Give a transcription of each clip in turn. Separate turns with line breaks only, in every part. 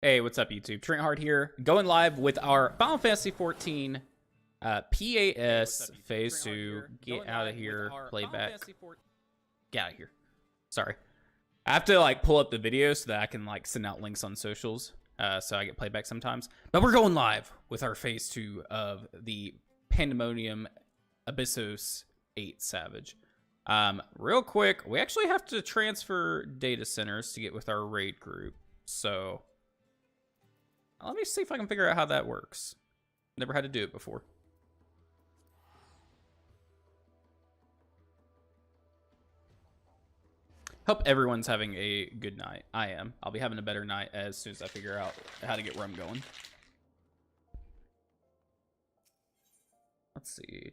Hey, what's up, YouTube? Trent Hard here, going live with our Final Fantasy XIV P8S Phase 2. Get out of here, playback. Get out of here. Sorry. I have to, like, pull up the video so that I can, like, send out links on socials, so I get playback sometimes. But we're going live with our Phase 2 of the Pandemonium Abyssos 8 Savage. Real quick, we actually have to transfer data centers to get with our raid group, so let me see if I can figure out how that works. Never had to do it before. Hope everyone's having a good night. I am. I'll be having a better night as soon as I figure out how to get rum going. Let's see. I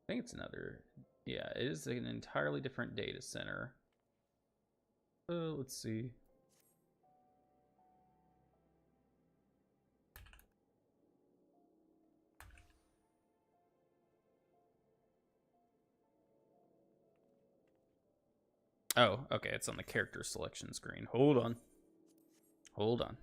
think it's another. Yeah, it is an entirely different data center. Let's see. Oh, okay, it's on the character selection screen. Hold on. Hold on.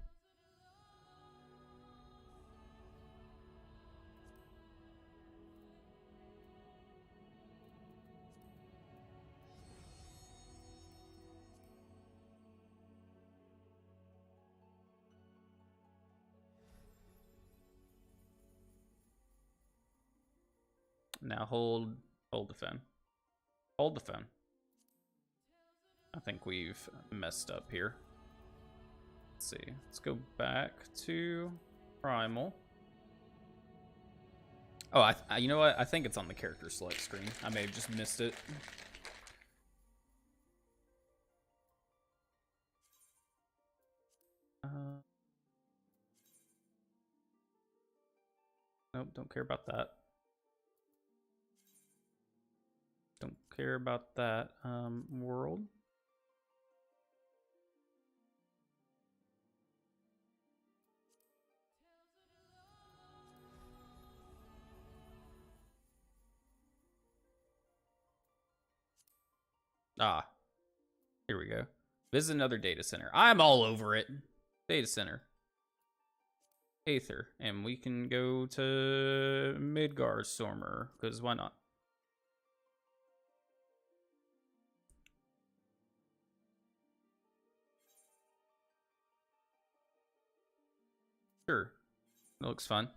Now hold the phone. Hold the phone. I think we've messed up here. Let's see. Let's go back to Primal. Oh, you know what? I think it's on the character select screen. I may have just missed it. Nope, don't care about that. Don't care about that. World. Ah, here we go. Visit another data center. I'm all over it. Data center. Aether. And we can go to Midgard Stormer, because why not? Sure. That looks fun.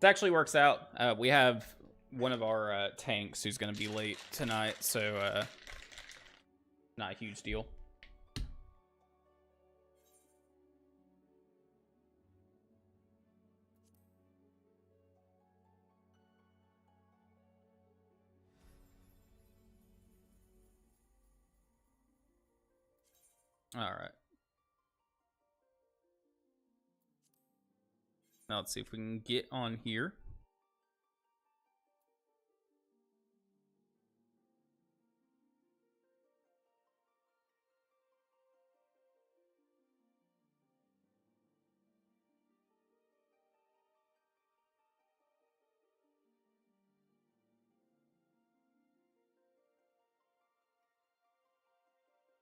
It actually works out. We have one of our tanks who's going to be late tonight, so not a huge deal. All right. Now let's see if we can get on here.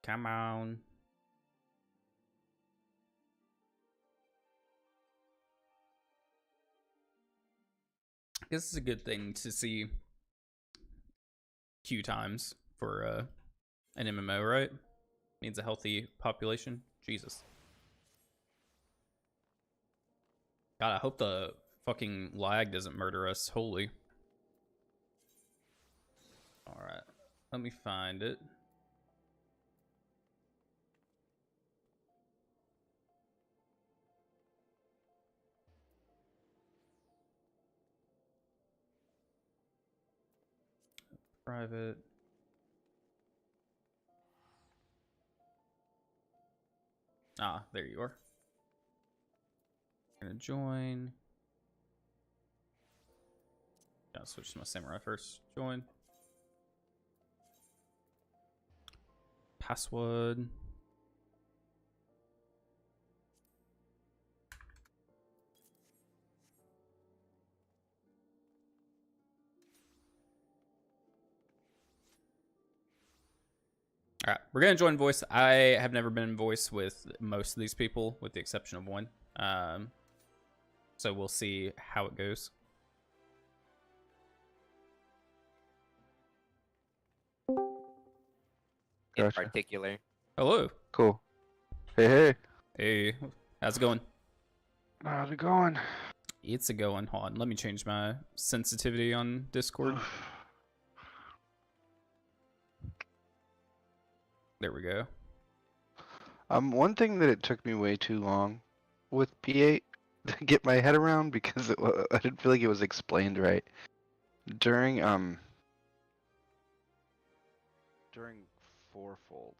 Come on. I guess it's a good thing to see queue times for an MMO, right? Needs a healthy population. Jesus. God, I hope the fucking lag doesn't murder us. Holy. Alright. Let me find it. Private. Ah, there you are. Gonna join. Gotta switch to my samurai first. Join. Password. All right, we're gonna join voice. I have never been in voice with most of these people, with the exception of one. So we'll see how it goes.
In
Gotcha.
particular.
Hello.
Cool. Hey.
Hey, how's it going?
How's it going?
It's a going. Hold on, let me change my sensitivity on Discord. There we go.
One thing that it took me way too long with P8 to get my head around because I didn't feel like it was explained right. During fourfold,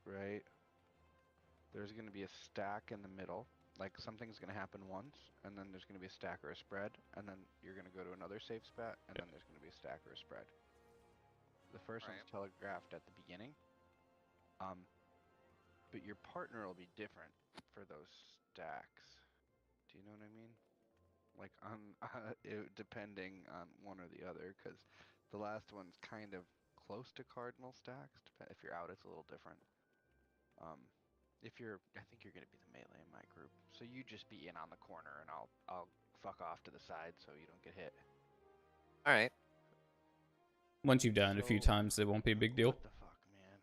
right? There's gonna be a stack in the middle. Like something's gonna happen once, and then there's gonna be a stack or a spread, and then you're gonna go to another safe spot, and then there's gonna be a stack or a spread. The first one's telegraphed at the beginning. But your partner will be different for those stacks. Do you know what I mean? Like depending on one or the other, because the last one's kind of close to cardinal stacks. If you're out, it's a little different. I think you're gonna be the melee in my group, so you just be in on the corner, and I'll fuck off to the side so you don't get hit.
All right.
Once you've done it a few times, it won't be a big deal.
What the fuck, man?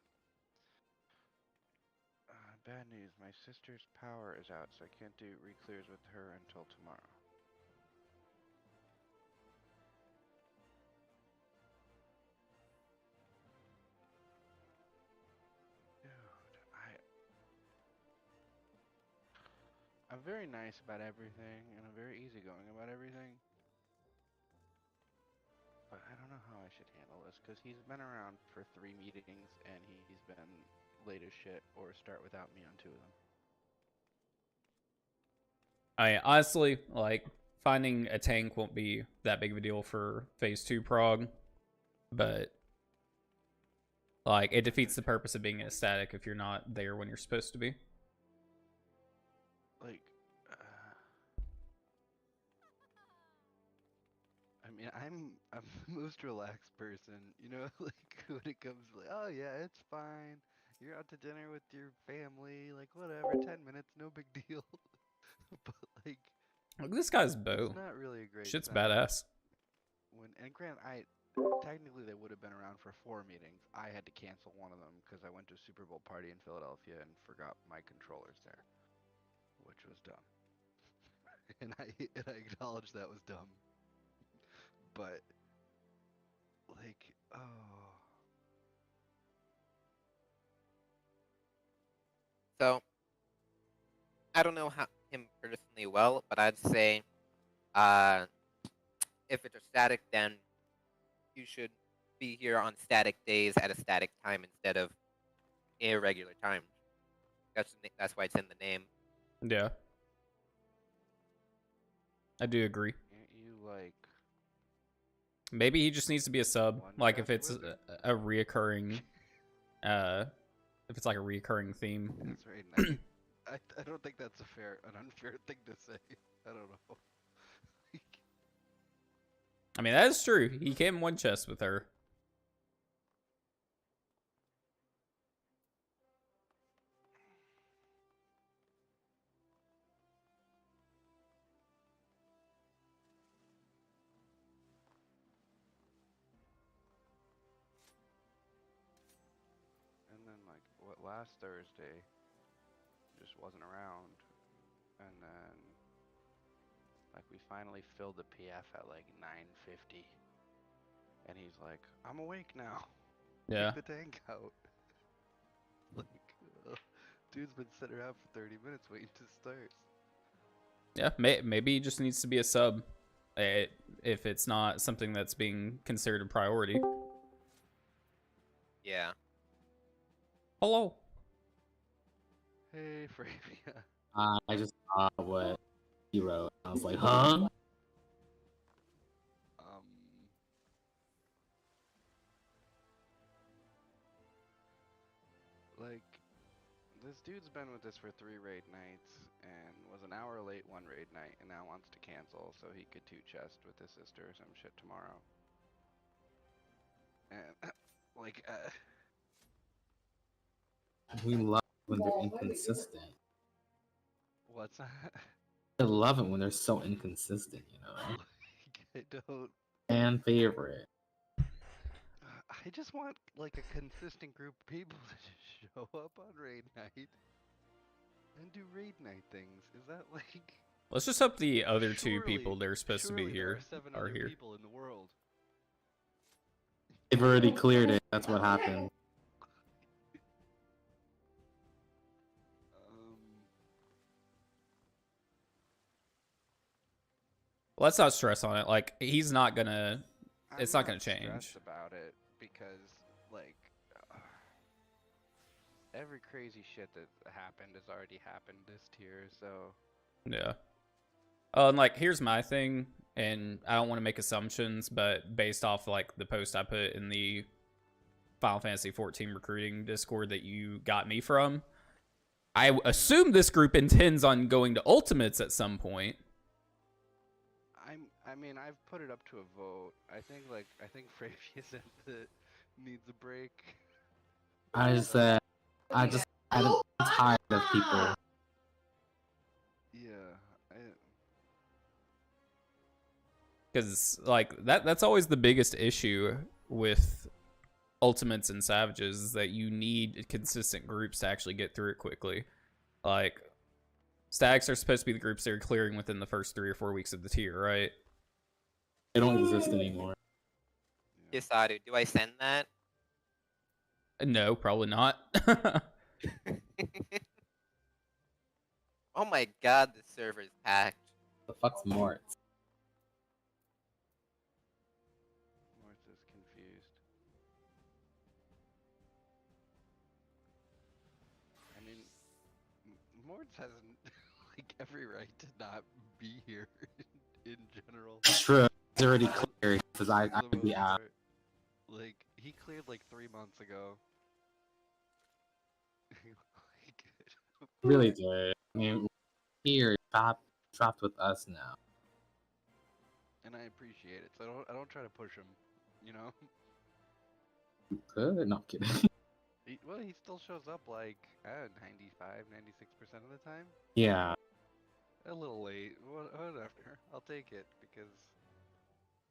Bad news. My sister's power is out, so I can't do re-clears with her until tomorrow. I'm very nice about everything, and I'm very easygoing about everything. But I don't know how I should handle this, because he's been around for 3 meetings, and he's been late as shit, or start without me on 2 of them.
I honestly, like, finding a tank won't be that big of a deal for Phase 2 Prog, but, like, it defeats the purpose of being a static if you're not there when you're supposed to be.
Like, I mean, I'm the most relaxed person, you know, like, when it comes to, like, oh yeah, it's fine, you're out to dinner with your family, like, whatever, 10 minutes, no big deal. But, like,
Look at this guy's bow.
it's not really a great
Shit's
sign.
badass.
And grant, technically they would have been around for 4 meetings. I had to cancel one of them because I went to a Super Bowl party in Philadelphia and forgot my controllers there, which was dumb. and I acknowledge that was dumb. But like, oh.
So I don't know him personally well, but I'd say if it's a static, then you should be here on static days at a static time instead of irregular times. That's why it's in the name.
Yeah. I do agree.
Can't you, like...
Maybe he just needs to be a sub. Like, if it's a reoccurring... if it's like a reoccurring theme.
That's right. I don't think that's an unfair thing to say. I don't know.
I mean, that is true. He came one chest with her.
And then, like, last Thursday just wasn't around, and then like we finally filled the PF at like 9:50, and he's like, "I'm awake now.
Yeah.
Take the tank out." Like, dude's been sitting around for 30 minutes waiting to start.
Yeah, maybe he just needs to be a sub if it's not something that's being considered a priority.
Yeah.
Hello.
Hey, Fravia.
I just saw what he wrote. I was like, huh?
Like, this dude's been with us for 3 raid nights and was an hour late one raid night and now wants to cancel so he could 2-chest with his sister or some shit tomorrow. And, like,
We love when they're inconsistent.
What's that?
I love it when they're so inconsistent, you know.
I don't.
Fan favorite.
I just want like a consistent group of people to just show up on raid night and do raid night things. Is that like?
Let's just hope the other two
Surely-
people that are supposed to be
surely there
here
are 7
are
other
here.
people in the world.
They've already cleared it. That's what happened.
Let's not stress on it. Like, he's not gonna. It's
I'm
not gonna change.
Stressed about it because like every crazy shit that happened has already happened this tier. So
Yeah. Oh, and like, here's my thing, and I don't want to make assumptions, but based off like the post I put in the Final Fantasy XIV recruiting Discord that you got me from, I assume this group intends on going to Ultimates at some point.
I mean, I've put it up to a vote. I think Fravia said that needs a break.
I'm tired of people.
Yeah.
Because like that's always the biggest issue with Ultimates and Savages, is that you need consistent groups to actually get through it quickly. Like, Statics are supposed to be the groups that are clearing within the first 3 or 4 weeks of the tier, right?
They don't exist anymore.
Decided. Do I send that?
No, probably not.
Oh my god, the server's packed.
The fuck's Mort?
Morse is confused. I mean, Morse hasn't like every right to not be here in general.
It's true. It's already cleared because I
For the
could be
most
out.
part. Like, he cleared like 3 months ago. Like,
Really did. I mean, here, trapped with us now.
and I appreciate it. So I don't try to push him, you know?
You could? No, I'm kidding.
Well, he still shows up like 95, 96% of the time.
Yeah.
A little late. Whatever. I'll take it because,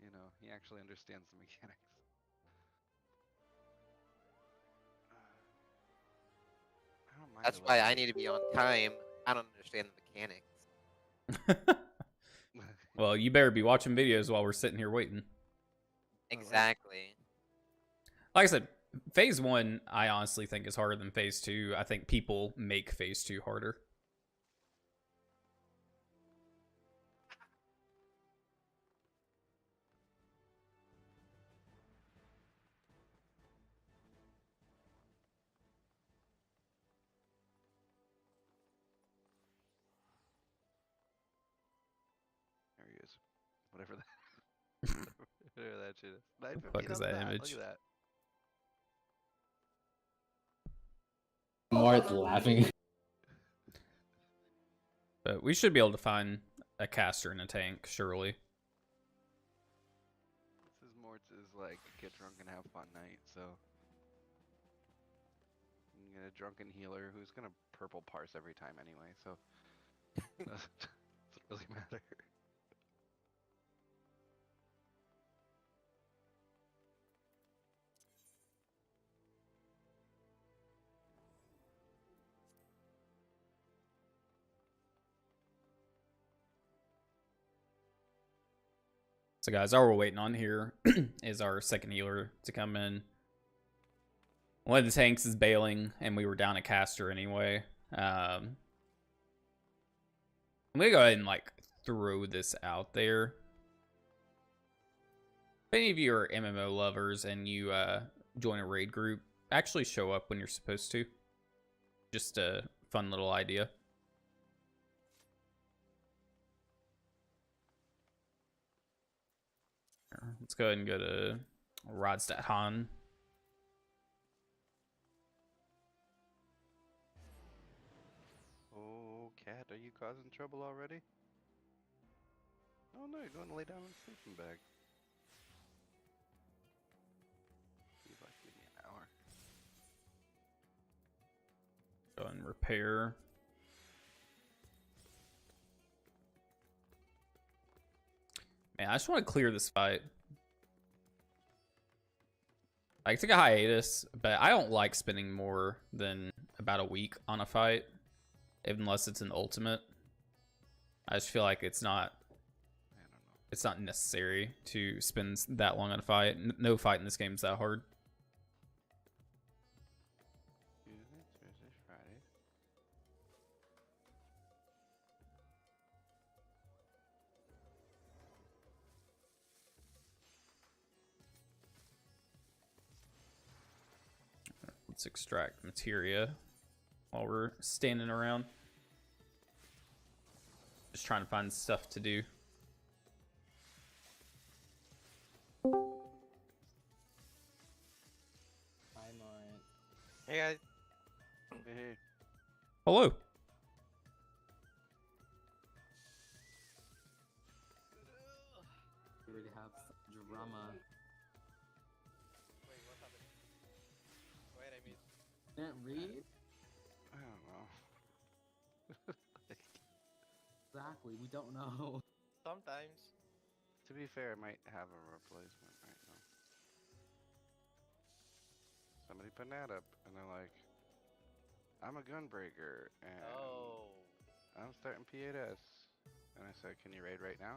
you know, he actually understands the mechanics. I don't mind
That's
a
why
little
I need to be on time. I don't understand the mechanics.
late.
Well, you better be watching videos while we're sitting here waiting.
Exactly.
Like I said, Phase 1, I honestly think is harder than Phase 2. I think people make Phase 2 harder.
There he is. Whatever that. Whatever that shit is.
What the fuck is that image?
Look at that.
Mort's laughing.
But we should be able to find a caster and a tank, surely.
This is Mortz's like get drunk and have fun night, so you can get a drunken healer who's gonna purple parse every time anyway, so doesn't really matter.
So guys, all we're waiting on here is our second healer to come in. One of the tanks is bailing, and we were down a caster anyway. I'm gonna go ahead and like throw this out there. If any of you are MMO lovers and you join a raid group, actually show up when you're supposed to. Just a fun little idea. Let's go ahead and go to Rodstad Han.
Oh, cat, are you causing trouble already? Oh no, you're going to lay down in a sleeping bag. He's like, give me an hour.
Go and repair. Man, I just want to clear this fight. I took a hiatus, but I don't like spending more than about a week on a fight, unless it's an ultimate. I just feel like it's not necessary to spend that long on a fight. No fight in this game is that hard.
Tuesdays, Thursdays, Fridays.
Let's extract materia while we're standing around. Just trying to find stuff to do.
Hey guys.
Hey.
Hello.
We already have some drama.
Wait, what's happening? Wait, I mean.
Can't read?
I don't know.
Exactly, we don't know.
Sometimes.
To be fair, I might have a replacement right now. Somebody put an ad up, and they're like, I'm a gunbreaker, and
Oh.
I'm starting P8S. And I said, can you raid right now?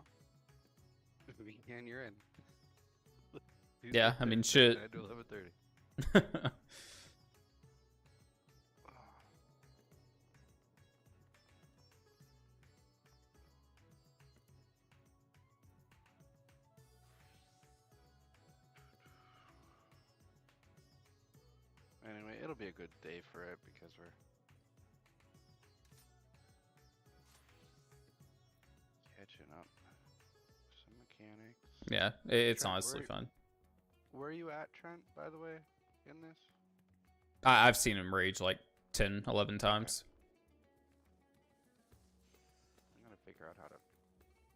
We can, you're in.
Yeah, I mean, shit.
9 to 11:30. Anyway, it'll be a good day for it because we're catching up. Some mechanics.
Yeah, it's
Trent,
honestly fun.
Where are you at, Trent, by the way, in this?
I've seen him rage like 10, 11 times.
I'm gonna figure out how to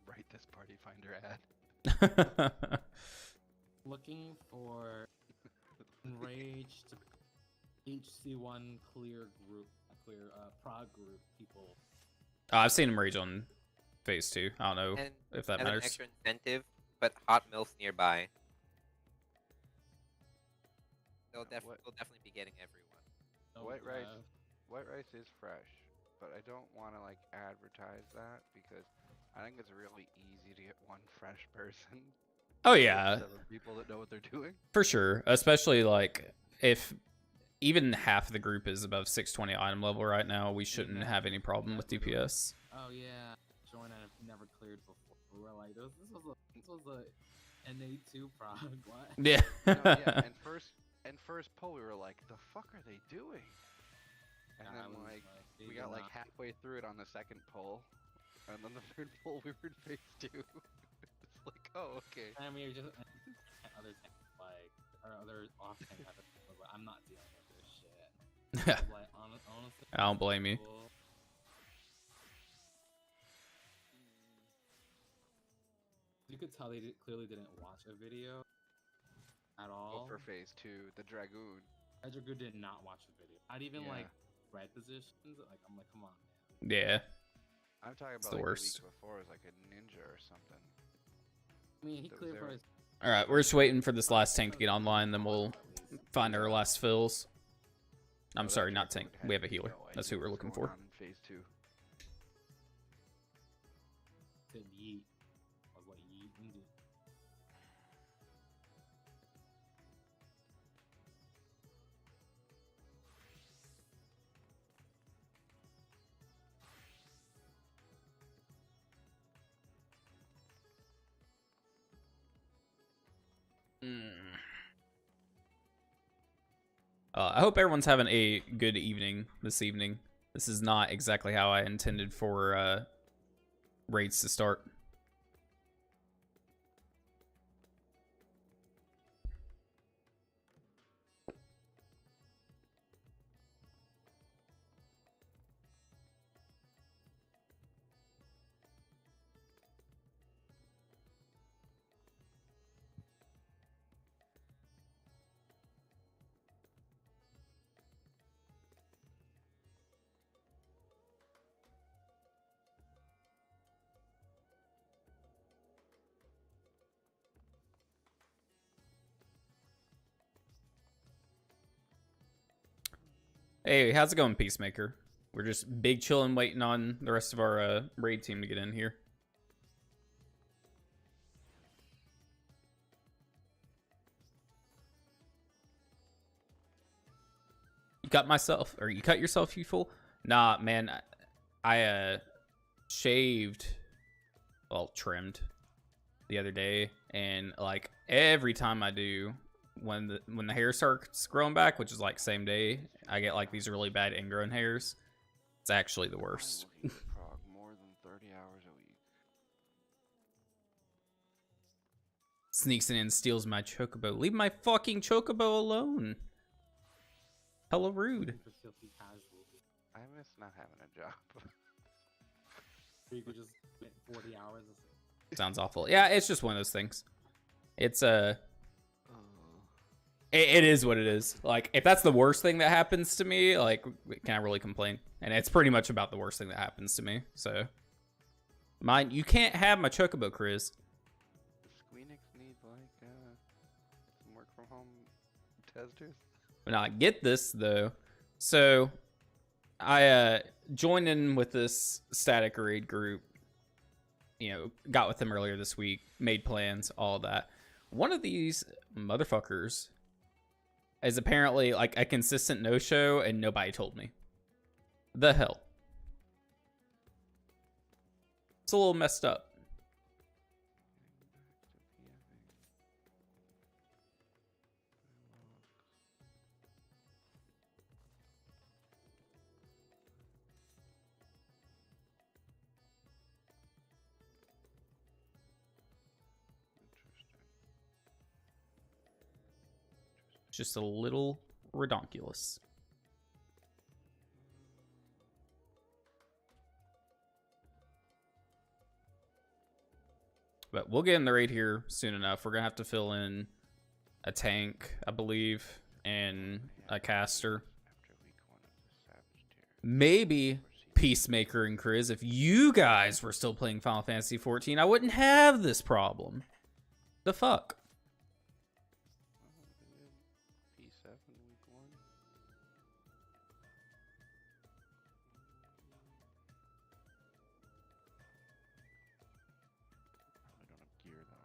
write this party finder ad.
Looking for enraged HC1 clear Prog group people.
I've seen him rage on phase 2. I don't know
And
if that
as an
matters.
extra incentive, put hot milfs nearby. They'll definitely be getting everyone.
White rice is fresh, but I don't want to like advertise that because I think it's really easy to get one fresh person.
Oh yeah,
7 people that know what they're doing.
for sure. Especially like if even half of the group is above 620 item level right now, we shouldn't have any problem with DPS.
Oh yeah, join I've never cleared before. We were like, this was a NA2 Prog. What?
Yeah.
No, yeah, and first pull we were like, the fuck are they doing? And
Yeah, I
then
was
like
they
we
did
got like
not-
halfway through it on the second pull, and then the third pull we were in phase 2. It's like, oh okay.
And we were just other things like or other off tank was like, I'm not dealing with this shit. I was like, honestly,
I don't blame you.
cool. You could tell they clearly didn't watch a video at all.
Well, for phase 2, the Dragoon.
Edgergood did not watch the video. Not even
Yeah.
like red positions. Like I'm like, come on, man.
Yeah.
I'm talking
It's
about
the
like
worst.
the week before it was like a ninja or something.
I mean, he
That was
cleared for
there.
his.
All right, we're just waiting for this last tank to get online, then we'll find our last fills. I'm
Oh, that
sorry, not
Dragoon
tank.
had
We have a healer.
no
That's
idea
who we're
what's
looking
going
for.
on in phase 2.
Said yeet. I was like, yeet indeed.
I hope everyone's having a good evening this evening. This is not exactly how I intended for raids to start. Hey, how's it going, Peacemaker? We're just big chilling, waiting on the rest of our raid team to get in here. You cut myself, or you cut yourself, you fool? Nah, man, I shaved, well, trimmed the other day, and like every time I do, when the hair starts growing back, which is like same day, I get like these really bad ingrown hairs. It's actually the worst.
I'm looking for Prog more than 30 hours a week.
Sneaks in and steals my chocobo. Leave my fucking chocobo alone. Hella rude.
For filthy casual.
I miss not having a job.
You could just spend 40 hours.
Sounds awful. Yeah, it's just one of those things. It's it is what it is. Like, if that's the worst thing that happens to me, like, can I really complain? And it's pretty much about the worst thing that happens to me. So, mine, you can't have my chocobo, Chris.
Does Squeenix need like some work from home testers?
Now, I get this though. So, I joined in with this static raid group. You know, got with them earlier this week, made plans, all that. One of these motherfuckers is apparently like a consistent no-show, and nobody told me. The hell. It's a little messed up. Just a little redonkulous. But we'll get in the raid here soon enough. We're gonna have to fill in a tank, I believe, and a caster. Maybe Peacemaker and Chris, if you guys were still playing Final Fantasy XIV, I wouldn't have this problem. The fuck?
P7 week 1. Probably don't have gear though.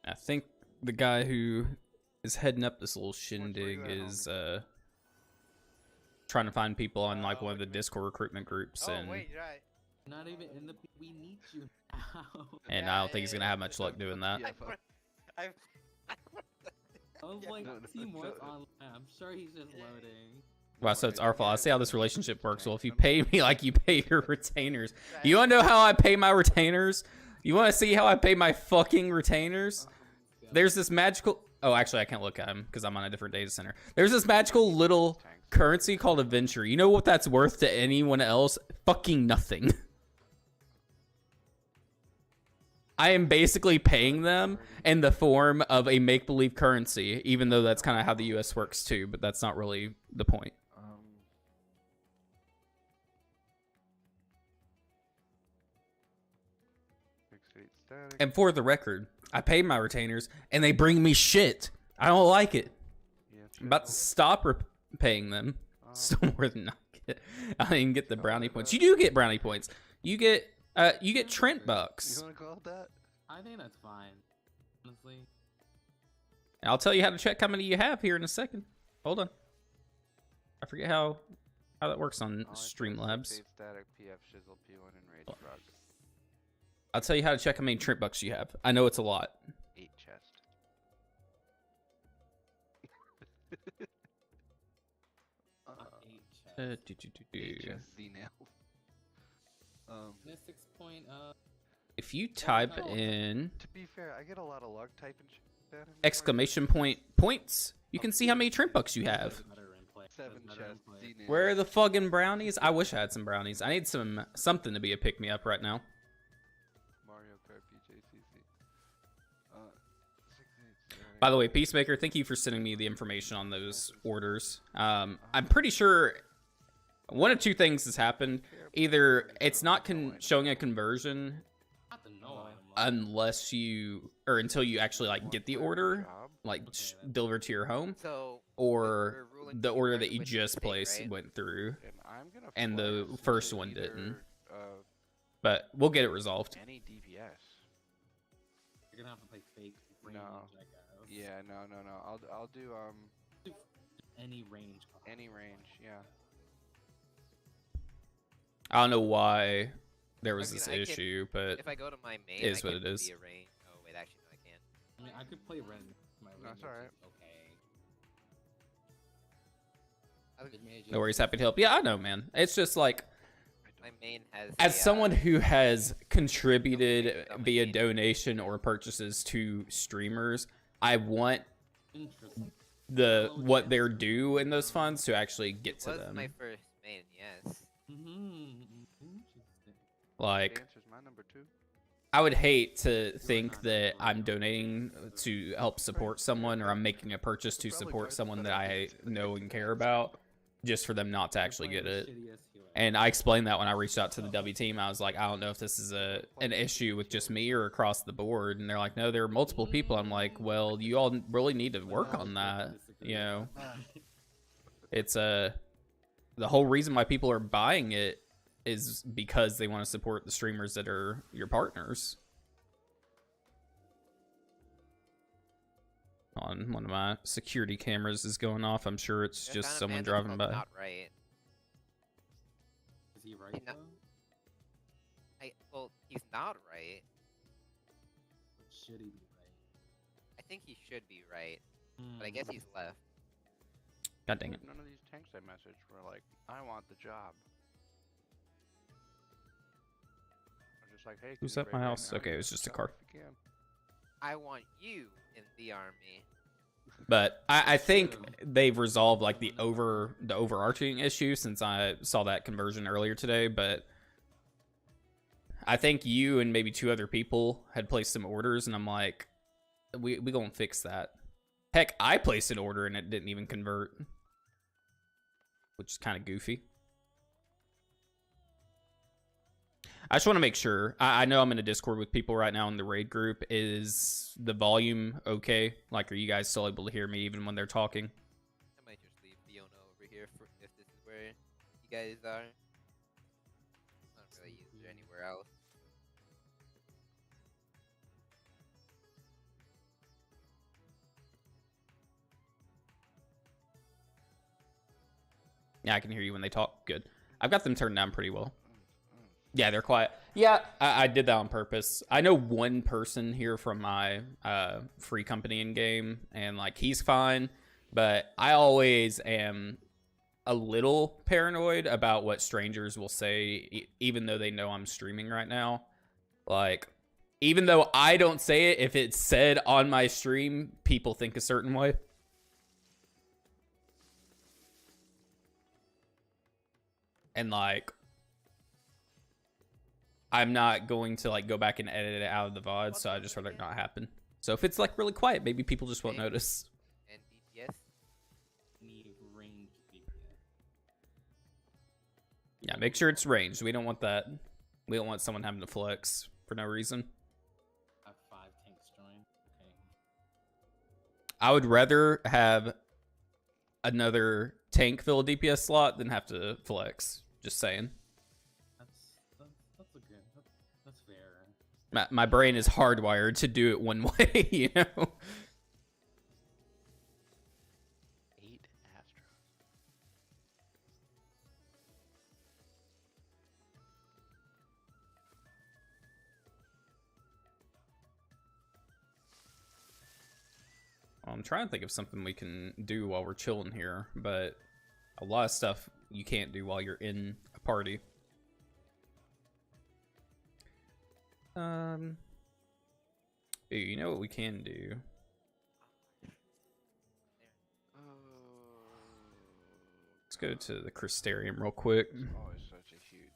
I think the guy who is heading up this little shindig is trying to find people on like one of the Discord recruitment groups,
Oh
and
wait, you're right.
Not even in the. We need you now.
and I don't think he's gonna have much luck doing that.
I
I was like,
No,
Seymour's
no.
online. I'm sure he's just loading.
Wow, so it's our fault. I see how this relationship works. Well, if you pay me like you pay your retainers, you wanna know how I pay my retainers? You wanna see how I pay my fucking retainers? There's this magical. Oh, actually, I can't look at him because I'm on a different data center. There's this magical little currency called adventure. You know what that's worth to anyone else? Fucking nothing. I am basically paying them in the form of a make-believe currency, even though that's kind of how the US works too, but that's not really the point. And for the record, I pay my retainers, and they bring me shit. I don't like it. I'm about to stop paying them. Still more than not get. I didn't even get the brownie points. You do get brownie points. You get Trent bucks.
You want to call it that?
I think that's fine. Honestly.
And I'll tell you how to check how many you have here in a second. Hold on. I forget how that works on Streamlabs.
Static, PF, Shizzle, P1, and Rage Prog.
I'll tell you how to check how many Trent bucks you have. I know it's a lot.
8 chest.
Do-do-do-do.
Z nails.
Mystics point.
If you type in
To be fair, I get a lot of luck typing shit.
exclamation point points, you can see how many Trent bucks you have.
7 chests. Z nails.
Where are the fucking brownies? I wish I had some brownies. I need something to be a pick-me-up right now.
Mario Kart PJCC.
By the way, Peacemaker, thank you for sending me the information on those orders. I'm pretty sure one of two things has happened. Either it's not showing a conversion
Not to know.
unless you, or until you actually like get the order, like delivered to your home,
So
or
we're ruling
the order that
starting
you
with
just
state,
placed
right?
went through,
And I'm gonna
and the
flex
first
to
one didn't.
either,
But we'll get it resolved.
any DPS.
You're gonna have to play fake range,
No.
I guess.
Yeah, no. I'll do
Any range.
any range. Yeah.
I don't know why there was
I mean,
this
I can-
issue, but
If I go to my main,
It is
I
what
can
it is.
be a range. Oh wait, actually no, I can't.
I mean, I could play Ren. My
No,
range
it's alright.
is okay.
I was-
Good mage
no
is-
worries, happy to help. Yeah, I know, man. It's just like,
My main has.
as
a,
someone who has contributed
I'm a
via
main.
donation or purchases to streamers, I want
Interesting.
what they're due in those funds to actually get to
was
them.
my first main, yes.
Interesting.
Like,
Dancer's my number 2.
I would hate to think that I'm donating to help support someone, or I'm making a purchase to support someone that I know and care about, just for them not to actually get it. And I explained that when I reached out to the W team. I was like, I don't know if this is an issue with just me or across the board. And they're like, no, there are multiple people. I'm like, well, you all really need to work on that. You know, it's the whole reason why people are buying it is because they want to support the streamers that are your partners. On one of my security cameras is going off. I'm sure it's
There's
just
Final
someone
Fantasy
driving
called
by.
Not right.
Is he right
No.
though?
Well, he's not right.
Or should he be right?
I think he should be right, but I guess he's left.
God dang it.
None of these tanks I messaged were like, I want the job. They're just like, hey,
Who's
can you
at my
raid right
house?
now?
Okay, it was
Get
just a
the
car.
job if you can.
I want you in the army.
But I think they've resolved like the overarching issue since I saw that conversion earlier today. But I think you and maybe 2 other people had placed some orders, and I'm like, we gonna fix that. Heck, I placed an order and it didn't even convert, which is kind of goofy. I just want to make sure. I know I'm in a Discord with people right now in the raid group. Is the volume okay? Like, are you guys still able to hear me even when they're talking?
I might just leave Fiona over here for if this is where you guys are. I don't really use her anywhere else.
Yeah, I can hear you when they talk. Good. I've got them turned down pretty well. Yeah, they're quiet. Yeah, I did that on purpose. I know one person here from my free company in game, and like he's fine, but I always am a little paranoid about what strangers will say, even though they know I'm streaming right now. Like, even though I don't say it, if it's said on my stream, people think a certain way. And like, I'm not going to like go back and edit it out of the VOD, so I just rather it not happen. So if it's like really quiet, maybe people just won't notice.
And DPS.
Need range DPS.
Yeah, make sure it's ranged. We don't want that. We don't want someone having to flex for no reason.
I have 5 tanks joined. Okay.
I would rather have another tank fill a DPS slot than have to flex. Just saying.
That's a good. That's fair.
My brain is hardwired to do it one way, you know?
8 Astros.
I'm trying to think of something we can do while we're chilling here, but a lot of stuff you can't do while you're in a party. Ooh, you know what we can do? Let's go to the Crystarium real quick.
It's always such a huge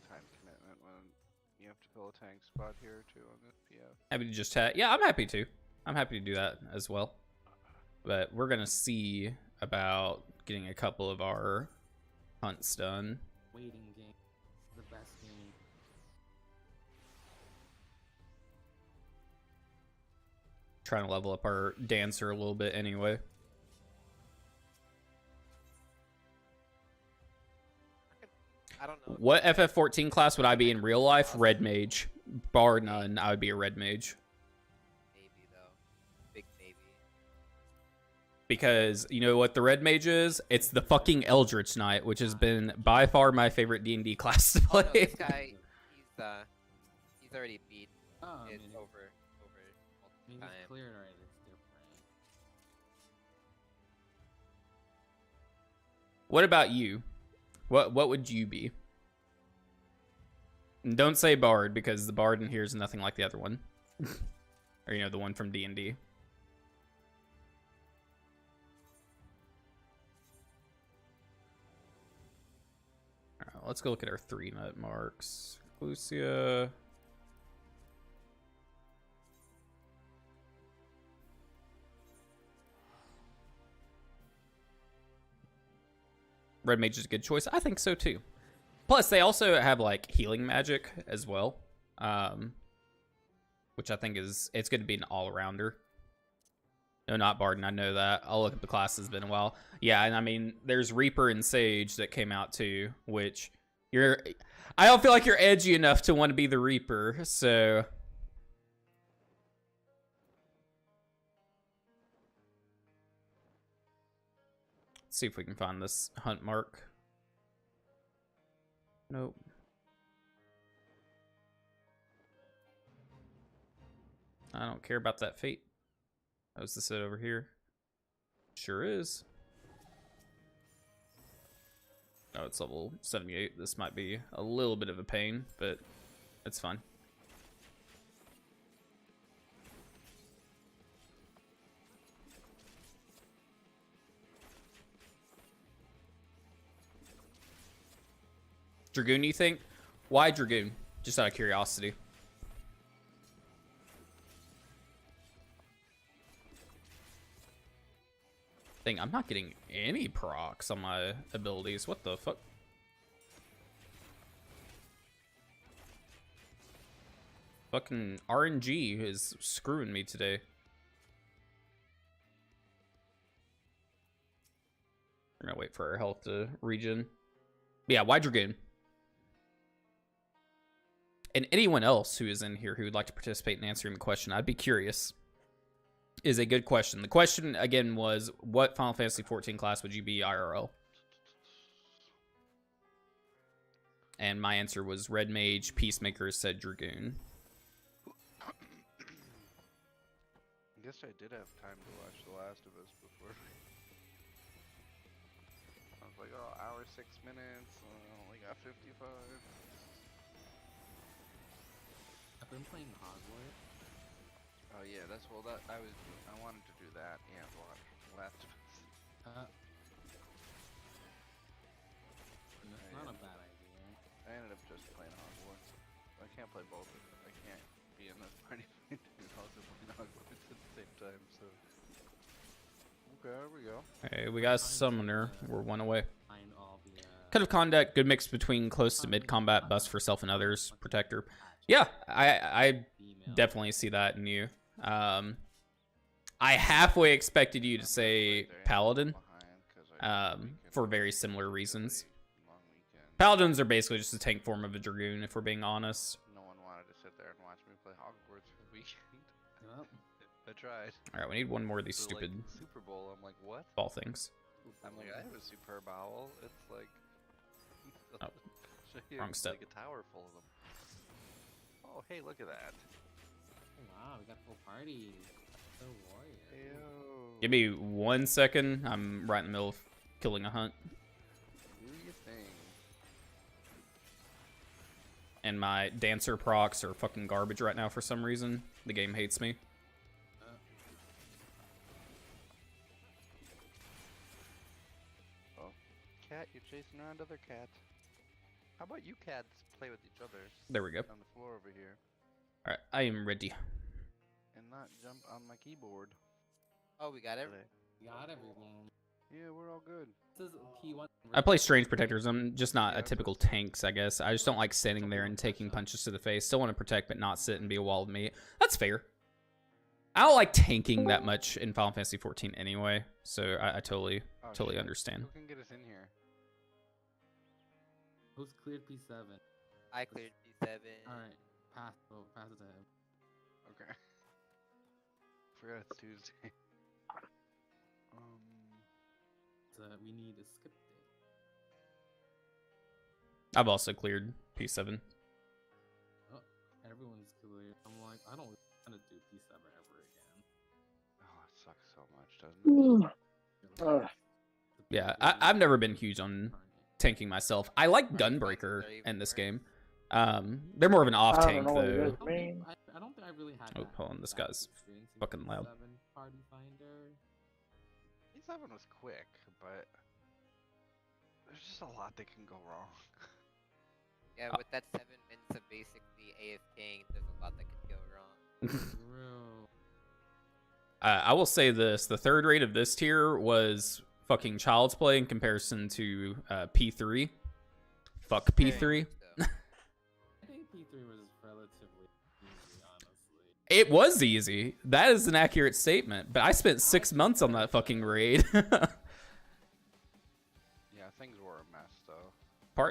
time commitment when you have to fill a tank spot here too on this PF.
Happy to just chat. Yeah, I'm happy to. I'm happy to do that as well. But we're gonna see about getting a couple of our Hunt's done.
Waiting game. The best game.
Trying to level up our dancer a little bit anyway.
I don't know.
What FF14 class would I be in real life? Red mage. Bar none, I would be a red mage.
Maybe though. Big maybe.
Because you know what the red mage is? It's the fucking Eldritch Knight, which has been by far my favorite D&D class to
Oh,
play.
no, this guy, he's already beat
Oh, I
it
mean,
over
I mean,
multiple
it's
times.
cleared already. It's different.
What about you? What would you be? And don't say bard, because the bard in here is nothing like the other one. Or, you know, the one from D&D. Alright, let's go look at our 3-nut marks. Lucia. Red mage is a good choice. I think so too. Plus, they also have like healing magic as well, which I think it's good to be an all-rounder. No, not Barden. I know that. I'll look up the class. It's been a while. Yeah, and I mean, there's Reaper and Sage that came out too, which I don't feel like you're edgy enough to want to be the Reaper, so. Let's see if we can find this hunt mark. Nope. I don't care about that fate. Oh, is this it over here? Sure is. Oh, it's level 78. This might be a little bit of a pain, but it's fine. Dragoon, you think? Why Dragoon? Just out of curiosity. Dang, I'm not getting any procs on my abilities. What the fuck? Fucking RNG is screwing me today. We're gonna wait for our health to regen. Yeah, why Dragoon? And anyone else who is in here who would like to participate in answering the question, I'd be curious. Is a good question. The question again was, what Final Fantasy XIV class would you be IRL? And my answer was Red Mage. Peacemaker said Dragoon.
I guess I did have time to watch The Last of Us before. I was like, oh, hour 6 minutes. Only got 55.
I've been playing Hogwarts.
Oh yeah, that's I wanted to do that and watch Last of Us.
It's not a bad idea.
I ended up just playing Hogwarts. I can't play both of them. I can't be in this party and also playing Hogwarts at the same time, so. Okay, there we go.
Hey, we got a summoner. We're one away.
Find all the,
Code of conduct, good mix between close to mid-combat, bust for self and others, protector. Yeah, I definitely see that in you. I halfway expected you to say Paladin, for very similar reasons. Paladins are basically just a tank form of a Dragoon, if we're being honest.
No one wanted to sit there and watch me play Hogwarts for the weekend.
Yep.
I tried.
Alright, we need one more of these
So,
stupid
like, Super Bowl, I'm like, what?
ball things.
I'm like, I have a superb owl. It's like,
Oh,
show you,
wrong
it's
step.
like a tower full of them. Oh, hey, look at that.
Wow, we got full party. So warrior.
Ayo.
Give me 1 second. I'm right in the middle of killing a hunt.
Do your thing.
And my dancer procs are fucking garbage right now for some reason. The game hates me.
Oh, cat, you're chasing around other cats. How about you cats play with each other
There we go.
on the floor over here
Alright, I am ready.
and not jump on my keyboard?
Oh, we got it.
Today.
Got everyone.
Yeah, we're all good.
This is P1.
I play Strange Protectors. I'm just not a typical tanks, I guess. I just don't like sitting there and taking punches to the face. Still want to protect, but not sit and be a wall of meat. That's fair. I don't like tanking that much in Final Fantasy XIV anyway, so I totally
shit.
understand.
Who can get us in here?
Who's cleared P7?
I cleared P7.
Alright, pass it to him.
Okay. Forgot it's Tuesday.
So we need a skip day.
I've also cleared P7.
Oh, everyone's clear. I'm like, I don't want to do P7 ever again.
Oh, it sucks so much, doesn't it?
Yeah, I've never been huge on tanking myself. I like Gunbreaker in this game. They're more of an off tank though.
I don't think I really had.
Oh, hold on, this guy's fucking loud.
Party Finder.
P7 was quick, but there's just a lot that can go wrong.
Yeah, with that 7 minutes of basically AFKing, there's a lot that could go wrong.
Bro.
I will say this: the third rate of this tier was fucking child's play in comparison to P3. Fuck P3.
I think P3 was relatively easy, honestly.
It was easy. That is an accurate statement. But I spent 6 months on that fucking raid.
Yeah, things were a mess though.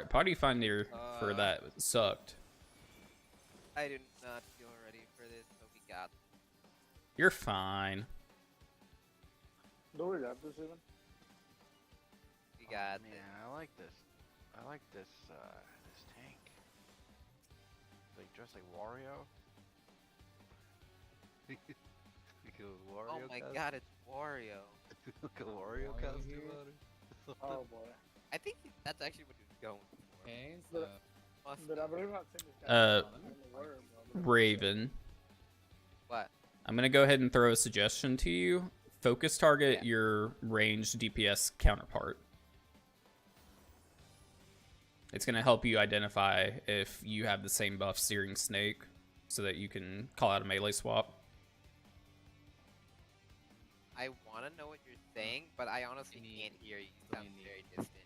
Party Finder for that sucked.
I do not feel ready for this, but we got this.
You're fine.
Don't we got this even?
We got
Man,
this.
I like this. I like this this tank. Like dressed like Wario. Like a Wario
Oh my
costume.
god, it's Wario.
Like a Wario
Wario
costume
here?
on it.
Oh boy.
I think that's actually what he's going for.
Okay, so
Must
But I
be.
believe I've seen this guy.
Raven.
What?
I'm gonna go ahead and throw a suggestion to you. Focus target
Yeah.
your ranged DPS counterpart. It's gonna help you identify if you have the same buff Searing Snake, so that you can call out a melee swap.
I want to know what you're saying, but I honestly
Any-
can't hear you. You sound
any-
very distant.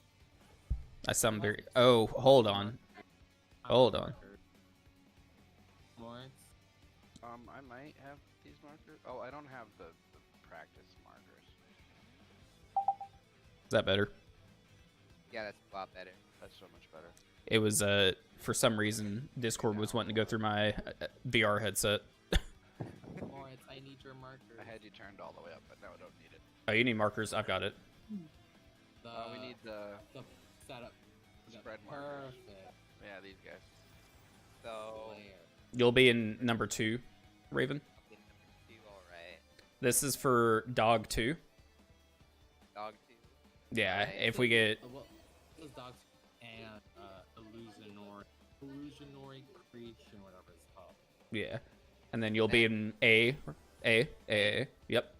I sound very. Oh, hold on. Hold on.
Lawrence.
I might have these markers. Oh, I don't have the practice markers.
Is that better?
Yeah, that's a lot better.
That's so much better.
It was for some reason Discord was wanting to go through my VR headset.
Lawrence, I need your marker.
I had you turned all the way up, but now I don't need it.
Oh, you need markers? I've got it.
We need the
the setup.
spread markers.
Perfect.
Yeah, these guys.
So,
Player.
You'll be in number 2, Raven.
in number 2, alright.
This is for Dog 2.
Dog 2.
Yeah,
Alright.
if we get
Well, those dogs and illusionary creation, whatever it's called.
yeah, and then you'll be in A. Yep.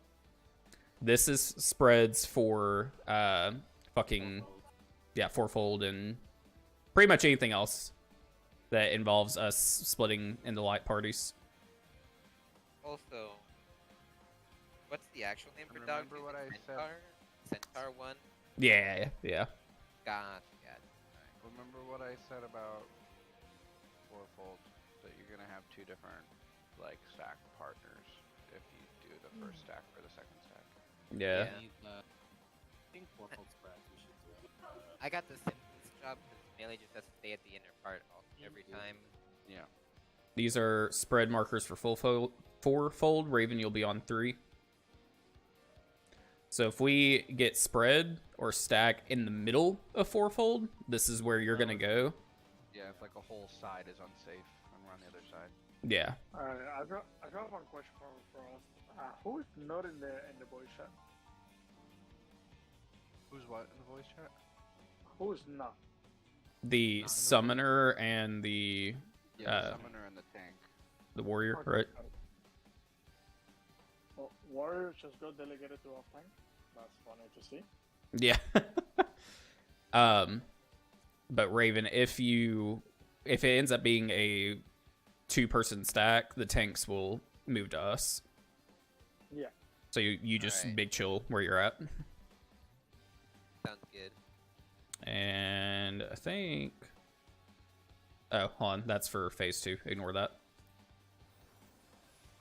This is spreads for fucking fourfold and pretty much anything else that involves us splitting into light parties.
Also, what's the actual name for
And
Dog 2?
remember what I said?
Centaur 1?
Yeah.
Gotcha.
Remember what I said about fourfold? That you're gonna have 2 different like stack partners if you do the first stack or the second stack.
Yeah.
Yeah.
Need the, I think fourfold spreads we should do.
I got the simplest job because melee just has to stay at the inner part every time.
Yeah.
These are spread markers for fourfold. Raven, you'll be on 3. So if we get spread or stack in the middle of fourfold, this is where you're gonna go.
Yeah, if like a whole side is unsafe and we're on the other side.
Yeah.
Alright, I got one question for us. Who is not in the voice chat?
Who's what in the voice chat?
Who is not?
The summoner and the
Yeah, the summoner and the tank.
warrior,
Okay,
right?
got it. Well, Warriors just got delegated to offline. That's funny to see.
Yeah. But Raven, if it ends up being a 2-person stack, the tanks will move to us.
Yeah.
So you just
Alright.
big chill where you're at.
Sounds good.
And I think... Oh, hold on. That's for phase 2. Ignore that.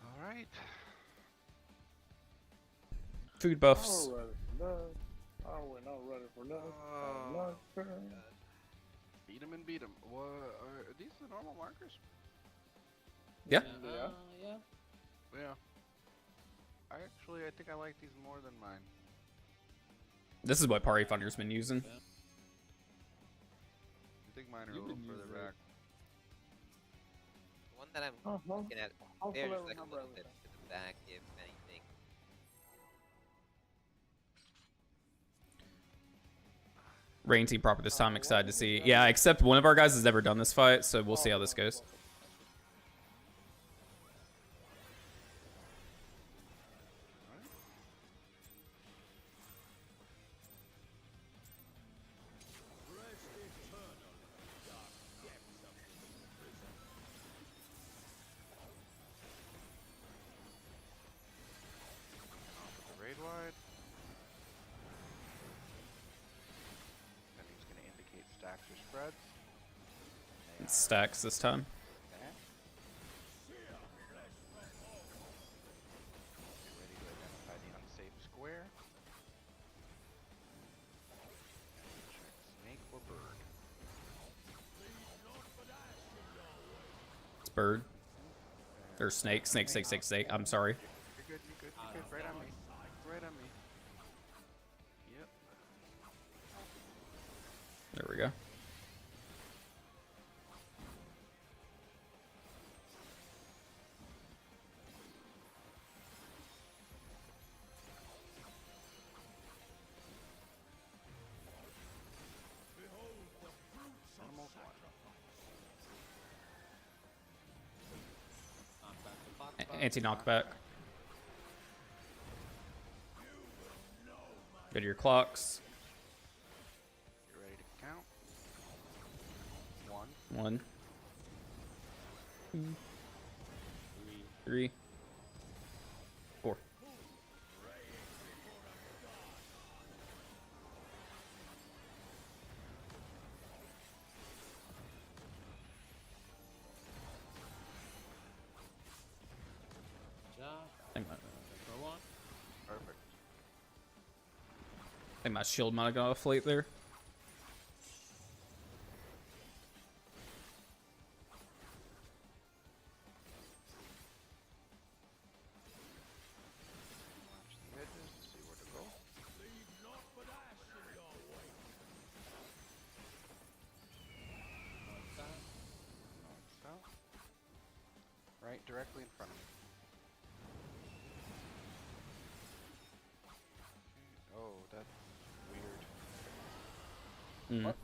All right.
Food buffs.
I'm ready for that. Oh, we're not ready for that. I'm not sure.
Beat him and beat him. What are these the normal markers?
Yeah.
Yeah.
Yeah.
Yeah. I think I like these more than mine.
This is what Party Funder's been using.
I think mine are
You
a little
can
further
use it.
back.
The one that I'm looking at
Hopefully
there's
I
like a
remember
little bit
everything.
to the back, if anything.
Rain team proper this time. Excited to see. Yeah, except one of our guys has never done this fight, so we'll see how this goes.
Raid wide. Then he's going to indicate stacks or spreads.
It stacks this time.
Okay. Get ready to identify the unsafe square. Check snake or bird.
It's bird. Or snake. Snake. I'm sorry.
You're good. Right on me. Right on me. Yep.
There we go.
Almost one.
Anti-knockback. Go to your clocks.
Get ready to count. 1,
1,
3.
3, 4. I
perfect.
think my shield might have got deflate there.
Watch the edges to see where to go. North, south. Right, directly in front of me. Oh, that's weird.
Mm.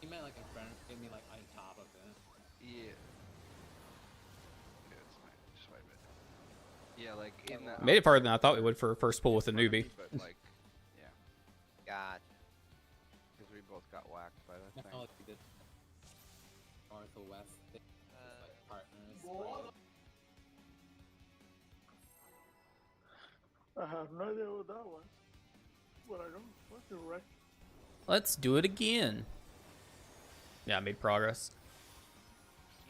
He meant like in front, give me like on top of it.
Yeah. Yeah, it's fine. Swipe it. Yeah, like in the.
Made it farther than I thought we would for a first pull with a newbie.
But like, yeah,
Gotcha.
because we both got whacked by that
I
thing.
felt like we did north or west thing, like partners.
I have no idea what that was. But I don't. What's the right?
Let's do it again. Yeah, I made progress.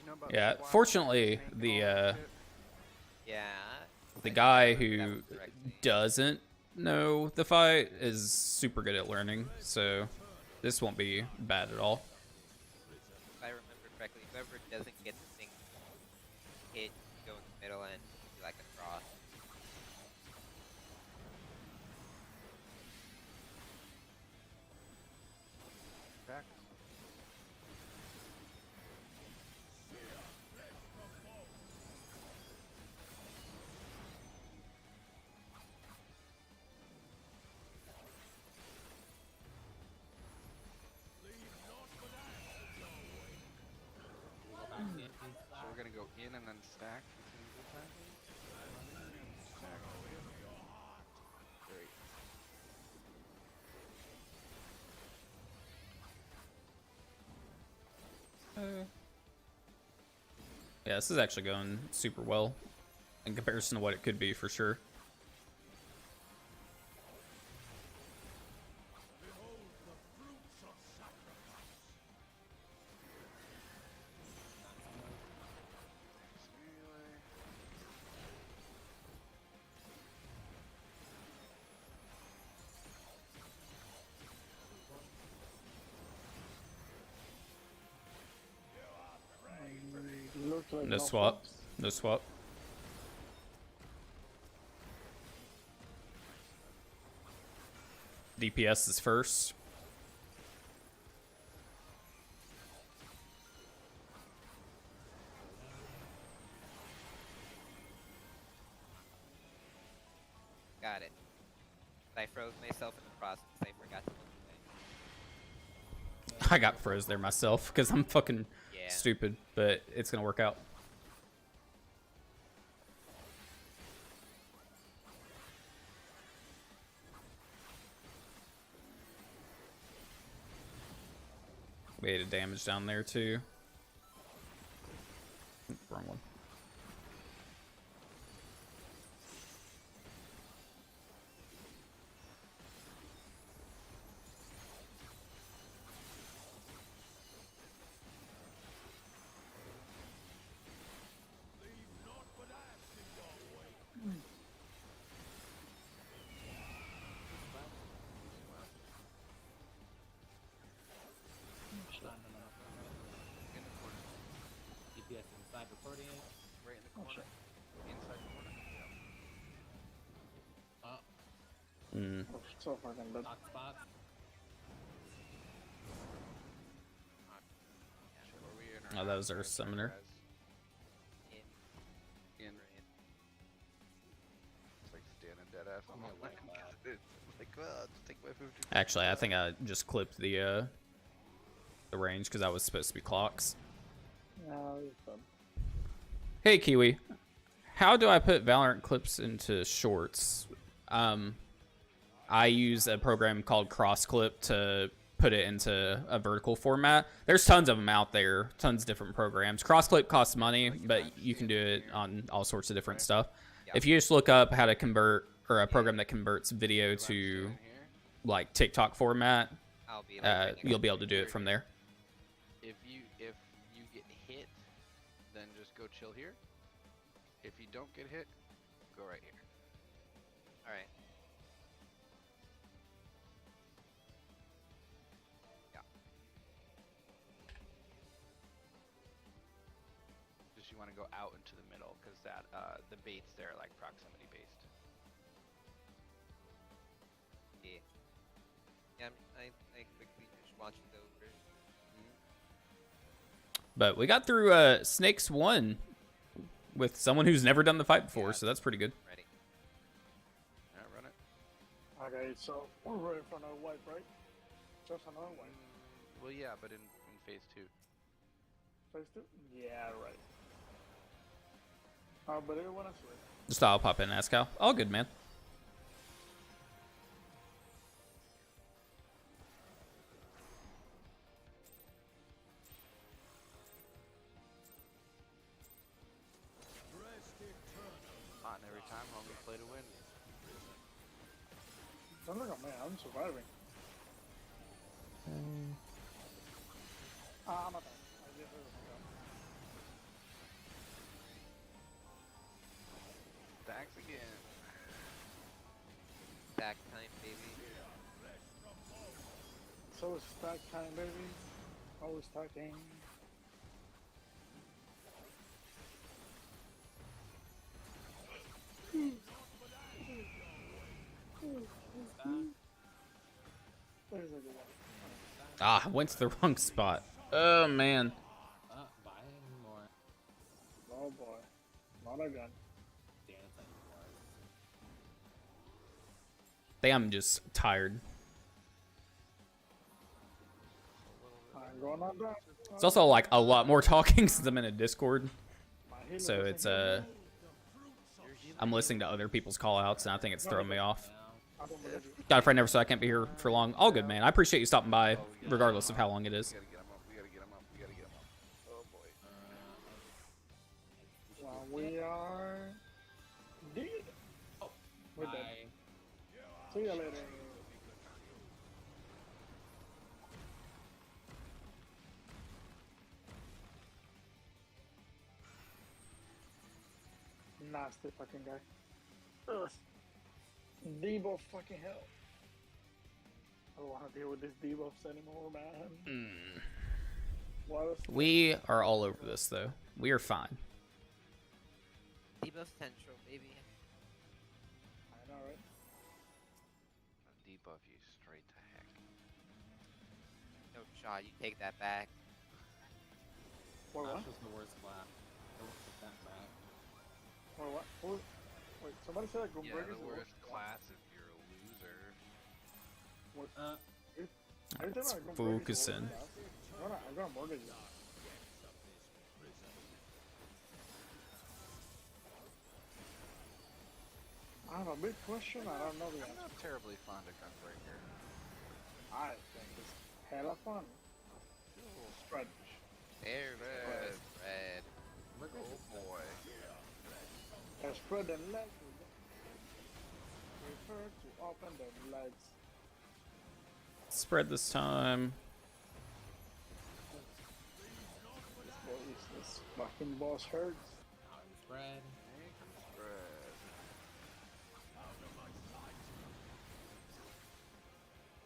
You know about
Yeah,
squats,
fortunately,
snake
the
ball and shit?
Yeah.
the
I
guy
think that
who
was correctly.
doesn't know the fight is super good at learning, so this won't be bad at all.
If I remember correctly, whoever doesn't get the thing hit, go in the middle and do like a cross.
Back. So we're gonna go in and then stack. Stack. Great.
Yeah, this is actually going super well in comparison to what it could be for sure. No swap. No swap. DPS is first.
Got it. I froze myself in the process. I forgot to look at
I got froze there myself because I'm fucking
Yeah.
stupid, but it's gonna work out. We ate a damage down there too. Wrong one.
DPS inside reporting it.
Right in the corner. Inside the corner.
Mm.
Oh, so fucking dead.
Hot spots.
Are we in our
Oh, that was our summoner.
In.
In. It's like standing dead ass on
Oh,
the line.
wow.
It's like, well, just take my 50.
Actually, I think I just clipped the range because that was supposed to be clocks.
No, he's dead.
Hey Kiwi, how do I put Valorant clips into shorts? I use a program called CrossClip to put it into a vertical format. There's tons of them out there, tons of different programs. CrossClip costs money, but you can do it on all sorts of different stuff. If you just look up how to convert, or a program that converts video to like TikTok format,
I'll be like
you'll be able to do it from there.
If you get hit, then just go chill here. If you don't get hit, go right here.
All right. Yeah.
Just you want to go out into the middle because that the baits there are like proximity based.
Yeah. Yeah. I quickly just watched it over.
But we got through Snakes 1 with someone who's never done the fight before, so that's pretty good.
Ready.
Yeah, run it.
Okay, so we're ready for another wipe, right? Just another wipe.
Well, yeah, but in phase 2.
Phase 2? Yeah, right. But everyone else ready.
Just I'll pop in and ask how. All good, man.
Not every time, homie, play to win.
Don't look at me, I'm surviving. I'm not. I just heard it.
Stacks again.
Stack time, baby.
So it's stack time, baby. Always stacking. There's a good one.
Ah, went to the wrong spot. Oh, man.
Buy more.
Oh boy. Not again.
Dancing more.
think I'm just tired.
I'm going on that.
It's also like a lot more talking since I'm in a Discord.
My healer
So
doesn't
it's
heal me.
I'm listening to other people's call outs and I think it's throwing me off.
I don't believe you.
Got a friend never, so I can't be here for long. All good, man. I appreciate you stopping by, regardless of how long it is.
We gotta get him up. We gotta get him up. We gotta get him up. Oh boy.
Well, we are. Dig it. We're dead.
Bye.
See you later. Nasty fucking guy. Ugh. Debuff fucking hell. I don't want to deal with these debuffs anymore, man. What a
We are all over this, though. We are fine.
Debuff Central, baby.
I know, right?
I'll debuff you straight to heck.
No shot, you take that back.
Or what?
Flash was the worst class. Don't take that back.
Or what? Who? Wait, somebody said that
Yeah,
Goomberg
the
is the
worst
worst
class if you're a loser.
What?
Uh,
Every time
Let's
I Goomberg is the worst
focus in.
class. I'm gonna mortgage you. I have a big question. I don't know the
I'm
answer.
not terribly fond of Gunbreaker.
I think it's hella fun. Spread.
There,
Red.
red.
Oh boy.
Spread them legs. Prefer to open them legs.
Spread this time.
This fucking boss hurts.
out in the spread.
Make 'em spread.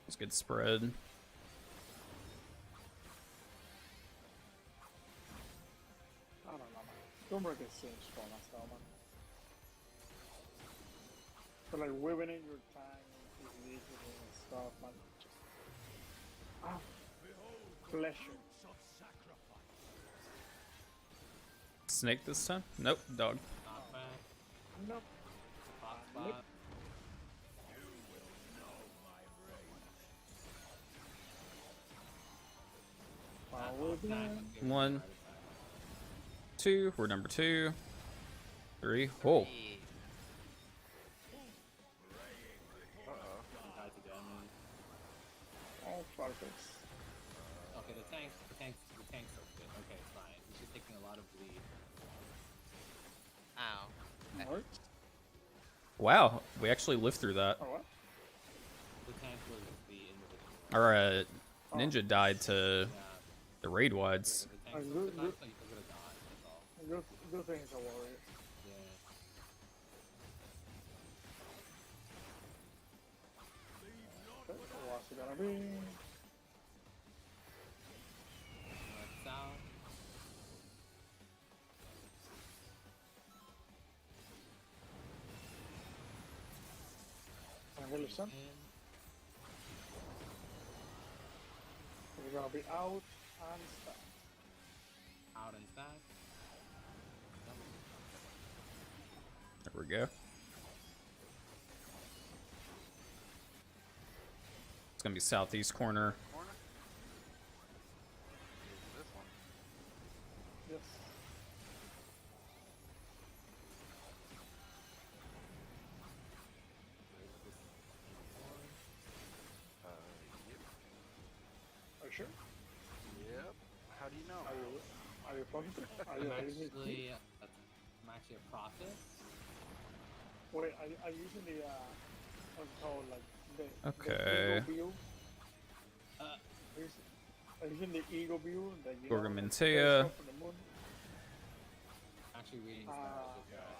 It's good spread.
I don't know, man. Goomberg seems fun as hell, man. But like whipping in your time and leaving and stuff, man. Just pleasure.
Snake this time? Nope, dog.
Knock back.
Nope.
Hot spot.
Follow them.
One. 2. We're number 2. 3. Oh.
Three.
Uh-oh.
Dies again.
Oh, fuck this.
Okay, the tank's so good. Okay, fine. He's just taking a lot of bleed.
Ow.
Works?
Wow, we actually lived through that.
Oh, what?
The tank was the individual.
Our ninja died to
Yeah.
the raid wides.
The
Oh,
tank,
good-
the
good.
tank's like you could have died, that's all.
Good thing it's a warrior.
Yeah.
Okay, so what's it gonna be?
North, south.
Evolution.
In.
We're gonna be out and stuff.
Out and stack.
There we go. It's gonna be southeast corner.
Corner? Is this one?
Yes.
Yep.
Are you sure?
Yep. How do you know?
Are you positive? Are you
I'm actually a prophet.
Wait, are you using the what's it called, like the
Okay.
the eagle view?
Uh,
Are you using the eagle view that you
Gorgamintea.
from the moon?
actually reading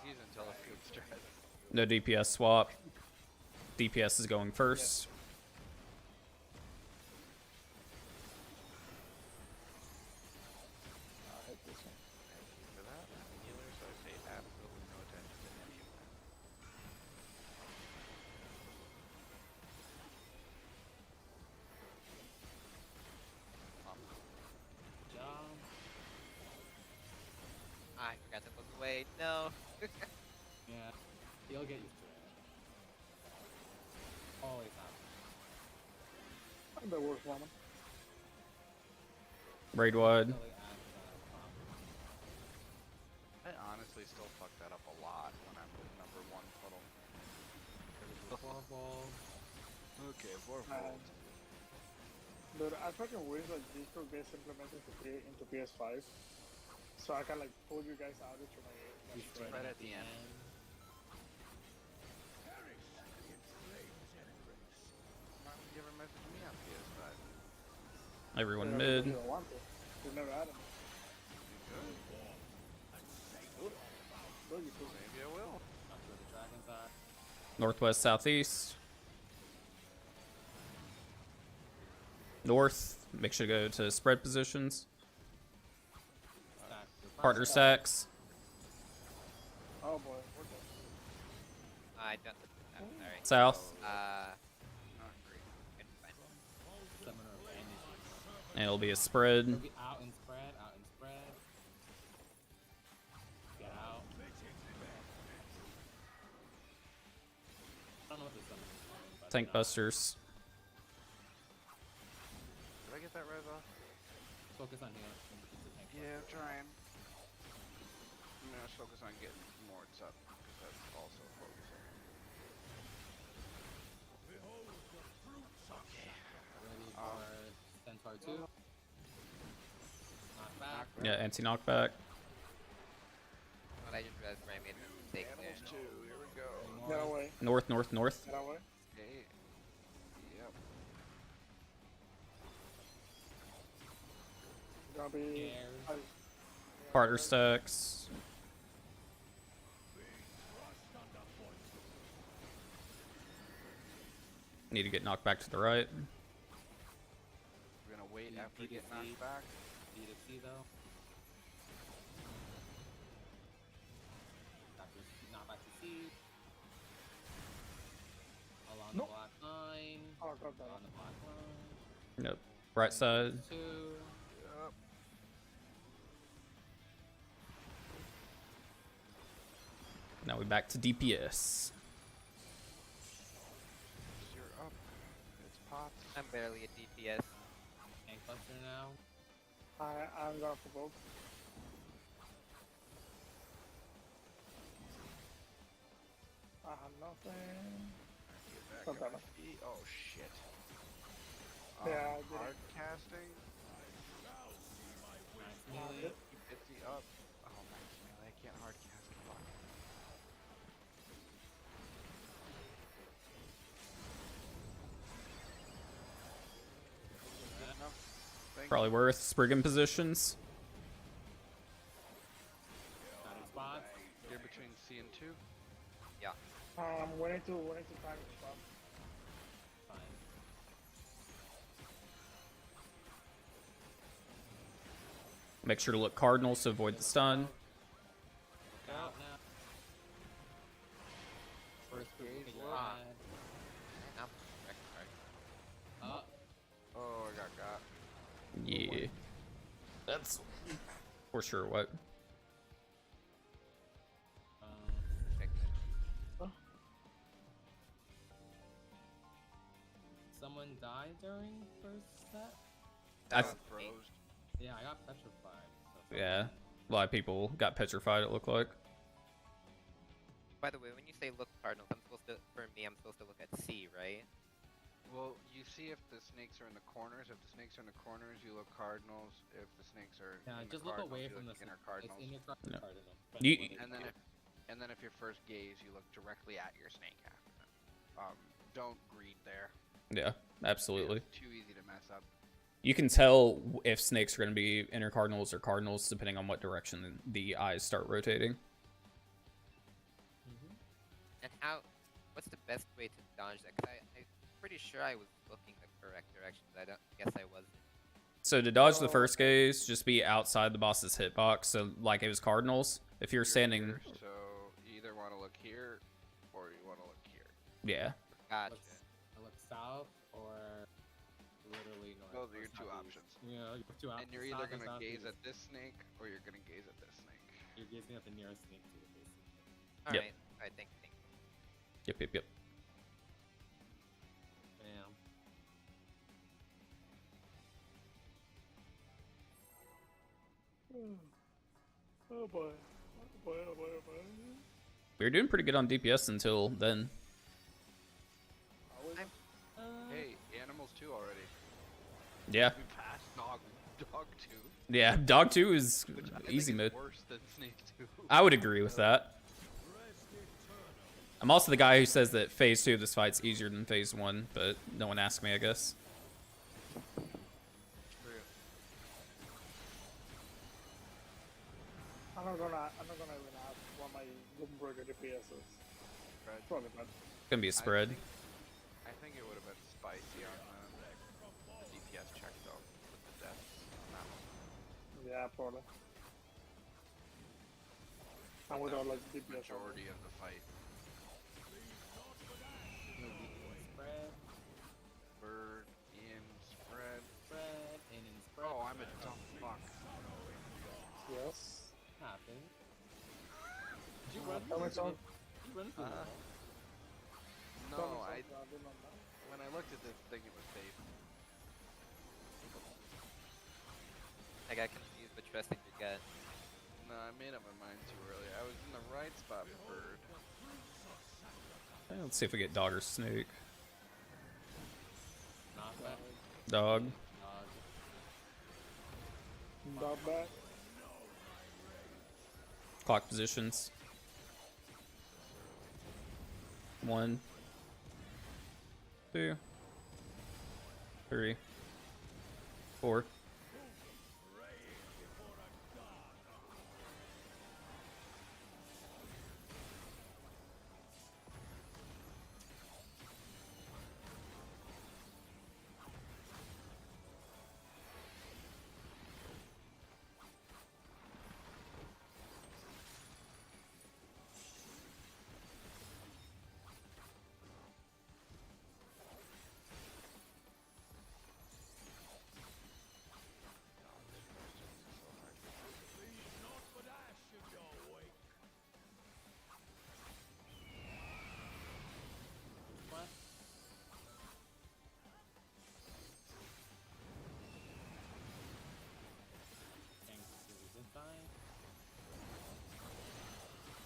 He's using telefield strat.
No DPS swap. DPS is going first.
I hate this one.
Thank you for that. I'm a healer, so I pay absolutely no attention to any of that.
job.
I forgot to look away. No.
Yeah. You'll get used to it. Always happens.
I'm the worst woman.
Raid wide.
Until they add
I honestly still fuck that up a lot when I'm number 1 puddle.
Fourfold.
Okay, 4-fold.
Dude, I fucking wish like Discord gets implemented into PS5, so I can like pull you guys out into my stream.
Right at the end. Why would you ever message me on PS5?
Everyone
You
mid.
don't want to. You never had them.
You
No, you could.
Maybe I will.
That's where the dragons are.
Northwest, southeast. North. Make sure to go to spread positions.
Stack.
Partner stacks.
Oh boy, we're good.
I don't. I'm sorry.
South.
Not great.
It's fine.
Summoner of energy.
And it'll be a spread.
Get out and spread, out and spread. Get out. I don't know what the summoner is doing, but
Tank busters.
Did I get that res off?
Focus on healing.
Yeah, I'm trying. I'm gonna focus on getting Morts up, because that's also focusing.
Ready for Centaur 2. Knock back.
Yeah, anti-knockback.
Well, I just realized where I made a mistake there.
Animals 2, here we go.
Get away.
North, north, north.
Get away.
Okay. Yep.
Gonna be.
Scares.
Partner stacks. Need to get knocked back to the right.
We're gonna wait
Yeah,
after we get
PDC.
knocked back.
B to C though. Not back to C. Along
Nope.
the black line.
Oh, got that.
On the black line.
Nope. Right side.
2.
Yep.
Now we back to DPS.
You're up. It's pots.
I'm barely a DPS.
Tank buster now.
I'm gonna provoke. I have nothing.
Get back
Got
on
that.
my feet. Oh shit.
Yeah, I did it.
Hard casting.
Nice
Uh,
melee.
Keep Itzy up. Oh max melee. I can't hard cast. Fuck. Good enough. Thank
Probably worth sprigging positions.
Got his spots.
you. You're between C and 2.
We need to find a spot.
Fine.
Make sure to look cardinals to avoid the stun.
Look out now. First
Gauge
gauge
look.
I'm sorry.
Up.
Oh, I got got.
Yeah. That's for sure what.
Check that.
Someone died during first set?
I
Froze.
Yeah, I got petrified. So
Yeah. A lot of people got petrified, it looked like.
By the way, when you say look cardinals, I'm supposed to, for me, I'm supposed to look at C, right?
Well, you see if the snakes are in the corners. If the snakes are in the corners, you look cardinals. If the snakes are
yeah,
in
just
the
look
cardinals,
away
you
from the
look inner
It's
cardinals.
in your
No.
cardinal.
You-
And then if your first gaze, you look directly at your snake after them. Don't greed there.
Yeah, absolutely.
It's too easy to mess up.
You can tell if snakes are going to be inner cardinals or cardinals depending on what direction the eyes start rotating.
And what's the best way to dodge that? Cause I'm pretty sure I was looking the correct direction, but I don't guess I wasn't.
So to dodge the first gaze, just be outside the boss's hitbox. So like it was cardinals. If you're standing,
Here, so you either want to look here, or you want to look here.
yeah,
Gotcha.
I look south or literally north.
Those are
or
your two
southeast.
options.
Yeah, you have two options.
And you're either
south and
gonna gaze
southeast.
at this snake, or you're gonna gaze at this snake.
You're gazing at the nearest snake to the base.
Alright. Alright, thank you.
yep.
Bam.
Oh boy. Oh boy, oh boy, oh boy.
We were doing pretty good on DPS until then.
Always.
Hey, animals 2 already.
Yeah,
We passed dog 2.
yeah. Dog 2 is
Which I
easy
think is
mode.
worse than snake 2.
I would agree with that. I'm also the guy who says that phase 2 of this fight's easier than phase 1, but no one asked me, I guess.
True.
I'm not gonna even ask what my Bloomberg DPS is.
Right.
Probably not.
It's gonna be a spread.
I think it would have been spicy on the DPS check though, with the deaths on that one.
Yeah, probably. And without like DPS.
majority of the fight.
Spread,
Bird in spread.
spread, in and spread.
Oh, I'm a dumb fuck.
Yes.
Happened. Did you run?
That makes sense.
You run through the wall?
No, when I looked at this thing, it was safe.
I got confused with trusting your gut.
No, I made up my mind too early. I was in the right spot for bird.
Let's see if we get dog or snake.
Not bad.
Dog.
Dog.
Dog back.
Clock positions. 1, 2, 3, 4.
What? Thanks to this die.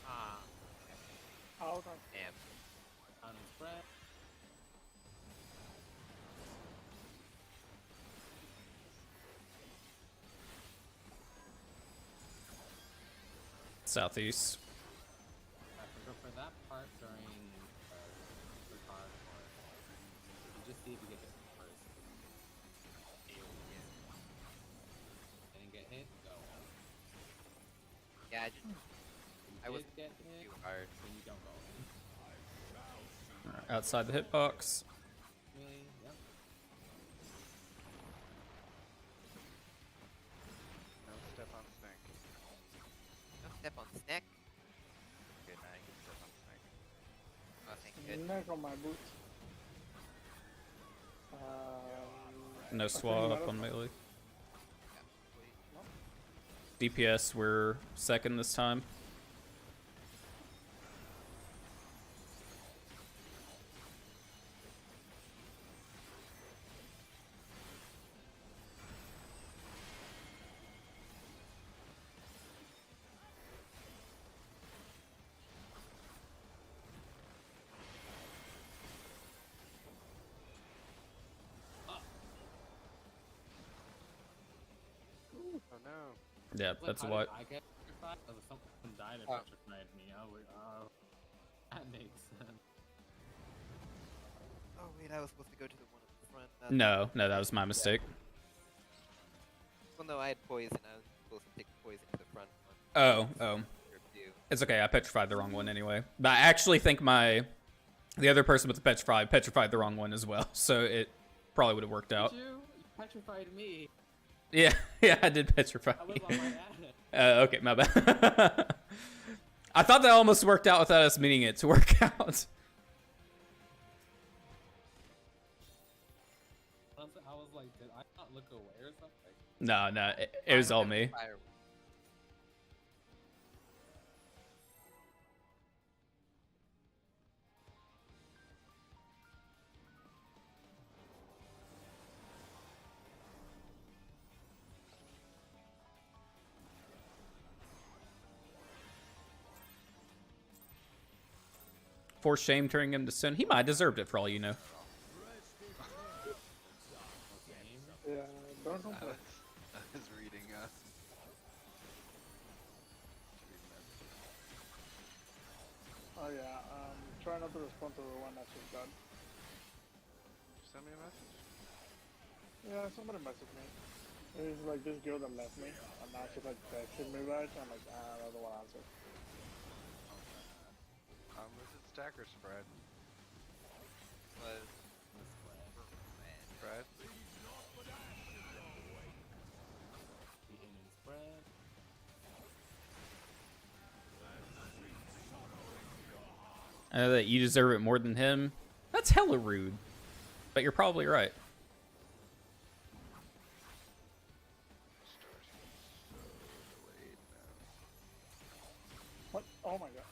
Ah,
Out.
Damn.
on and spread.
Southeast.
I can go for that part during the card part. You just need to get it first. Didn't get hit? Go.
Yeah, I just I was
Did get hit?
too hard.
Then you don't go.
Alright, outside the hitbox.
Really? Yep.
No step on snake.
No step on snack.
Good night. Step on snake.
Nothing good.
Neck on my boots.
No
I think
swap
metal-
on melee.
Please.
DPS, we're second this time.
Oh no.
Yeah,
Wait,
that's
how
what.
did I get petrified? Oh, someone died and
Oh.
petrified me. I was like, oh, that makes sense.
Oh wait, I was supposed to go to the one at the front.
No, that was my mistake.
Well, no, I had poison. I was supposed to take the poison to the front one.
Oh.
Or two.
It's okay, I petrified the wrong one anyway. But I actually think the other person with the petrified the wrong one as well, so it probably would have worked out.
Did you? You petrified me.
Yeah, I did petrify.
I was on my ad.
Okay, my bad. I thought that almost worked out without us meaning it to work out.
I was like, did I not look away or something?
No, it was all me.
Fire.
For shame turning him to sin. He might have deserved it for all you know.
Yeah, don't
I
complain.
was reading
Oh yeah, try not to respond to the one that she's done.
Send me a message.
Yeah, somebody messaged me. It's like this girl that left me, and now she's like texting me back. I'm like, I don't want to answer.
This is stacker spread.
Was
Spread.
The in and spread.
That you deserve it more than him. That's hella rude. But you're probably right.
What? Oh my god.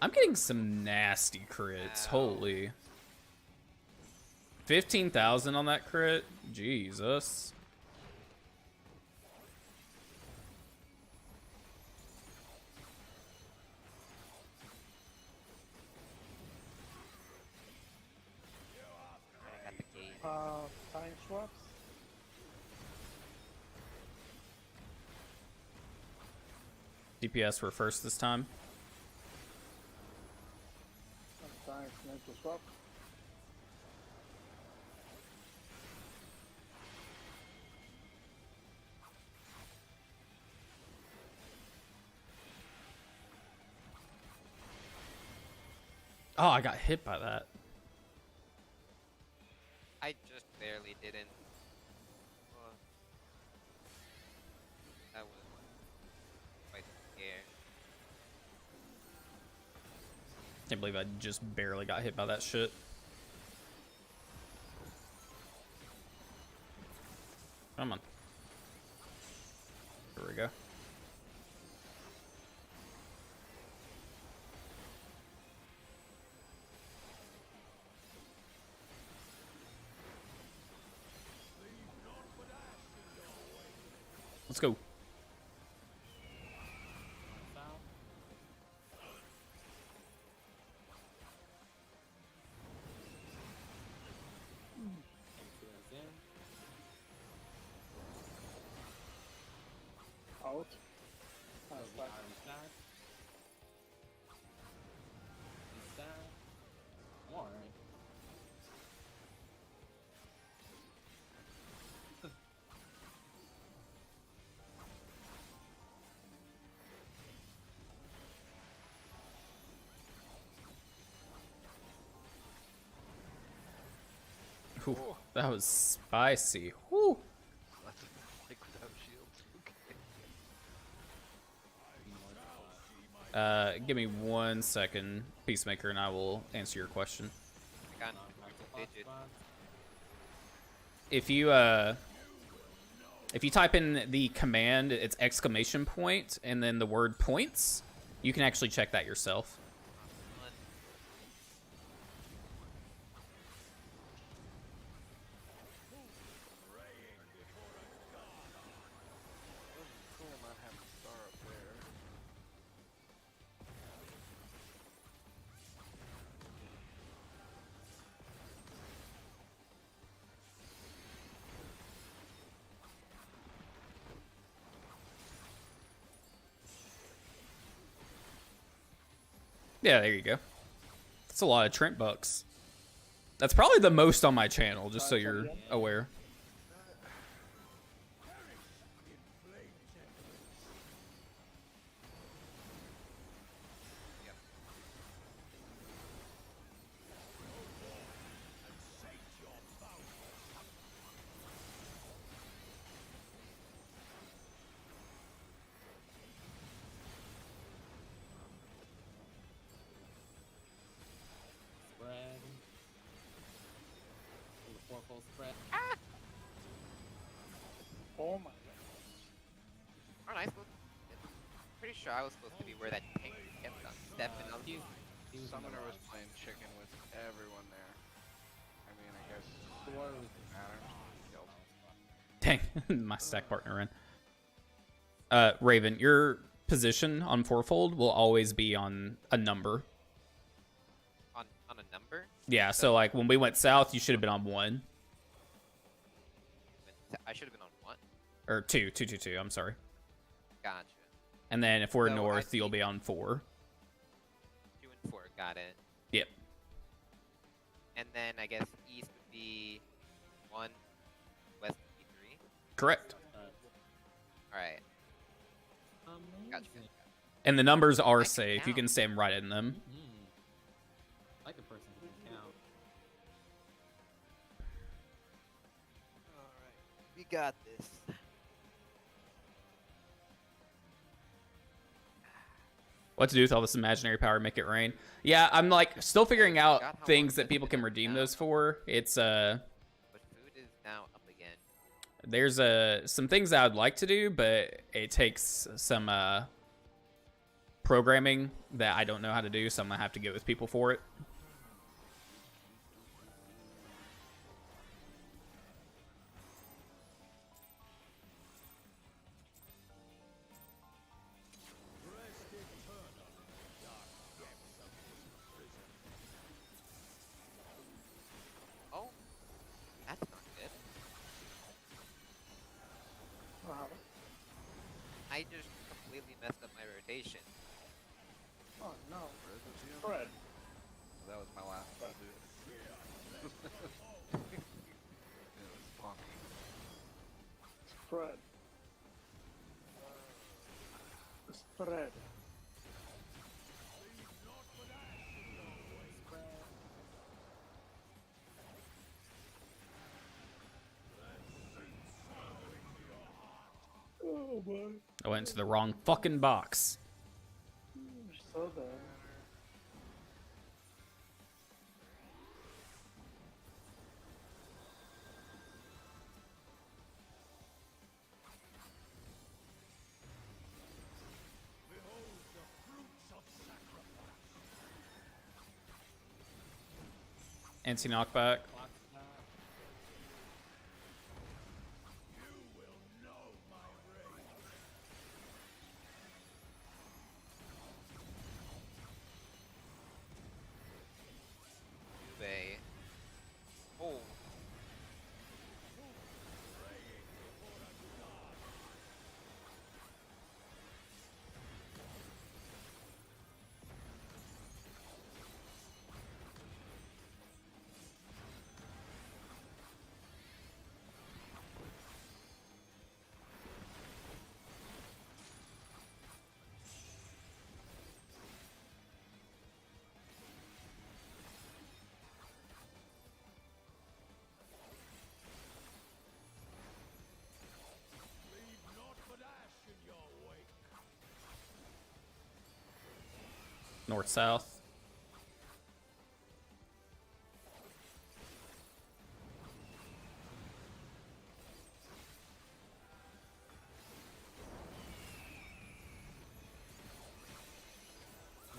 I'm getting some nasty crits. Holy. 15,000 on that crit? Jesus.
I got the gate.
Time swaps.
DPS were first this time.
Sometimes mental swap.
Oh, I got hit by that.
I just barely didn't. That was quite scared.
Can't believe I just barely got hit by that shit. Come on. Here we go. Let's go.
Out.
Whew, that was spicy. Whew.
Let's like without shields. Okay.
Give me 1 second, Peacemaker, and I will answer your question.
I got digit.
If you type in the command, it's exclamation point and then the word points, you can actually check that yourself.
Cool not having a star up there.
Yeah, there you go. That's a lot of Trent bucks. That's probably the most on my channel, just so you're aware.
Spread.
Oh my god.
Aren't I supposed to? Pretty sure I was supposed to be where that tank kept on stepping up.
Summoner was playing chicken with everyone there. I mean, I guess
Dwarf.
matter.
Dang, my stack partner in. Raven, your position on fourfold will always be on a number.
On a number?
Yeah, so like when we went south, you should have been on 1.
I should have been on 1.
Or 2, 2, 2, 2, I'm sorry.
Gotcha.
And then if we're
So I
north, you'll
think-
be on 4.
2 and 4, got it.
Yep.
And then I guess east would be 1, west would be 3.
Correct.
Alright.
Amazing.
Gotcha.
And the numbers are
I can
safe. You
count.
can stand right in them.
Like a person who can count.
Alright. We got this.
What to do with all this imaginary power, make it rain. Yeah, I'm like still figuring out
Forgot how
things
long
that
this
people
has
can
been
redeem
down.
those for. It's
But food is now up again.
there's some things that I'd like to do, but it takes some programming that I don't know how to do, so I'm gonna have to get with people for it.
Oh, that's not good.
Wow.
I just completely messed up my rotation.
Oh no.
Where is it, Gio?
Fred.
That was my last one, dude. It was funky.
Fred. Fred. Oh boy.
I went into the wrong fucking box.
You're so bad.
Anti-knockback.
They. Oh.
North-south.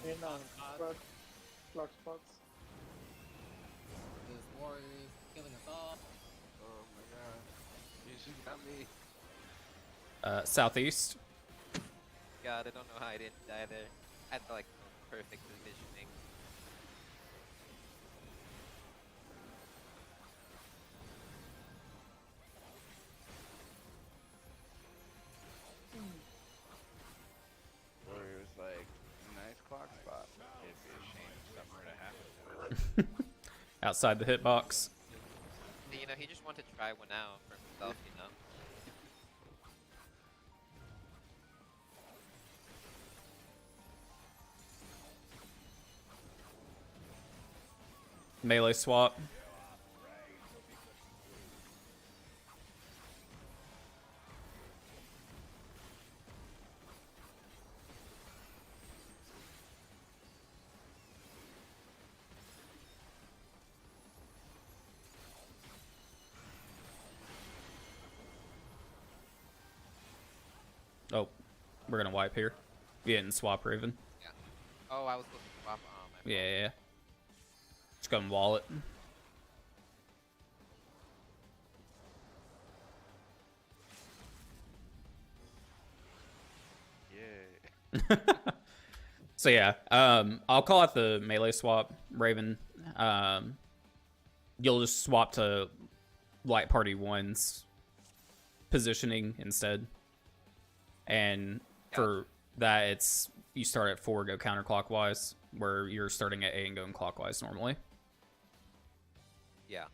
In on Fred. Block spots.
This war is killing us all.
Oh my god. You should got me.
Southeast.
God, I don't know how I didn't die there. I had like perfect positioning.
Warrior's like, nice clock spot. It'd be a shame if something were to happen to it.
Outside the hitbox.
You know, he just wanted to try one out for himself, you know?
Melee swap. Oh, we're gonna wipe here. Yeah, and swap Raven.
Oh, I was supposed to swap. Oh, my
Yeah, yeah, yeah. Just go and wall it.
Yeah.
So yeah, I'll call out the melee swap, Raven. You'll just swap to Light Party 1's positioning instead. And for that, it's you start at 4, go counterclockwise, where you're starting at A and going clockwise normally.
Yeah.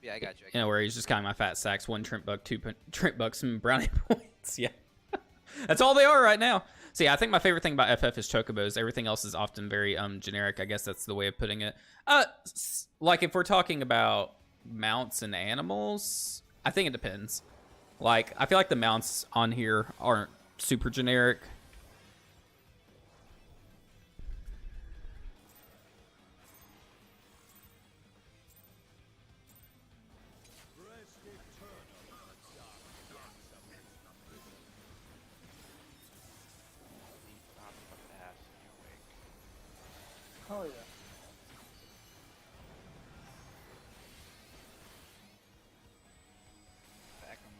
Yeah, I got you.
You know, where he's just counting my fat sacks, 1 Trent Buck, 2 Trent Bucks, and brownie points. Yeah. That's all they are right now. So yeah, I think my favorite thing about FF is chocobos. Everything else is often very generic. I guess that's the way of putting it. Like if we're talking about mounts and animals, I think it depends. Like, I feel like the mounts on here aren't super generic.
Oh yeah.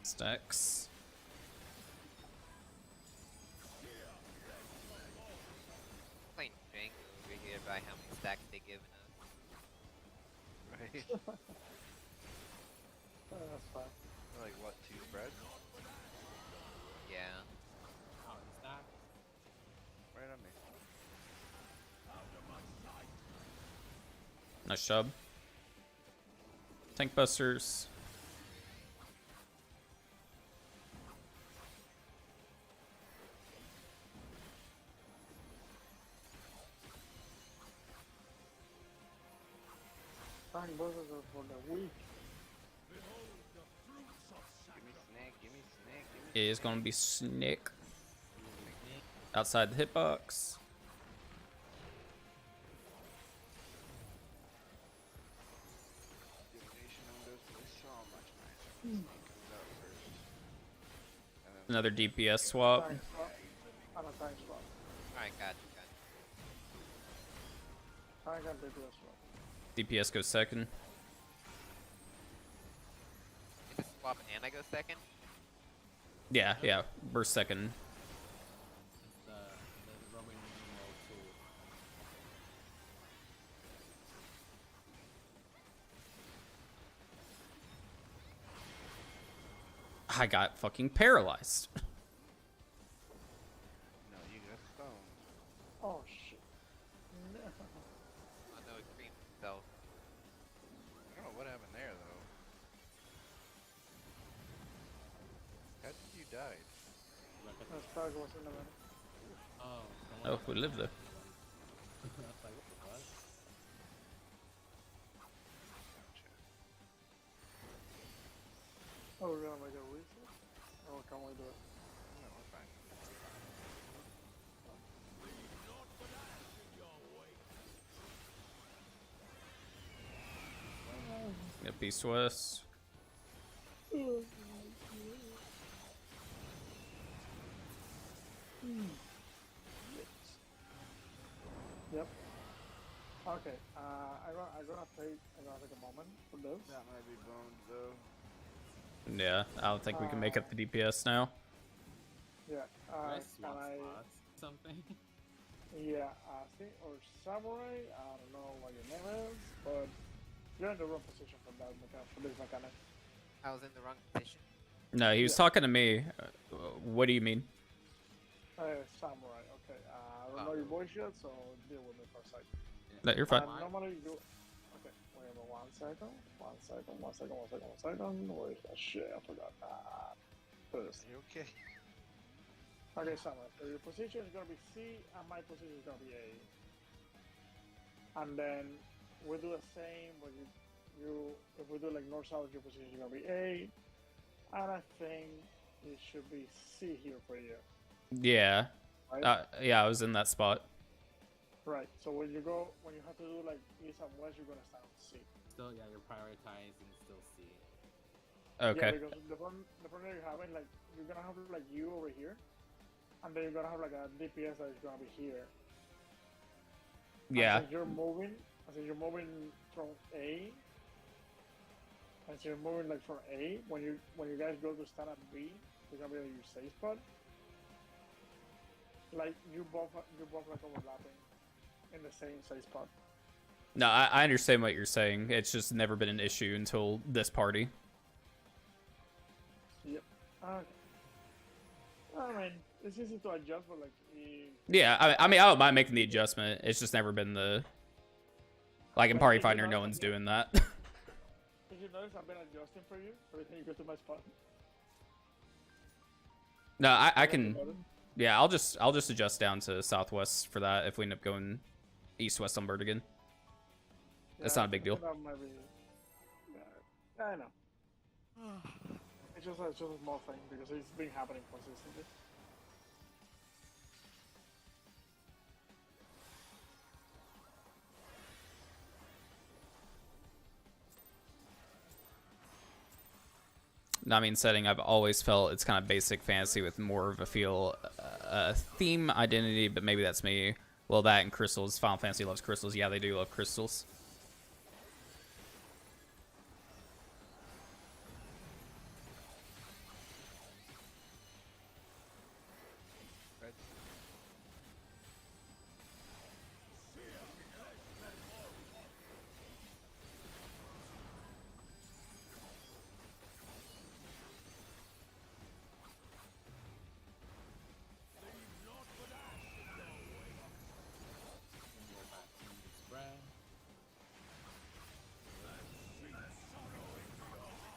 Stacks.
Playing Django over here by how many stacks they given us.
Right?
That's fine.
Like what, 2 spreads?
Yeah.
How is that?
Right on me.
Nice job. Tank busters.
Tank bosses are for the weak.
Give me snake, give me snake, give me
It is gonna be Snick outside the hitbox.
Divination windows, but it's so much nicer when snake comes out first. And then
Another DPS swap.
Tank swap. And a tank swap.
Alright, got you.
Tank and DPS swap.
DPS goes second.
Is it swap and I go second?
Yeah, yeah. We're second.
It's the Roman numeral 2.
I got fucking paralyzed.
no, you got stones.
Oh shit. No.
Oh no, extreme himself.
I don't know what happened there though. How did you die?
Look at
That's Prog was in the middle.
Oh,
Oh, we live there.
I was like, what the fuck?
Gotcha.
Oh, we're gonna make a reset? Or can we do it?
No, we're fine.
Yep, East West.
Yep. Okay. I'm gonna take a moment for this.
That might be boned though.
Yeah, I don't think we can make up the DPS now.
Yeah.
Can I
Can
swap
I?
spots? Something?
Yeah. See, or samurai. I don't know what your name is, but you're in the wrong position for that for this mechanic.
I was in the wrong position.
No, he was talking to me. What do you mean?
Samurai. Okay. I don't know your voice yet, so deal with me for a second.
No, you're fine.
Normally you. Okay. Wait a minute. 1 second. 1 second. 1 second. 1 second. 1 second. Where is that shit? I forgot. First.
Are you okay?
Okay, Samurai. So your position is gonna be C, and my position is gonna be A. And then we do the same, but if we do like north south, your position is gonna be A. And I think it should be C here for you.
Yeah.
Right?
Yeah, I was in that spot.
Right. So when you have to do like east and west, you're gonna start on C.
Still, yeah, you're prioritizing still C.
Okay.
Yeah, because the problem that you're having, like, you're gonna have like you over here, and then you're gonna have like a DPS that is gonna be here. And
Yeah.
since you're moving from A, and so you're moving like from A, when you guys go to stand at B, you're gonna be like your safe spot. Like you both like overlapping in the same safe spot.
No, I understand what you're saying. It's just never been an issue until this party.
Yep. Okay. I mean, it's easy to adjust, but like.
Yeah, I mean, I don't mind making the adjustment. It's just never been the... Like, in Party Finder, no one's doing that.
Did you notice I've been adjusting for you every time you go to my spot?
No, I can... Yeah, I'll just adjust down to southwest for that if we end up going east-west on Bird again. That's not a big deal.
That might be, yeah, I know. it's just a small thing because it's been happening consistently.
I mean, setting, I've always felt it's kind of basic fantasy with more of a feel, theme identity, but maybe that's me. Well, that and crystals. Final Fantasy loves crystals. Yeah, they do love crystals.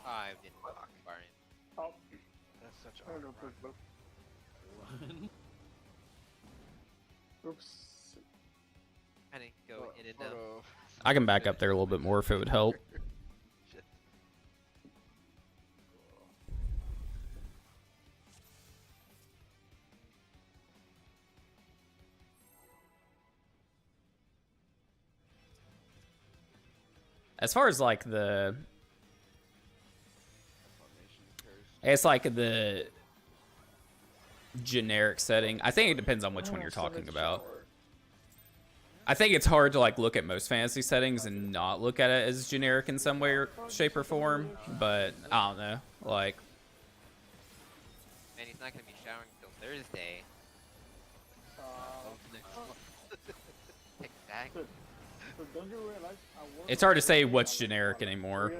I didn't block Barian.
Oh,
That's such
I
a
don't know,
hard
but oops.
Kind of go in and out.
photo.
I can back up there a little bit more if it would help.
Shit.
As far as like it's like the generic setting. I think it depends on which one you're talking about. I think it's hard to like look at most fantasy settings and not look at it as generic in some way or shape or form, but I don't know. Like,
Man, he's not gonna be showering till Thursday. Exactly.
But don't you realize
it's hard to say what's generic anymore.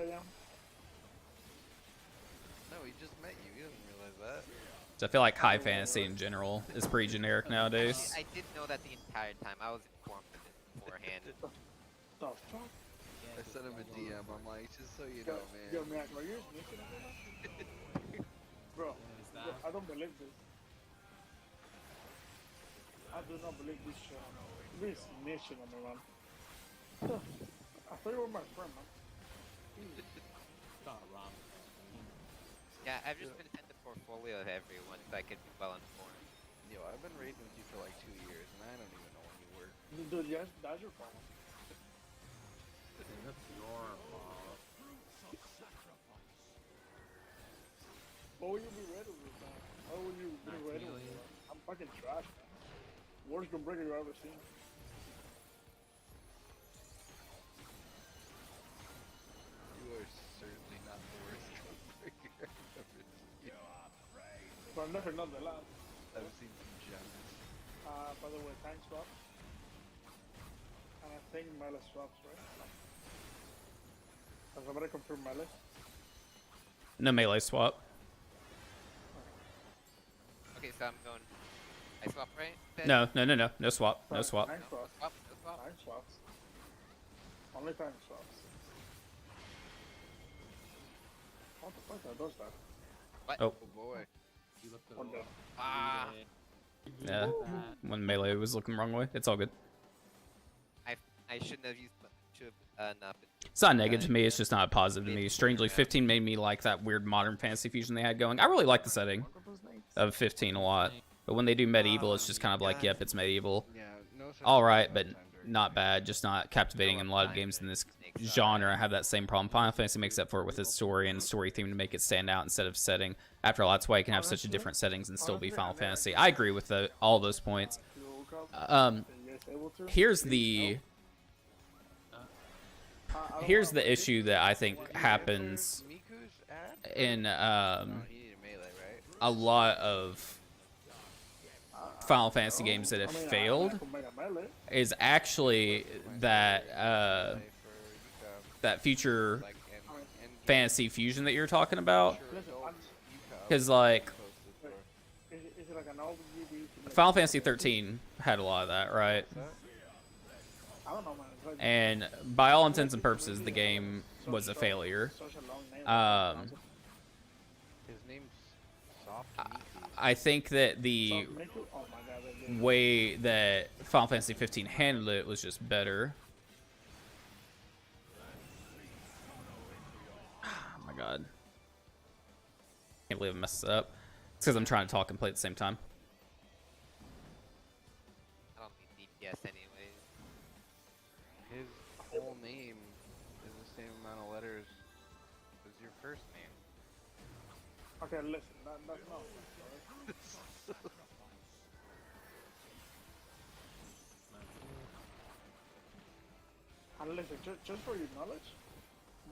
No, he just met you. You didn't realize that.
So I feel like high fantasy in general is pretty generic nowadays.
I didn't know that the entire time. I was informed of this beforehand.
The fuck?
I sent him a DM. I'm like, just so you know, man.
Yo, man, are you snitching on me? Bro, I don't believe this. I do not believe this shit. You're snitching on me, man. I thought you were my friend, man.
Yeah, I've just been sent the portfolio of everyone so I could be well informed.
Yo, I've been raiding with you for like 2 years, and I don't even know when you work.
Dude, yes, that's your problem.
That's your fault.
What will you be ready with, man? How will you be ready with, man? I'm fucking trash, man. Worst gun breaker you've ever seen.
You are certainly not the worst gunbreaker I've ever seen.
But never nonetheless.
I've seen some gems.
By the way, tank swap. And I think melee swaps, right? Has somebody confirmed melee?
No melee swap.
Okay, so I'm going. I swap, right? Then
No swap. No swap.
Tank swaps.
Swap, swap.
Tank swaps. Only tank swaps. What the fuck does that?
What?
Oh.
Oh boy.
You looked at
One down.
Ah.
Yeah. When melee was looking the wrong way. It's all good.
I shouldn't have used enough.
It's not negative to me, it's just not positive to me. Strangely, 15 made me like that weird modern fantasy fusion they had going. I really like the setting of 15 a lot. But when they do medieval, it's just kind of like, yep, it's medieval.
Yeah, no such
Alright,
thing as
but
time during
not bad. Just not captivating in a lot of games in this genre. I have that same problem. Final Fantasy makes up for it with its story and story theme to make it stand out instead of setting. After all, that's why you can have such a different settings and still be Final Fantasy. I agree with all those points. Here's the issue that I think happens
Miku's ad?
in
No, he needed melee, right?
a lot of Final Fantasy games that have failed is actually that
Melee for Yuka,
that future
like, and
fantasy fusion that you're talking about.
sure adult Yuka
Because like
posted for.
Is it like an OGB?
Final Fantasy 13 had a lot of that, right?
I don't know, man. It's like
And by all intents and purposes, the game was a failure.
such a long name.
His name's Soft Miku.
I think that the
Oh my god.
way that Final Fantasy 15 handled it was just better. Oh my god. Can't believe I messed it up. It's because I'm trying to talk and play at the same time.
I don't need DPS anyways.
His whole name is the same amount of letters as your first name.
Okay, listen, that's not alright? And listen, just for your knowledge,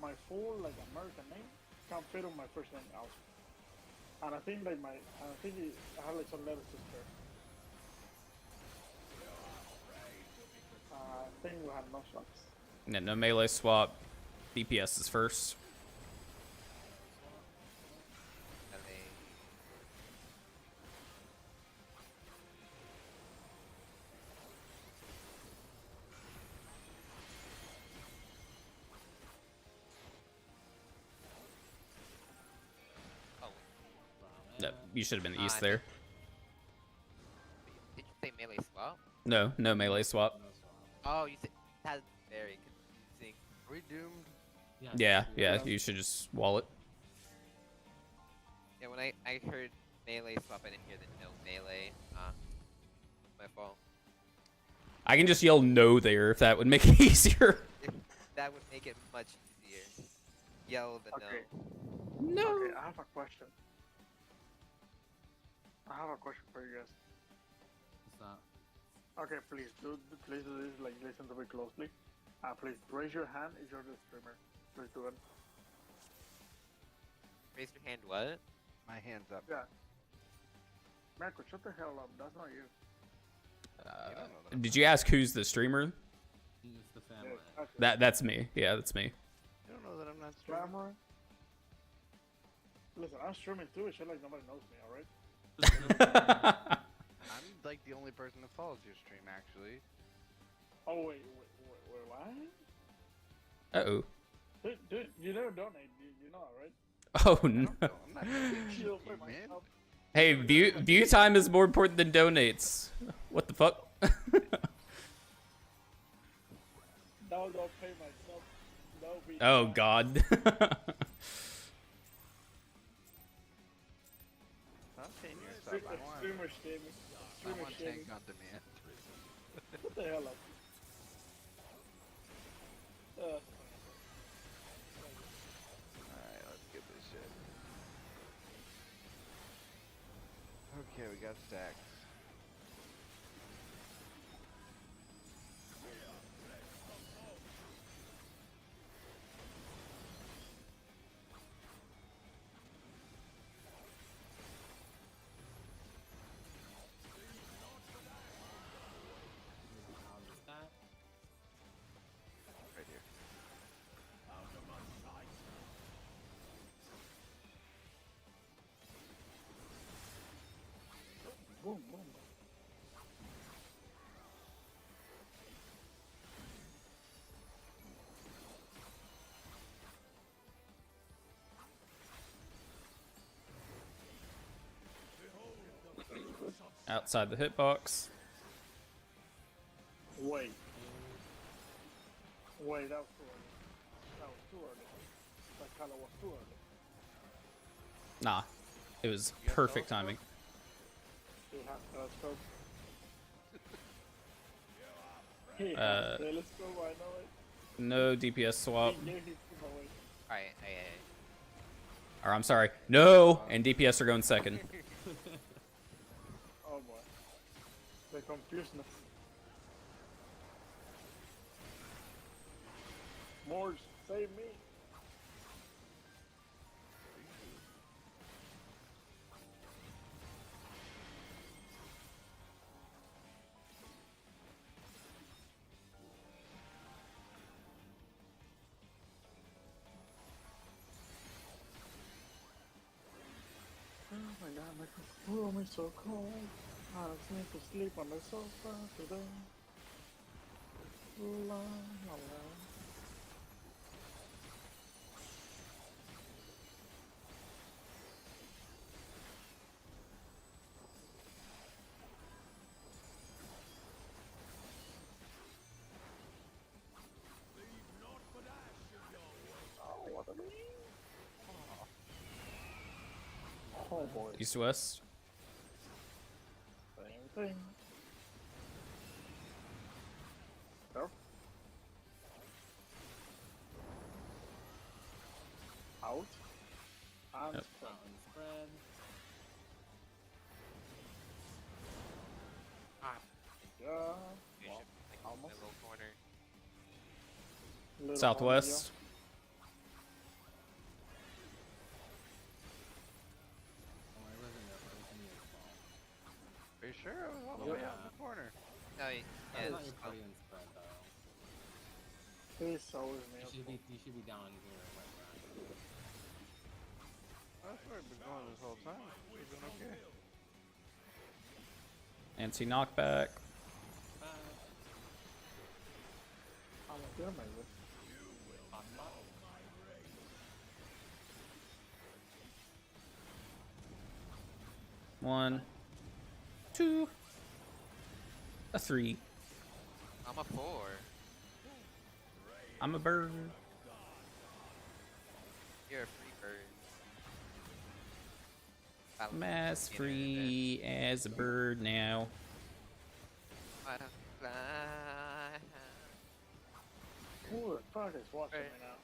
my full like American name can fit on my first name also. And I think like I have like some letters to spare. I think we had no swaps.
Yeah, no melee swap. DPS is first.
And they oh,
No, you should have been east
I
there.
did you say melee swap?
No, no melee swap.
Oh, you said that's very confusing.
Are we doomed?
Yeah, you should just wall it.
Yeah, when I heard melee swap, I didn't hear the no melee. My fault.
I can just yell no there if that would make it easier.
That would make it much easier. Yell the
Okay.
no.
No.
Okay, I have a question. I have a question for you guys.
What's that?
Okay, please do this. Like, listen to me closely. Please raise your hand if you're the streamer. Please do it.
Raise your hand. What?
My hand's up.
Yeah. Marco, shut the hell up. That's not you.
You don't know that.
Did you ask who's the streamer?
It's the
Yeah,
family.
exactly.
That's me. Yeah, that's me.
You don't know that I'm not streaming.
Glamour. Listen, I'm streaming too. It's like nobody knows me, alright?
I'm like the only person that follows your stream, actually.
Oh, wait, what?
Uh-oh.
Dude, you never donate. You know that, right?
Oh,
I
no.
don't know. I'm not gonna give
Chill
you,
for
man.
myself.
Hey, view time is more important than donates. What the fuck?
Now don't pay myself. No be.
Oh, God.
I'm paying yourself.
Streamer shaming.
I
Streamer
want tank
shaming.
on demand.
What the hell up?
Alright, let's get this shit. Okay, we got stacks. Right here.
Boom, boom.
Outside the hitbox.
Wait. Wait, that was too early. That was too early. That color was too early.
Nah. It was
You got
perfect
telescope?
timing.
He has telescope. He has
Uh,
telescope, I know it.
No DPS swap.
He gave his team away.
Alright,
Or I'm sorry. No! And DPS are going second.
Oh boy. They confused us. Morge, save me. Oh my god, my room is so cold. I don't need to sleep on the sofa today. La la la. Oh, what a mean. Oh boy.
East to west.
Same thing. Go. Out. And
Yep.
spread.
Mountain spread.
Yeah.
You
Well,
should like, in
almost.
the little corner.
Little
Southwest.
Oh, I wasn't there. I was in the small.
Are you sure? I was all the way out in the corner.
No,
That's
yeah,
not your
well,
party and spread though.
He's always
You
near.
should be down here right now.
That's where I've been going this whole time. We've been okay.
Anti knockback.
I'm a good man.
Hot spot.
One, two, a three.
I'm a 4.
I'm a bird.
You're a free bird. Follow
I'm
me.
as
You know,
free as a bird now.
Butterfly.
Who the fuck is watching
Right.
me now?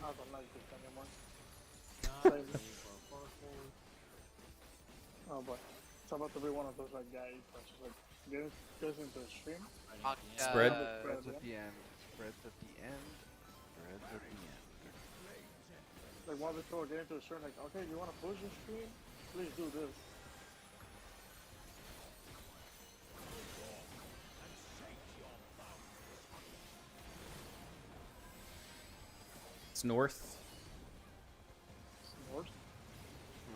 I don't like this anymore.
Not ready for purple.
Oh boy. It's about to be one of those like guys that's just like gets into the stream.
Hot,
Spread.
Spreads at the end. Spreads at the end. Spreads at the end.
Like one of the people get into the stream like, okay, you wanna push your stream? Please do this.
It's north,
It's worse.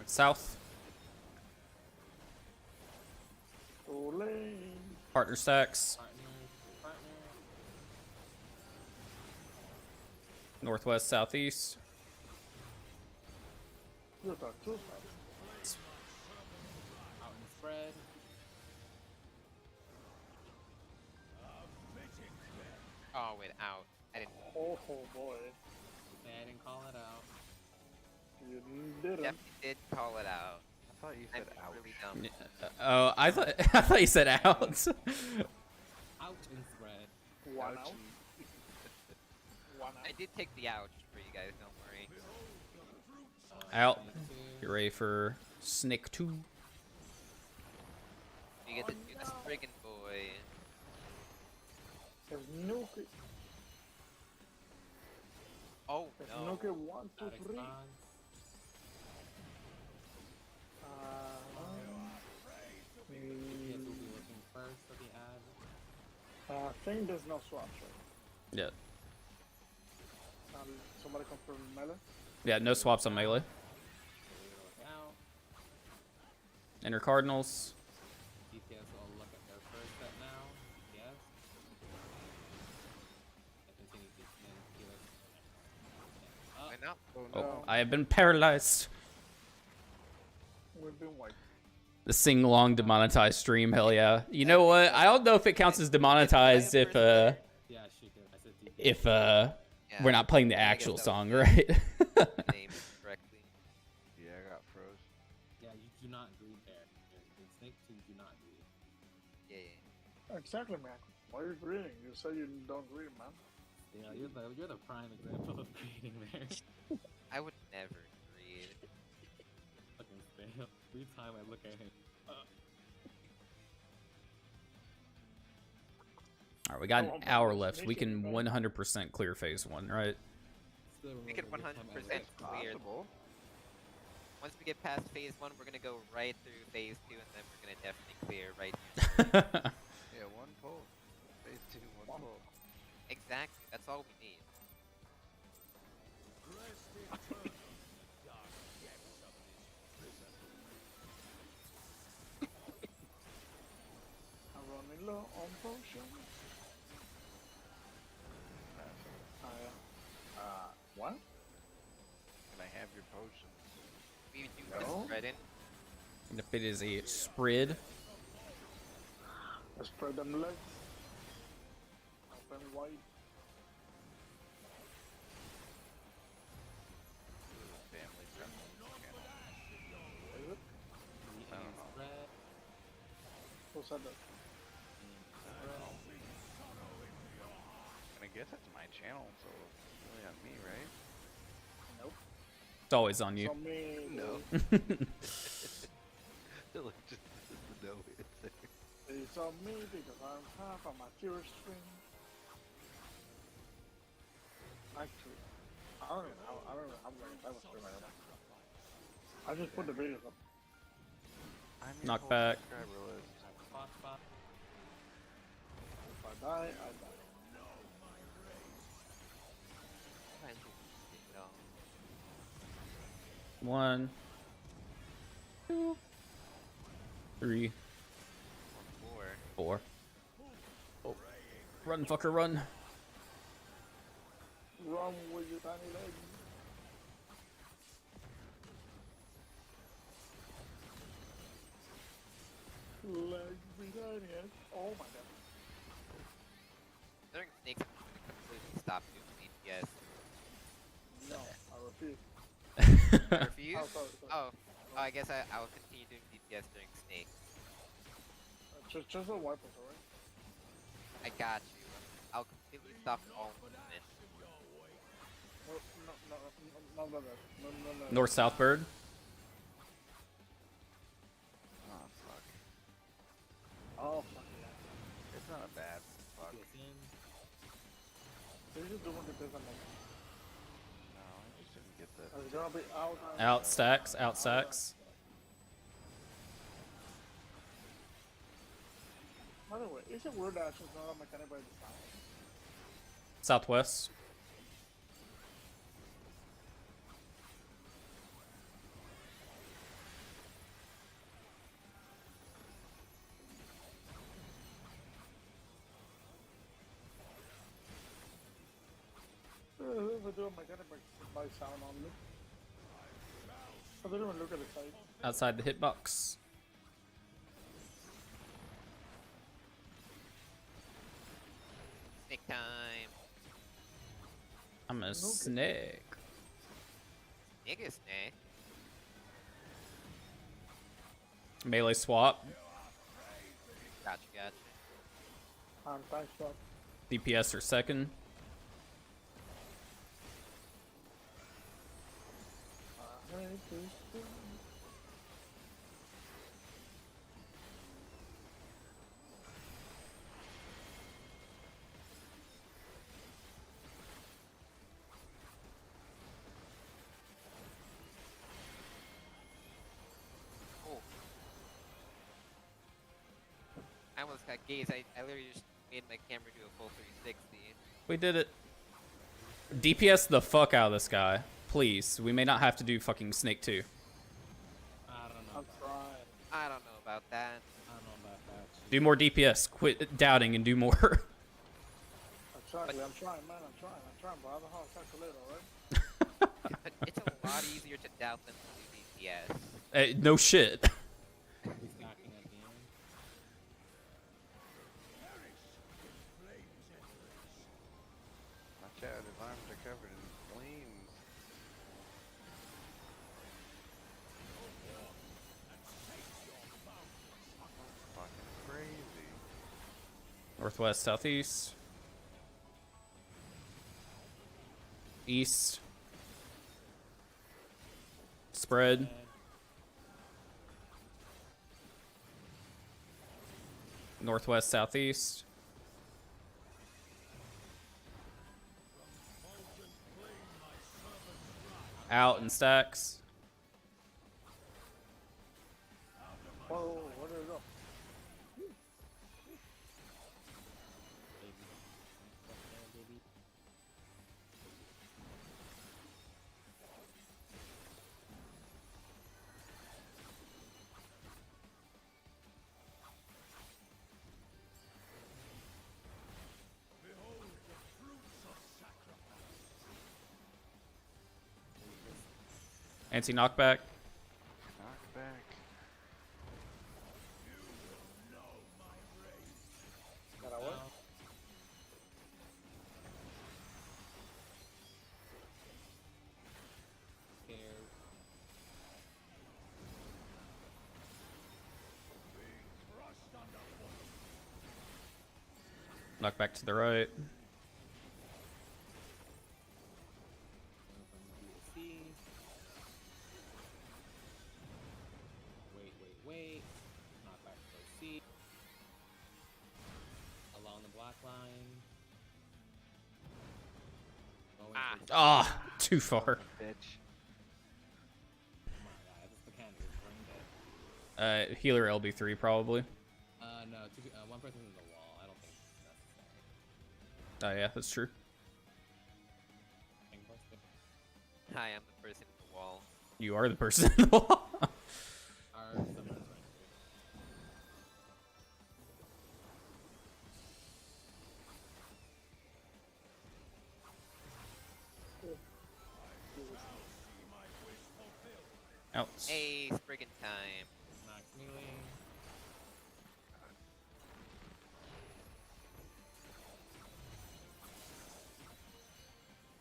south,
Too late.
partner stacks,
Partner.
northwest, southeast.
You talk too fast.
Out in spread.
Oh, wait, out. I didn't.
Oh boy.
Okay, I didn't call it out.
You didn't.
Yep, you did call it out.
I thought you
I'm
said ouch.
really dumb.
Oh, I thought I thought you said out.
Out in spread.
One
Ouchie.
out. One
I
out.
did take the ouch for you guys, don't worry.
Out.
Snake two.
Get ready for Snake 2.
You get to do the friggin' boy.
There's Nuke.
Oh,
There's
no.
Nuke 1, 2,
Static
3.
spots.
Mm,
Kids will be looking first for the ad.
I think there's no swaps, right?
Yeah.
Somebody confirm melee?
Yeah, no swaps on melee.
Look out.
Enter Cardinals.
DPS will look at their first set now. Yes. I continue to give us.
Why not?
Oh
Oh,
no.
I have been paralyzed.
We've been wiped.
The sing long demonetized stream, hell yeah. You know what? I don't know if it counts as demonetized if
Yeah, she could. I said DPS.
Yeah,
we're not playing the
I guess
actual
that
song,
was
right?
the name correctly.
Yeah, I got froze.
Yeah, you do not greed there. In Snake 2, you do not greed.
Yeah.
Exactly, man. Why are you greeting? You say you don't greet, man.
Yeah, you're the prime example of greeting there.
I would never read.
Fucking fail. Every time I look at him.
Alright, we got an hour left. We can 100% clear phase 1, right?
Still
We can
remember
100%
every time I look
clear.
Possible.
Once we get past phase 1, we're gonna go right through phase 2, and then we're gonna definitely clear right through.
Yeah, one pull. Phase 2, one pull.
Exactly. That's all we need.
I'm running low on potions. What?
Can I have your potion?
We do
No.
this spreading.
And if it is a spread,
Let's spread them legs. Open wide.
Family friendly.
Who said that?
And I guess it's my channel, so it's really on me, right?
Nope.
It's always on you.
So me.
No. Just no answer.
It's on me because I'm half on my viewer stream. Actually, I don't know. I don't know how many times I stream right now. I just put the videos up.
I'm your
Knock
whole
back.
subscriber list.
If I die, I die.
One, two, three, four. Oh. Run, fucker, run.
Run with your tiny legs. Legs be tiny. Oh my god.
During snakes, I completely stopped doing DPS.
No, I refuse.
I refuse?
Oh, sorry.
Oh, I guess I will continue doing DPS during snakes.
Just a weapons, alright?
I got you. I'll completely stop all movement.
No.
North South Bird.
Oh, fuck.
Oh, fuck yeah.
It's not a bad fuck.
They just doing the business.
No, I just didn't get that.
It's gonna be out.
Out stacks, out stacks.
By the way, is it weird that she's not a mechanic by the sound?
Southwest.
We do a mechanic by sound only. I didn't even look at the site.
Outside the hitbox.
Snake time.
I'm a snake.
Nigga snake.
Melee swap.
Gotcha.
Thanks, Rob.
DPS or second.
Oh. I almost got gazed. I literally just made my camera do a full 360.
We did it. DPS the fuck out of this guy. Please. We may not have to do fucking Snake 2.
I don't know.
I'm trying.
I don't know about that.
I don't know about that.
Do more DPS. Quit doubting and do more.
I'm trying, man. I'm trying, but I don't know how to calculate, alright?
But it's a lot easier to doubt than to do DPS.
No shit.
He's knocking again.
Watch out, his arms are covered in flames. Fucking crazy.
Northwest, southeast. East. Spread. Northwest, southeast. Out in stacks.
Whoa, where did it go?
Baby.
Anti-knockback.
Knockback.
Got away?
Scared.
Knock back to the right.
Wait. Knock back to C. Along the black line.
Ah, too far.
Bitch.
Oh my god, this mechanic is brain dead.
Healer LB3 probably.
No, one person's in the wall. I don't think it's necessary.
Oh yeah, that's true.
Hi, I'm the person in the wall.
You are the person in the wall.
Our summoners right
Ouch.
Hey, friggin' time.
here. Max melee.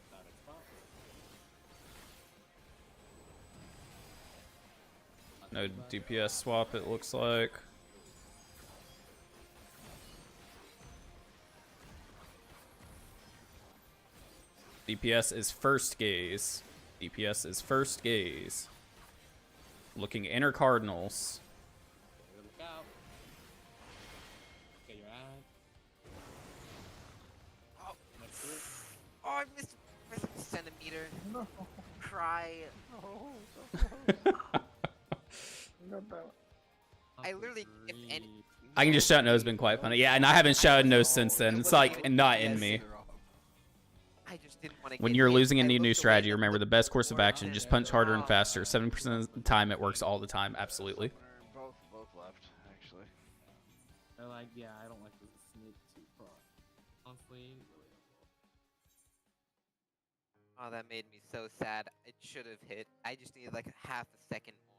Static spot.
No DPS swap, it looks like. DPS is first gaze. DPS is first gaze. Looking inner cardinals.
Look out. Get your ad.
Oh,
Next group.
oh, I missed a centimeter.
No.
Cry.
Oh, so close. You got that.
I literally, if any-
I can just shout no has been quite funny. Yeah, and I haven't shouted no since then. It's like not in me.
I just didn't want to.
When you're losing and need a new strategy, remember the best course of action, just punch harder and faster. 7% of the time it works all the time. Absolutely.
Both left, actually.
They're like, yeah, I don't like this sneak to Prog. Honestly, relatable.
Oh, that made me so sad. It should have hit. I just needed like half a second more.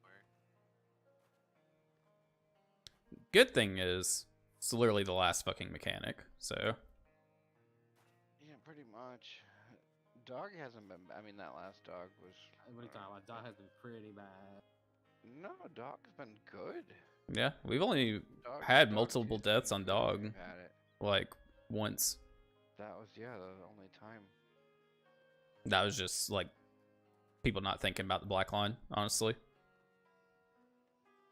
Good thing is, it's literally the last fucking mechanic. So,
Yeah, pretty much. Dog hasn't been. I mean, that last dog was.
What are you talking about? Dot has been pretty bad.
No, dog's been good.
yeah, we've only
Dog,
had
dog
multiple
is-
deaths on dog,
We've had it.
like once.
That was the only time.
That was just like people not thinking about the black line, honestly.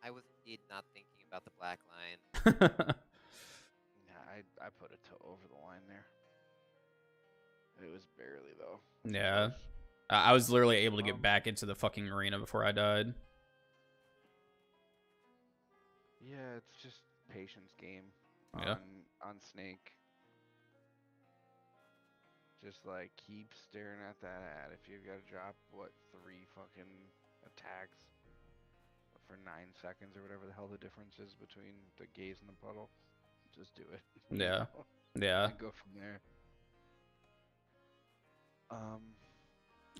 I was indeed not thinking about the black line.
Yeah, I put it to over the line there. It was barely though.
Yeah. I was literally able to get back into the fucking arena before I died.
Yeah, it's just patience game
Yeah.
on Snake. Just like keep staring at that ad. If you've got to drop 3 fucking attacks for 9 seconds or whatever the hell the difference is between the gaze and the puddle, just do it. you
Yeah.
know?
Yeah,
And go from there.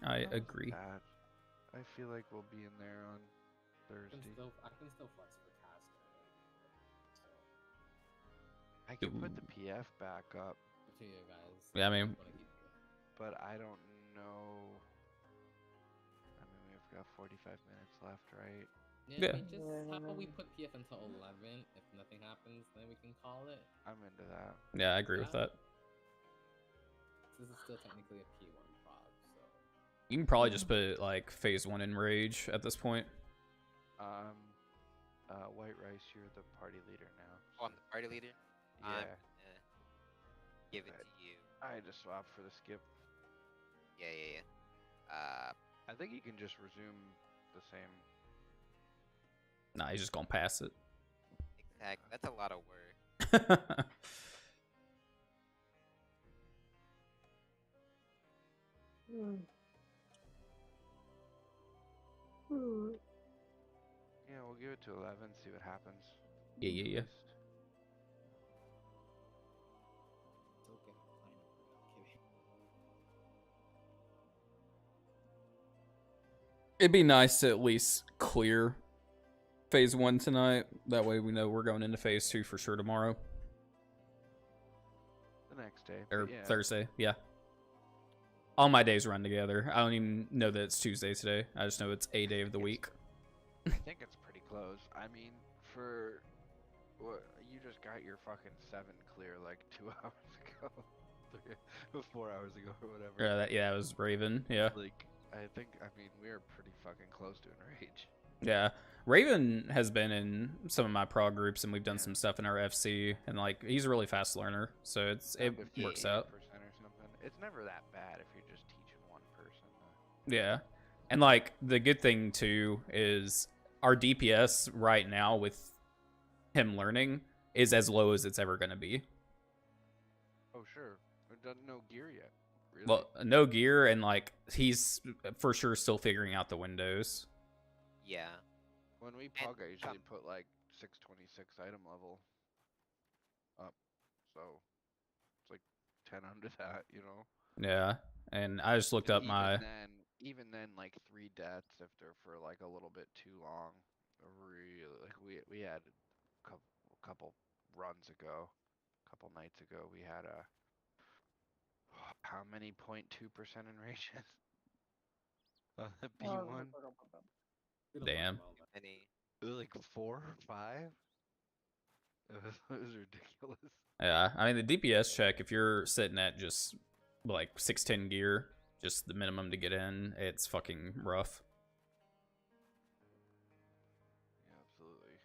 I
That was
agree.
bad. I feel like we'll be in there on Thursday.
I can still flex for caster. So,
I can put the PF back up,
up to you guys.
Yeah, I mean-
Wanna keep it.
but I don't know. I mean, we've got 45 minutes left, right?
Yeah.
How about we put PF until 11? If nothing happens, then we can call it.
I'm into that.
Yeah, I agree with that.
This is still technically a P1 prog, so.
You can probably just put like phase 1 in rage at this point.
White Rice, you're the party leader now.
Oh, I'm the party leader.
Yeah,
I'm gonna give it
Right.
to you.
I just swapped for the skip.
Yeah.
I think you can just resume the same.
Nah, he's just gonna pass it.
Exactly. That's a lot of work.
Yeah, we'll give it to 11, see what happens.
Yeah.
It's okay. I'm kidding.
It'd be nice to at least clear phase 1 tonight. That way we know we're going into phase 2 for sure tomorrow.
The next day.
Or
but yeah,
Thursday, yeah. All my days run together. I don't even know that it's Tuesday today. I just know it's a day of the week.
I think it's pretty close. I mean, for what you just got your fucking 7 clear like 2 hours ago. 4 hours ago or whatever.
Yeah, it was Raven. Yeah.
Like, I mean, we're pretty fucking close to Enrage.
Yeah. Raven has been in some of my prog groups, and we've done some stuff in our FC, and like he's a really fast learner, so it works out.
Or something. It's never that bad if you're just teaching one person.
Yeah, and like the good thing too is our DPS right now with him learning is as low as it's ever going to be.
Oh sure, it doesn't know gear yet. Really?
Well, no gear, and like he's for sure still figuring out the windows.
Yeah.
When we Prog, I usually put like 626 item level up, so it's like 10 under that, you know.
Yeah, and I just looked up my.
Even then, like 3 deaths if they're for like a little bit too long. Really, like we had a couple runs ago, a couple nights ago, we had a how many 0.2% enrages on the B1?
Damn.
Any.
It was like 4 or 5. It was ridiculous.
Yeah, I mean the DPS check. If you're sitting at just like 610 gear, just the minimum to get in, it's fucking rough.
Yeah, absolutely.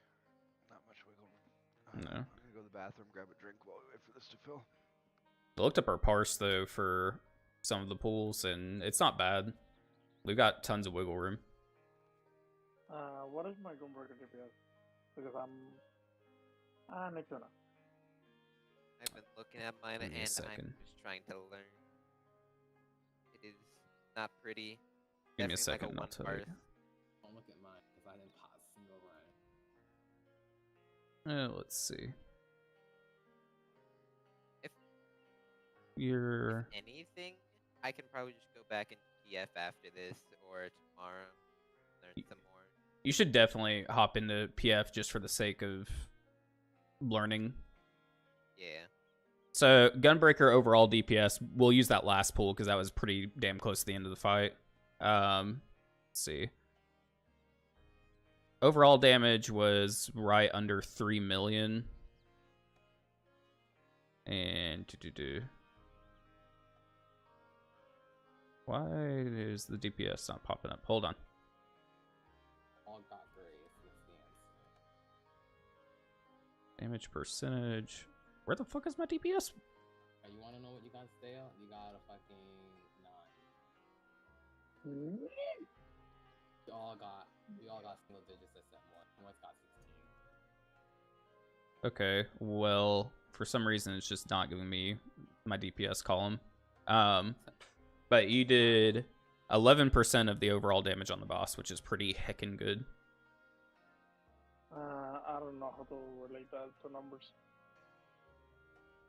Not much wiggle
No.
room. I'm gonna go to the bathroom, grab a drink while we wait for this to fill.
I looked up our parse though for some of the pools, and it's not bad. We've got tons of wiggle room.
What is my Gunbreaker DPS? Because I need to know.
I've been looking at mine
Give me a
and
second.
I'm just trying to learn. It is not pretty.
Give me a
Definitely
second,
like
and I'll
one
tell
part.
you.
Don't look at mine because I didn't pop a single run.
Let's see.
If
You're
anything, I can probably just go back and PF after this or tomorrow. Learn some more.
You should definitely hop into PF just for the sake of learning.
Yeah.
So, Gunbreaker overall DPS, we'll use that last pool because that was pretty damn close to the end of the fight. Let's see. Overall damage was right under 3 million. And why is the DPS not popping up? Hold on.
All got gray. It's the answer.
Damage percentage. Where the fuck is my DPS?
You want to know what you got stale? You got a fucking 9. We all got single digits except one. One's got 16.
Okay, well, for some reason it's just not giving me my DPS column. But you did 11% of the overall damage on the boss, which is pretty heckin' good.
I don't know how to relate that to numbers.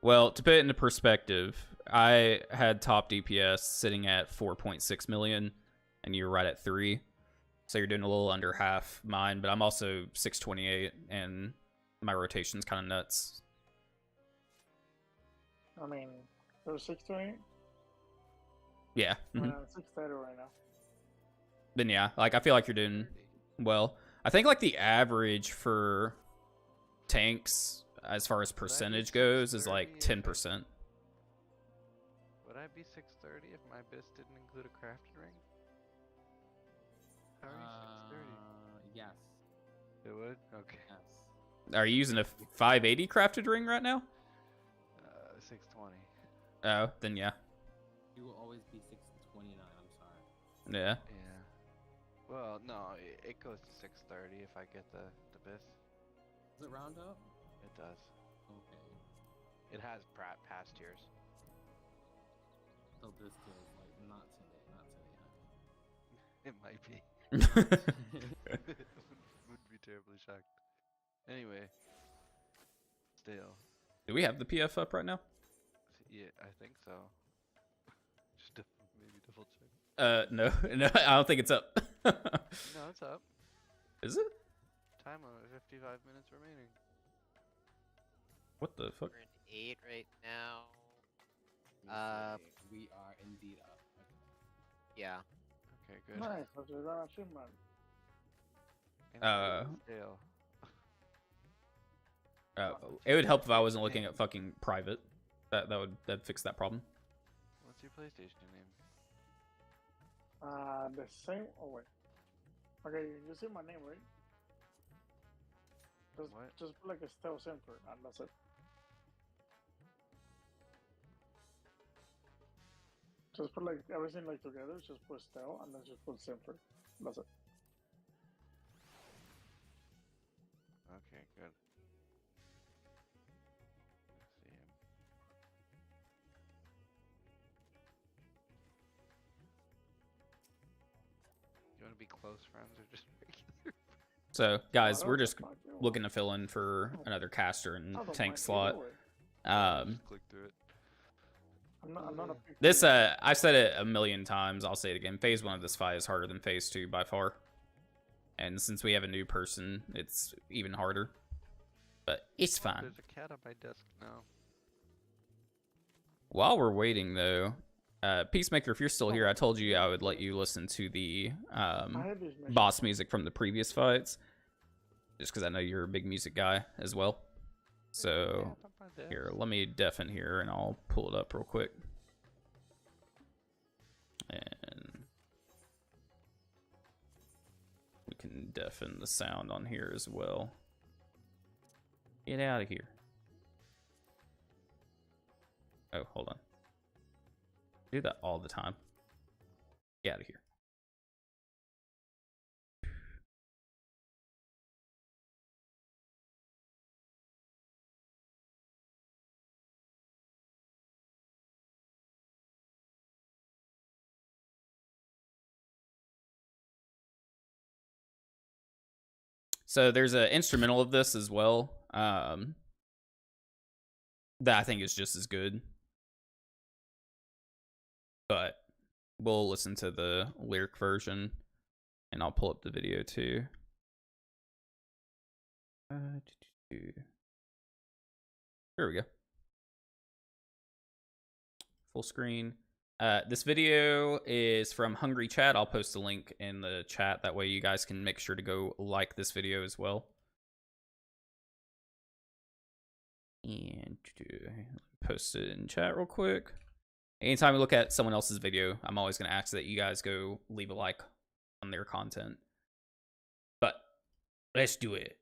Well, to put it into perspective, I had top DPS sitting at 4.6 million, and you're right at 3. So you're doing a little under half mine, but I'm also 628, and my rotation's kind of nuts.
I mean, there's 620.
Yeah.
I'm 630 right now.
Then yeah, like I feel like you're doing well. I think like the average for tanks as far as percentage goes is like 10%.
Would I be 630 if my BIS didn't include a crafted ring? How are you 630?
Yes.
It would? Okay.
Yes.
Are you using a 580 crafted ring right now?
620.
Oh, then yeah.
You will always be 629. I'm sorry.
Yeah.
Yeah. Well, no, it goes to 630 if I get the BIS.
Does it round up?
It does.
Okay.
It has past years.
So this feels like not today. Not today.
It might be. Would be terribly shocked. Anyway. Stale.
Do we have the PF up right now?
Yeah, I think so. Just maybe double check.
No, I don't think it's up.
No, it's up.
Is it?
Time limit, 55 minutes remaining.
What the fuck?
We're in 8 right now.
We are indeed up. Okay.
Yeah.
Okay, good.
Nice, that's a good achievement.
And stale.
It would help if I wasn't looking at fucking private. That'd fix that problem.
What's your PlayStation name?
The same. Oh wait. Okay, you see my name, right? Just put like a stealth center, and that's it. Just put like everything like together. Just put stealth, and then just put center. That's it.
Okay, good. Let's see him. You want to be close friends or just regular?
So, guys, we're just
Fuck you.
looking to fill in for another caster and
I don't
tank
mind
slot.
either way.
Just click through it.
I'm not a big
This,
fan.
I've said it a million times. I'll say it again. Phase 1 of this fight is harder than Phase 2 by far. And since we have a new person, it's even harder. But it's fine.
There's a cat on my desk now.
While we're waiting, though, Peacemaker, if you're still here, I told you I would let you listen to the
I have these missions.
boss music from the previous fights. Just because I know you're a big music guy as well. So,
Cat on my desk.
here, let me deafen here, and I'll pull it up real quick. And we can deafen the sound on here as well. Get out of here. Oh, hold on. I do that all the time. Get out of here. So there's an instrumental of this as well, that I think is just as good. But we'll listen to the lyric version, and I'll pull up the video too. Here we go. Full screen. This video is from Hungry Chat. I'll post a link in the chat. That way you guys can make sure to go like this video as well. And post it in chat real quick. Anytime we look at someone else's video, I'm always going to ask that you guys go leave a like on their content. But let's do it.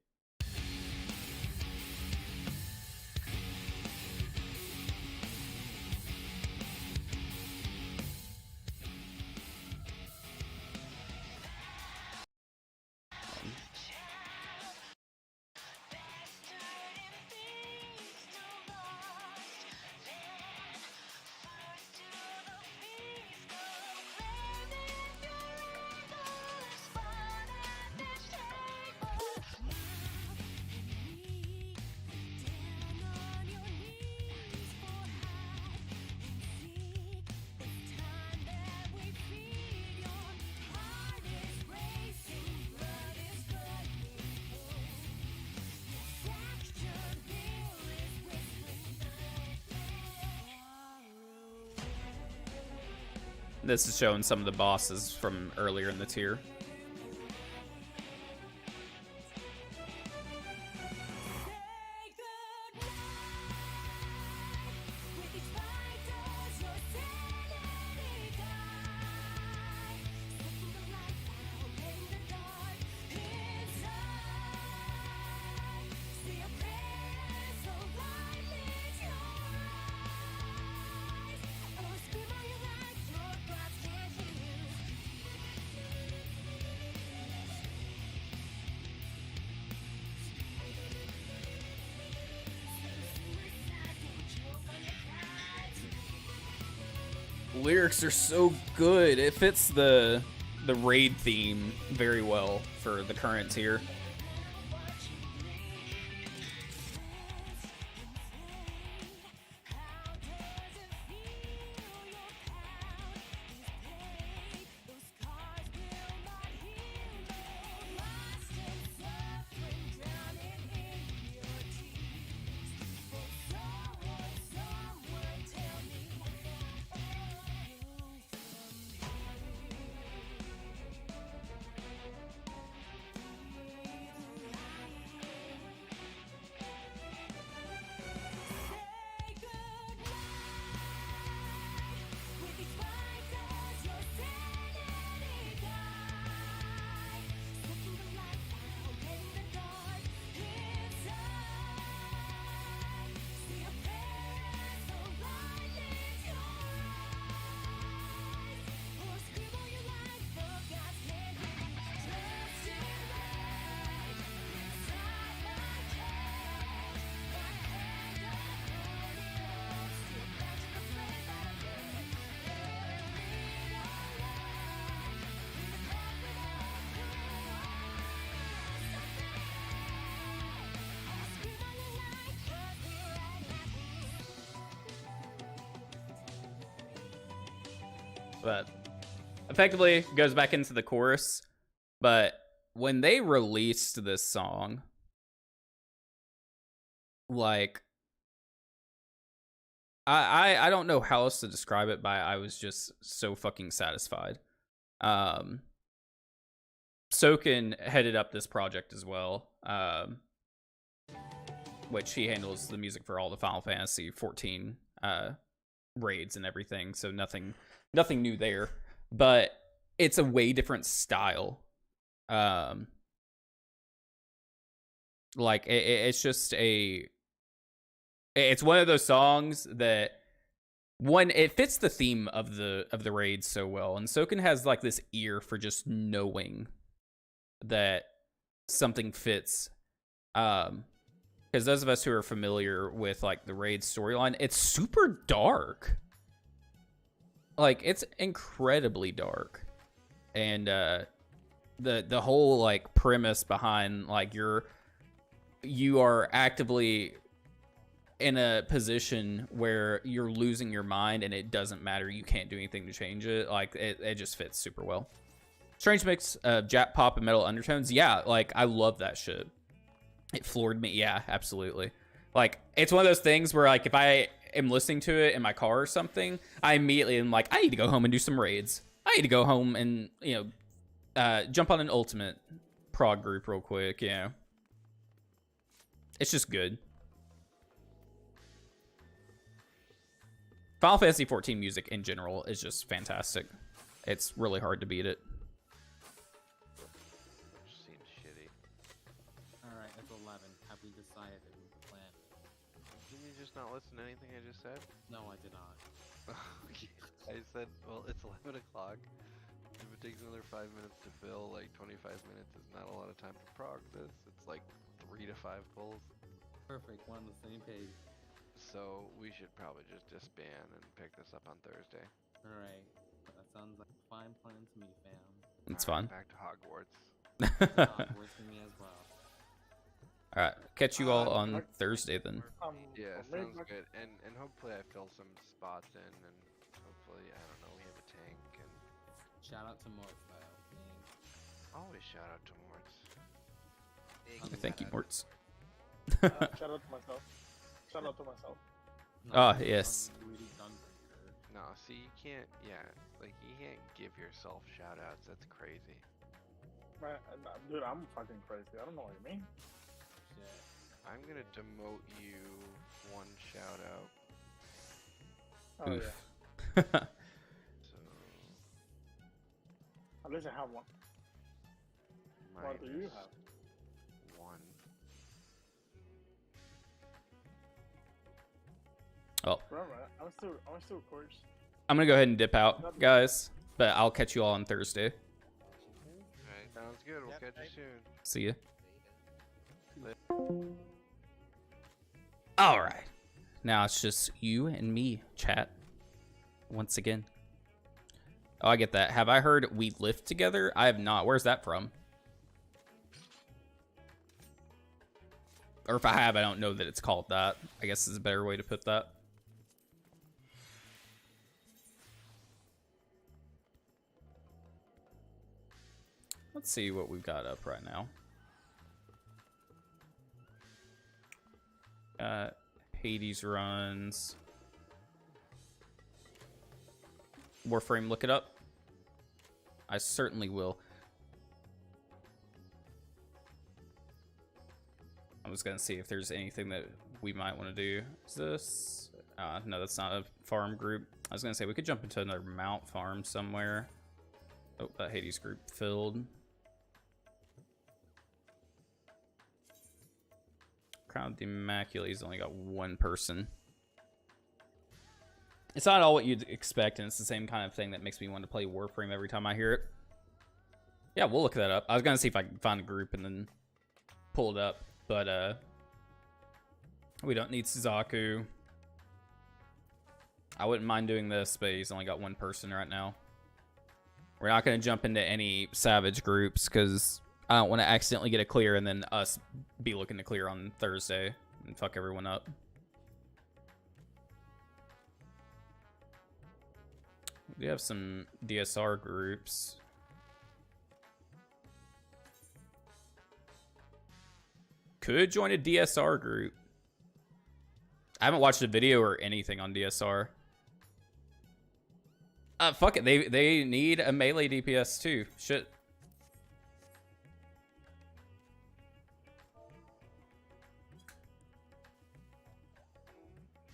This is showing some of the bosses from earlier in the tier. Lyrics are so good. It fits the raid theme very well for the current tier. But effectively goes back into the chorus. But when they released this song, like, I don't know how else to describe it, but I was just so fucking satisfied. Soken headed up this project as well, which he handles the music for all the Final Fantasy XIV raids and everything, so nothing new there. But it's a way different style. Like it's just it's one of those songs that it fits the theme of the raid so well, and Soken has like this ear for just knowing that something fits. Because those of us who are familiar with like the raid storyline, it's super dark. Like it's incredibly dark, and the whole like premise behind like you are actively in a position where you're losing your mind and it doesn't matter, you can't do anything to change it. Like it just fits super well. Strange mix of Jap pop and metal undertones. Yeah, like I love that shit. It floored me. Yeah, absolutely. Like it's one of those things where like if I am listening to it in my car or something, I immediately am like, I need to go home and do some raids. I need to go home and, you know, jump on an ultimate prog group real quick. You know, it's just good. Final Fantasy XIV music in general is just fantastic. It's really hard to beat it.
Which seems shitty.
Alright, it's 11. Have we decided that we plan?
Can you just not listen to anything I just said?
No, I did not.
I said, well, it's 11 o'clock. If it takes another 5 minutes to fill, like 25 minutes is not a lot of time to prog this. It's like 3 to 5 pulls.
Perfect, we're on the same page.
So we should probably just disband and pick this up on Thursday.
Alright, that sounds like a fine plan to me, fam.
It's
Alright,
fun.
Back to Hogwarts.
Works for me as well.
All right, catch you all on Thursday then.
Yeah,
maybe
sounds good. And hopefully I fill some spots in, and hopefully, I don't know, we have a tank, and
Shout out to Morts, though.
always shout out to Morts.
Big
Thank you,
shout out.
Morts.
Shout out to myself. Shout out to myself.
Ah, yes.
No, see, you can't, yeah, like, you can't give yourself shout outs, that's crazy.
Man, dude, I'm fucking crazy. I don't know what you mean.
Shit.
I'm gonna demote you one shout out,
Oh
Oof.
yeah.
so...
At least I have one. What do you
minus
have?
1.
Well,
Remember, I'm still course.
I'm gonna go ahead and dip out, guys. But I'll catch you all on Thursday.
Alright, sounds good, we'll catch you soon.
See ya. All right. Now it's just you and me, chat. Once again. Oh, I get that. Have I heard we lift together? I have not. Where's that from? Or if I have, I don't know that it's called that. I guess is a better way to put that. Let's see what we've got up right now. Hades runs. Warframe, look it up. I certainly will. I was gonna see if there's anything that we might want to do. Is this? No, that's not a farm group. I was gonna say we could jump into another mount farm somewhere. Oh, that Hades group filled. Crown of the Immaculate's only got one person. It's not all what you'd expect, and it's the same kind of thing that makes me want to play Warframe every time I hear it. Yeah, we'll look that up. I was gonna see if I can find a group and then pull it up, but we don't need Suzaku. I wouldn't mind doing this, but he's only got one person right now. We're not gonna jump into any Savage groups because I don't want to accidentally get a clear and then us be looking to clear on Thursday and fuck everyone up. We have some DSR groups. Could join a DSR group. I haven't watched a video or anything on DSR. Fuck it. They need a melee DPS too. Shit.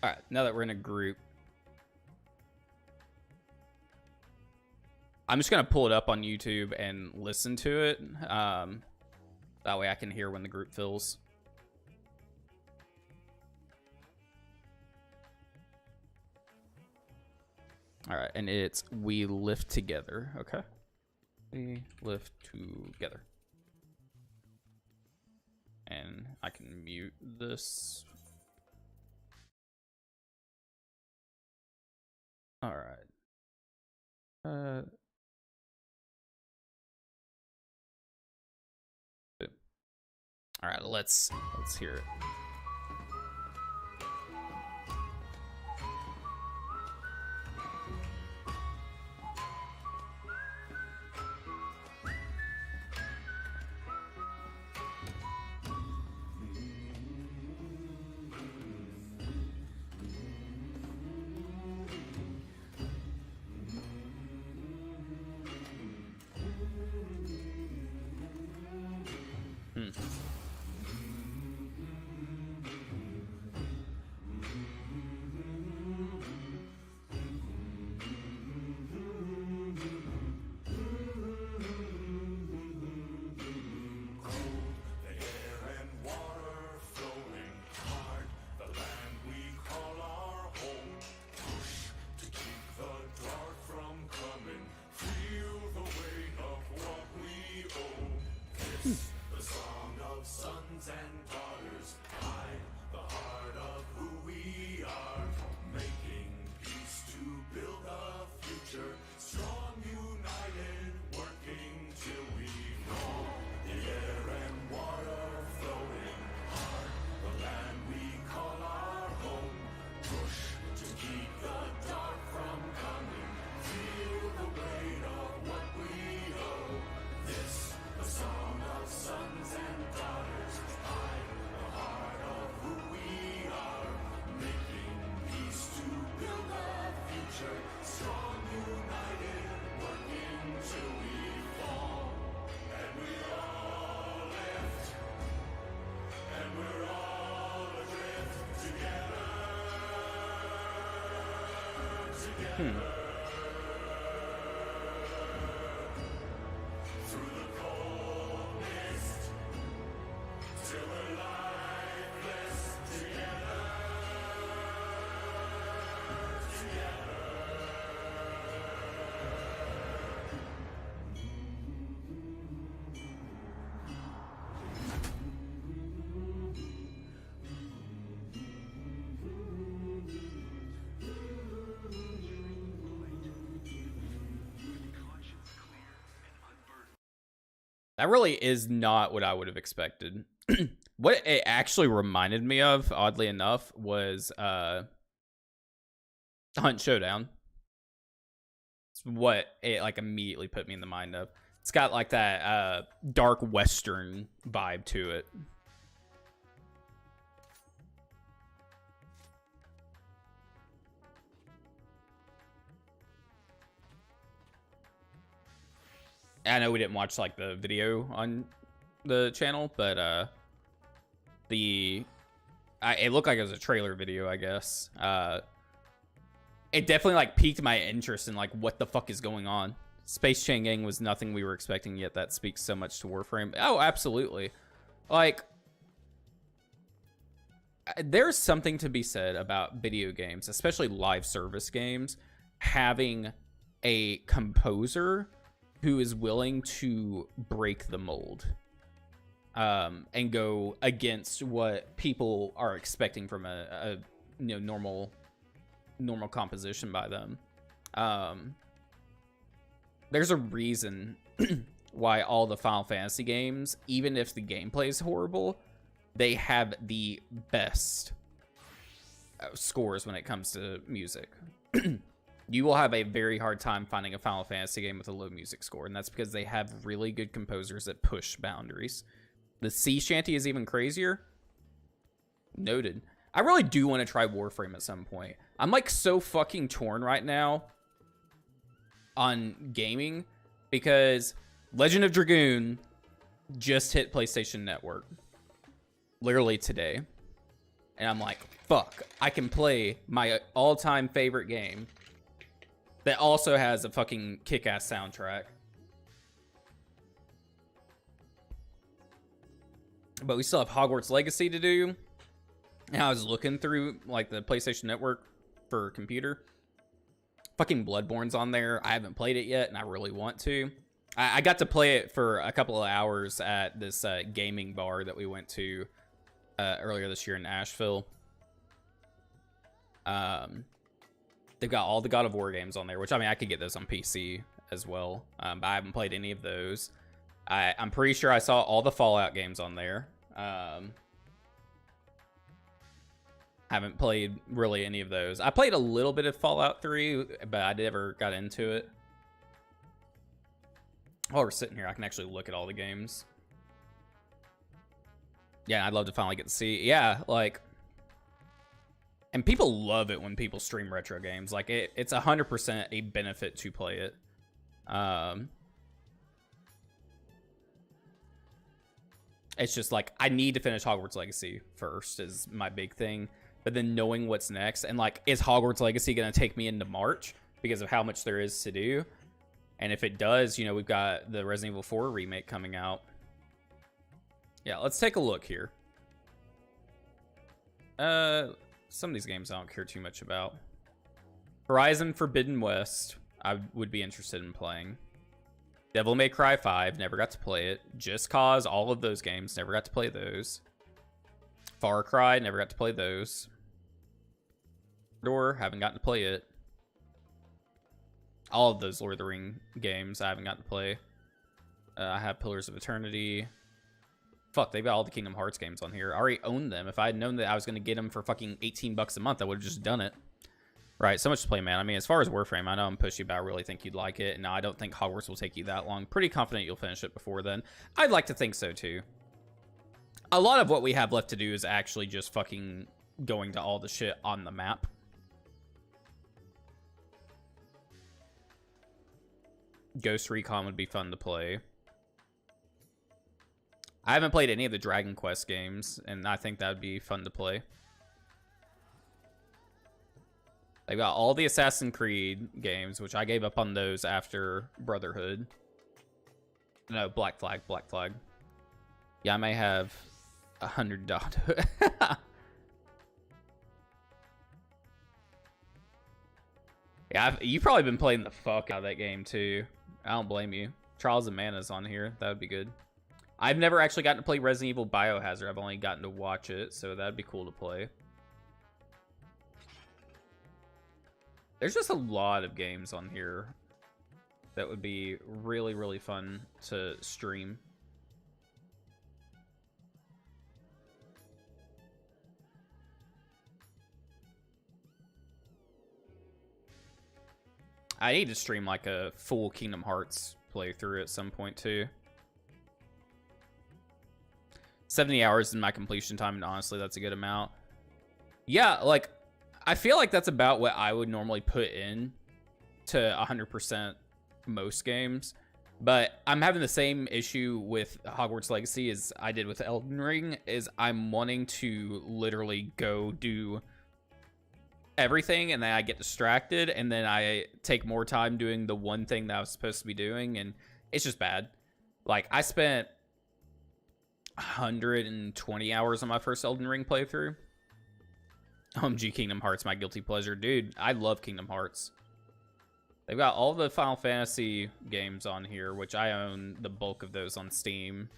All right. Now that we're in a group, I'm just gonna pull it up on YouTube and listen to it. That way I can hear when the group fills. All right, and it's We Lift Together, okay? We lift together. And I can mute this. All right. All right, let's hear it. That really is not what I would have expected. What it actually reminded me of, oddly enough, was Hunt Showdown. It's what it like immediately put me in the mind of. It's got like that dark western vibe to it. I know we didn't watch like the video on the channel, but it looked like it was a trailer video, I guess. It definitely like piqued my interest in like what the fuck is going on. Space Chain Gang was nothing we were expecting, yet that speaks so much to Warframe. Oh, absolutely. Like, there's something to be said about video games, especially live service games, having a composer who is willing to break the mold and go against what people are expecting from a normal composition by them. There's a reason why all the Final Fantasy games, even if the gameplay is horrible, they have the best scores when it comes to music. you will have a very hard time finding a Final Fantasy game with a low music score, and that's because they have really good composers that push boundaries. The sea shanty is even crazier. Noted. I really do want to try Warframe at some point. I'm like so fucking torn right now on gaming because Legend of Dragoon just hit PlayStation Network literally today. And I'm like, fuck, I can play my all-time favorite game that also has a fucking kick-ass soundtrack. But we still have Hogwarts Legacy to do. And I was looking through like the PlayStation Network for computer. Fucking Bloodborne's on there. I haven't played it yet, and I really want to. I got to play it for a couple of hours at this gaming bar that we went to earlier this year in Asheville. They've got all the God of War games on there, which, I mean, I could get those on PC as well. But I haven't played any of those. I'm pretty sure I saw all the Fallout games on there. Haven't played really any of those. I played a little bit of Fallout 3, but I never got into it. While we're sitting here, I can actually look at all the games. Yeah, I'd love to finally get to see. Yeah, like... And people love it when people stream retro games. Like, it's 100% a benefit to play it. It's just like, I need to finish Hogwarts Legacy first is my big thing. But then knowing what's next, and like, is Hogwarts Legacy going to take me into March because of how much there is to do? And if it does, you know, we've got the Resident Evil 4 remake coming out. Yeah, let's take a look here. Some of these games I don't care too much about. Horizon Forbidden West, I would be interested in playing. Devil May Cry 5, never got to play it. Just Cause, all of those games, never got to play those. Far Cry, never got to play those. Door, haven't gotten to play it. All of those Lord of the Ring games, I haven't gotten to play. I have Pillars of Eternity. Fuck, they've got all the Kingdom Hearts games on here. I already own them. If I had known that I was going to get them for fucking $18 a month, I would have just done it. Right, so much to play, man. I mean, as far as Warframe, I know I'm pushy, but I really think you'd like it. And no, I don't think Hogwarts will take you that long. Pretty confident you'll finish it before then. I'd like to think so, too. A lot of what we have left to do is actually just fucking going to all the shit on the map. Ghost Recon would be fun to play. I haven't played any of the Dragon Quest games, and I think that would be fun to play. They've got all the Assassin's Creed games, which I gave up on those after Brotherhood. No, Black Flag. Yeah, I may have $100. Yeah, you've probably been playing the fuck out of that game, too. I don't blame you. Trials of Mana's on here. That would be good. I've never actually gotten to play Resident Evil Biohazard. I've only gotten to watch it, so that'd be cool to play. There's just a lot of games on here that would be really, really fun to stream. I need to stream like a full Kingdom Hearts playthrough at some point too. 70 hours in my completion time, and honestly, that's a good amount. Yeah, like, I feel like that's about what I would normally put in to 100% most games. But I'm having the same issue with Hogwarts Legacy as I did with Elden Ring, is I'm wanting to literally go do everything, and then I get distracted, and then I take more time doing the one thing that I was supposed to be doing, and it's just bad. Like, I spent 120 hours on my first Elden Ring playthrough. OMG, Kingdom Hearts, my guilty pleasure. Dude, I love Kingdom Hearts. They've got all the Final Fantasy games on here, which I own the bulk of those on Steam.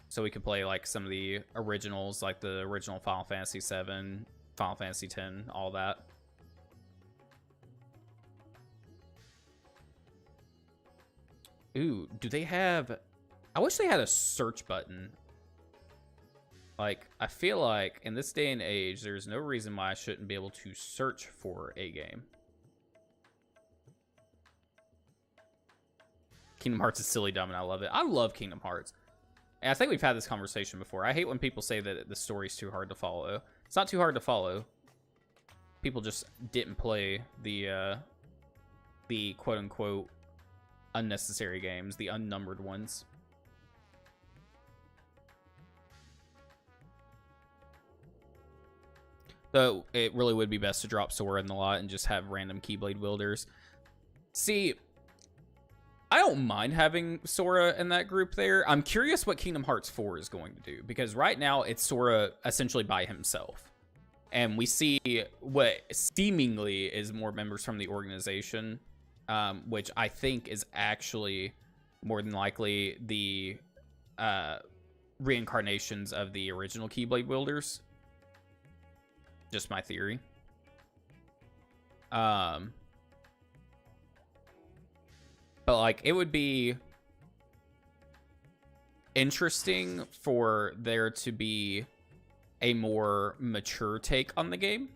So we could play like some of the originals, like the original Final Fantasy VII, Final Fantasy X, all that. Ooh, do they have... I wish they had a search button. Like, I feel like in this day and age, there's no reason why I shouldn't be able to search for a game. Kingdom Hearts is silly, dumb, and I love it. I love Kingdom Hearts. And I think we've had this conversation before. I hate when people say that the story's too hard to follow. It's not too hard to follow. People just didn't play the quote-unquote unnecessary games, the unnumbered ones. Though it really would be best to drop Sora in the lot and just have random Keyblade wielders. See, I don't mind having Sora in that group there. I'm curious what Kingdom Hearts 4 is going to do, because right now it's Sora essentially by himself. And we see what seemingly is more members from the organization, which I think is actually more than likely the reincarnations of the original Keyblade wielders. Just my theory. But like, it would be interesting for there to be a more mature take on the game,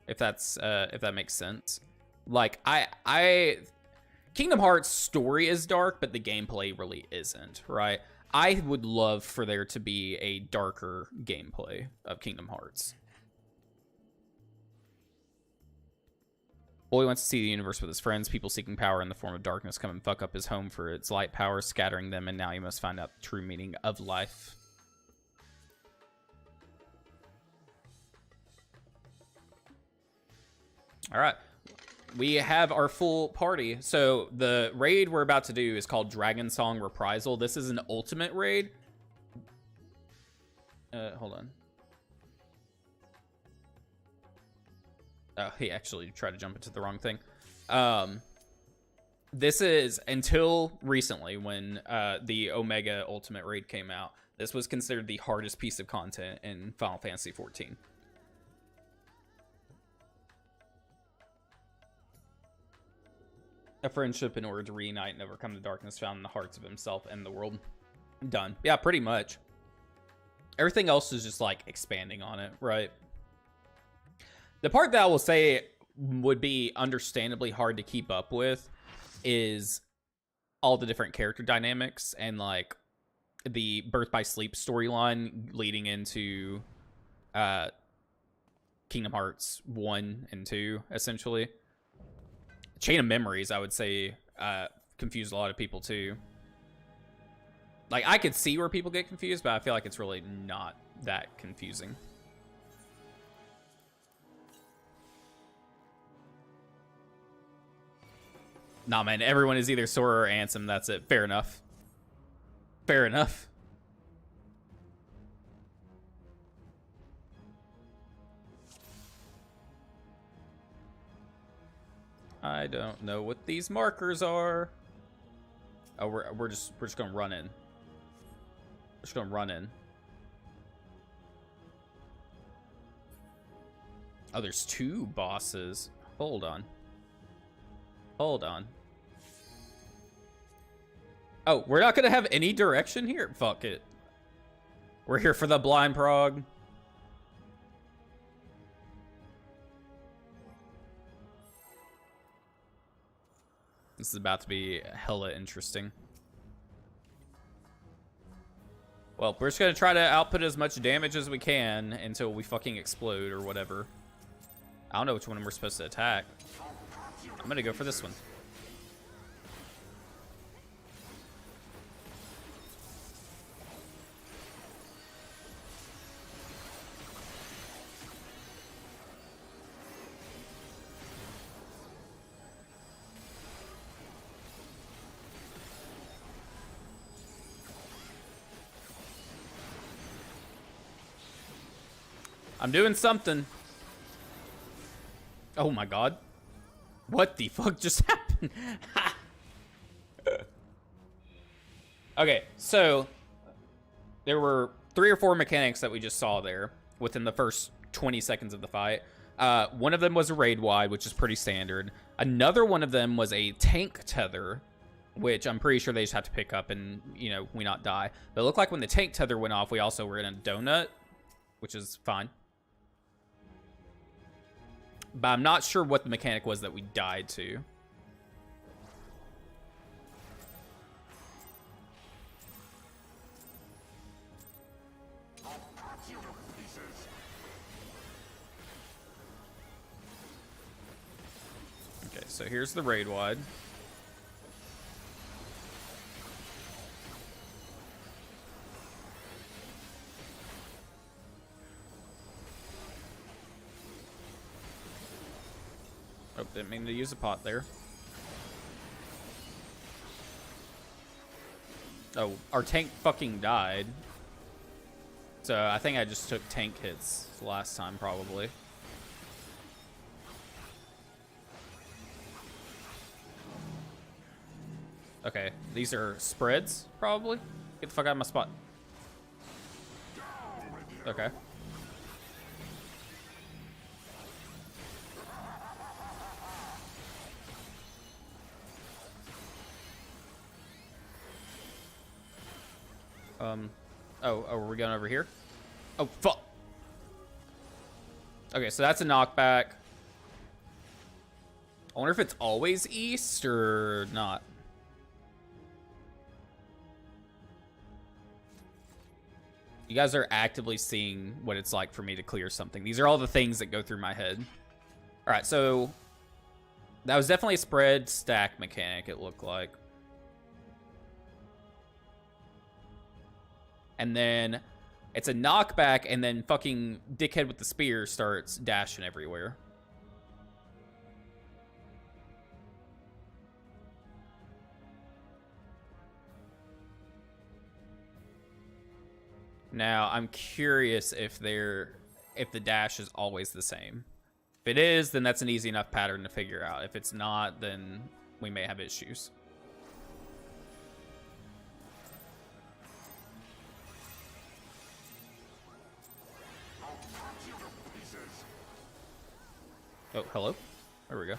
if that makes sense. Like, Kingdom Hearts story is dark, but the gameplay really isn't, right? I would love for there to be a darker gameplay of Kingdom Hearts. Boy wants to see the universe with his friends. People seeking power in the form of darkness come and fuck up his home for its light power, scattering them, and now you must find out the true meaning of life. All right. We have our full party. So the raid we're about to do is called Dragon Song Reprisal. This is an ultimate raid. Hold on. Oh, he actually tried to jump into the wrong thing. This is, until recently, when the Omega Ultimate Raid came out, this was considered the hardest piece of content in Final Fantasy XIV. A friendship in order to reunite and overcome the darkness found in the hearts of himself and the world. Done. Yeah, pretty much. Everything else is just like expanding on it, right? The part that I will say would be understandably hard to keep up with is all the different character dynamics and like the Birth by Sleep storyline leading into Kingdom Hearts 1 and 2, essentially. Chain of Memories, I would say, confused a lot of people too. Like, I could see where people get confused, but I feel like it's really not that confusing. Nah, man, everyone is either Sora or Ansem. That's it. Fair enough. Fair enough. I don't know what these markers are. Oh, we're just gonna run in. We're just gonna run in. Oh, there's two bosses. Hold on. Hold on. Oh, we're not gonna have any direction here? Fuck it. We're here for the blind prog. This is about to be hella interesting. Well, we're just gonna try to output as much damage as we can until we fucking explode or whatever. I don't know which one we're supposed to attack. I'm gonna go for this one. I'm doing something. Oh my god. What the fuck just happened? Okay, so there were 3 or 4 mechanics that we just saw there within the first 20 seconds of the fight. One of them was a raid wide, which is pretty standard. Another one of them was a tank tether, which I'm pretty sure they just have to pick up and, you know, we not die. But it looked like when the tank tether went off, we also were in a donut, which is fine. But I'm not sure what the mechanic was that we died to. So here's the raid wide. Oh, didn't mean to use a pot there. Oh, our tank fucking died. So I think I just took tank hits last time, probably. Okay, these are spreads, probably. Get the fuck out of my spot. Okay. Oh, are we going over here? Oh, fuck. Okay, so that's a knockback. I wonder if it's always east or not. You guys are actively seeing what it's like for me to clear something. These are all the things that go through my head. All right, so that was definitely a spread stack mechanic, it looked like. And then it's a knockback, and then fucking dickhead with the spear starts dashing everywhere. Now, I'm curious if the dash is always the same. If it is, then that's an easy enough pattern to figure out. If it's not, then we may have issues. Oh, hello? There we go.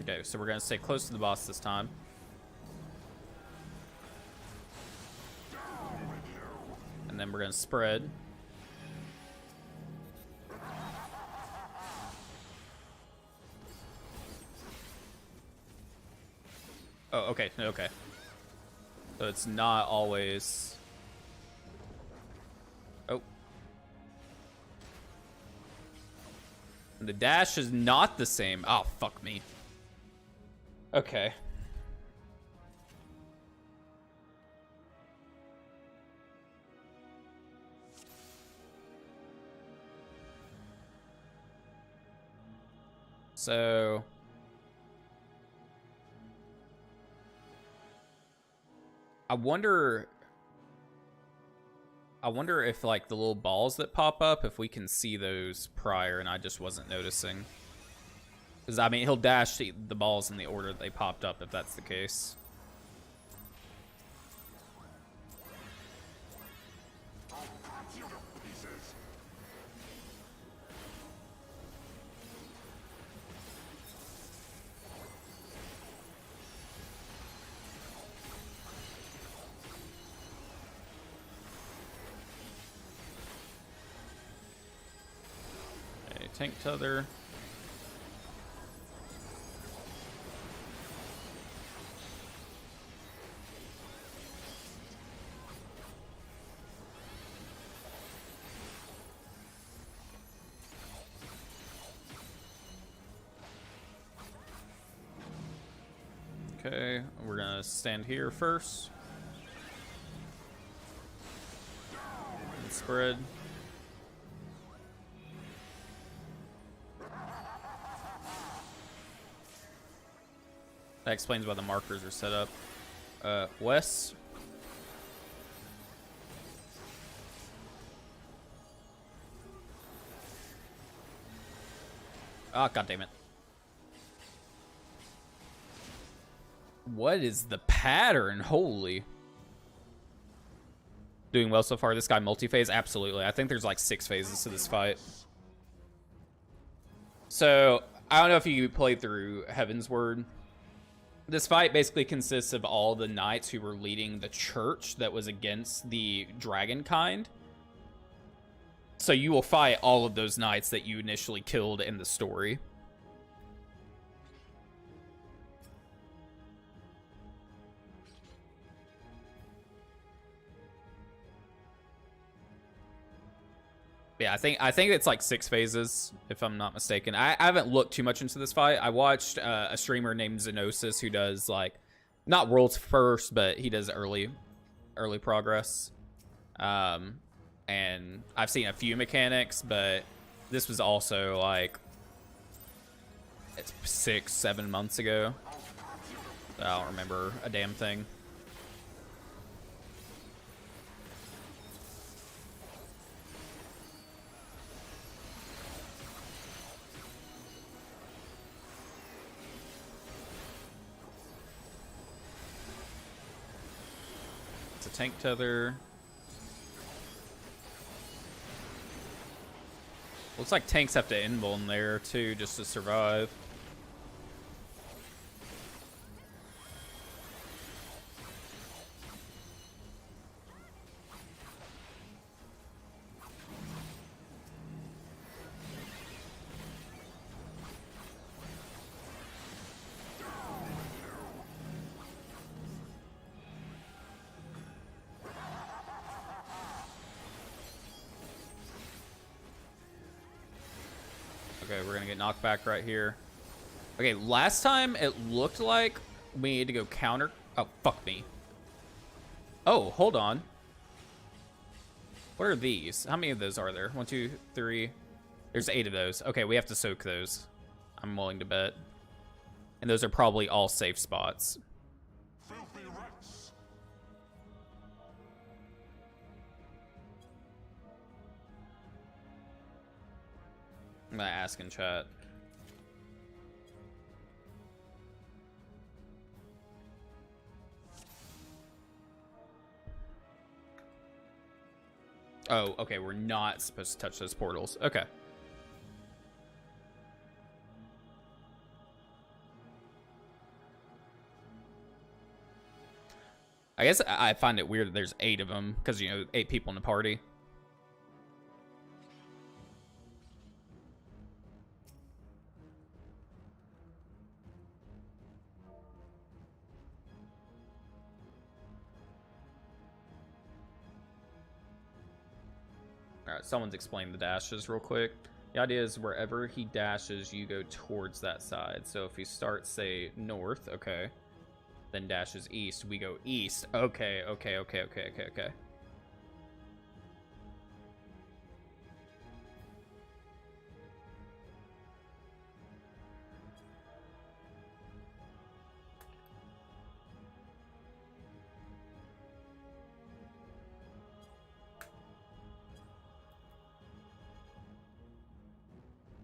Okay, so we're gonna stay close to the boss this time. And then we're gonna spread. Oh, okay, okay. So it's not always... Oh. The dash is not the same. Oh, fuck me. Okay. So I wonder if like the little balls that pop up, if we can see those prior and I just wasn't noticing. Because, I mean, he'll dash the balls in the order that they popped up, if that's the case. Okay, tank tether. Okay, we're gonna stand here first. And spread. That explains why the markers are set up. West. Ah, God damn it. What is the pattern? Holy. Doing well so far. This guy multi-phase? Absolutely. I think there's like 6 phases to this fight. So, I don't know if you played through Heaven's Word. This fight basically consists of all the knights who were leading the church that was against the dragon kind. So you will fight all of those knights that you initially killed in the story. Yeah, I think it's like 6 phases, if I'm not mistaken. I haven't looked too much into this fight. I watched a streamer named Xenosis who does like, not world's first, but he does early progress. And I've seen a few mechanics, but this was also like, it's 6-7 months ago. I don't remember a damn thing. Tank tether. Looks like tanks have to invuln there too just to survive. Okay, we're gonna get knocked back right here. Okay, last time it looked like we need to go counter. Oh, fuck me. Oh, hold on. What are these? How many of those are there? 1, 2, 3. There's 8 of those. Okay, we have to soak those. I'm willing to bet. And those are probably all safe spots. I'm gonna ask in chat. Oh, okay, we're not supposed to touch those portals. Okay. I guess I find it weird that there's 8 of them, because, you know, 8 people in the party. Alright, someone's explained the dashes real quick. The idea is wherever he dashes, you go towards that side. So if he starts, say, north, okay, then dashes east, we go east. Okay.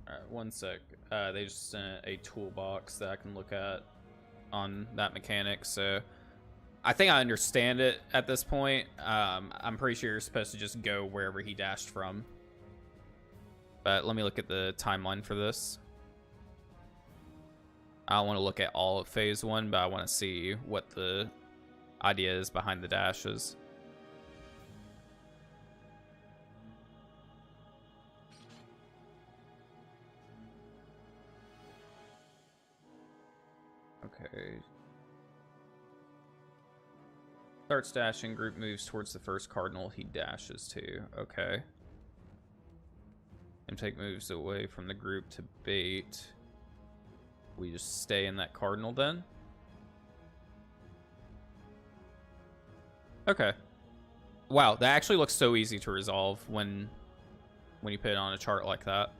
Alright, one sec. They just sent a toolbox that I can look at on that mechanic, so I think I understand it at this point. I'm pretty sure you're supposed to just go wherever he dashed from. But let me look at the timeline for this. I don't want to look at all of phase 1, but I want to see what the idea is behind the dashes. Okay. Starts dashing, group moves towards the first cardinal he dashes to. Okay. And take moves away from the group to bait. We just stay in that cardinal then? Okay. Wow, that actually looks so easy to resolve when you put it on a chart like that.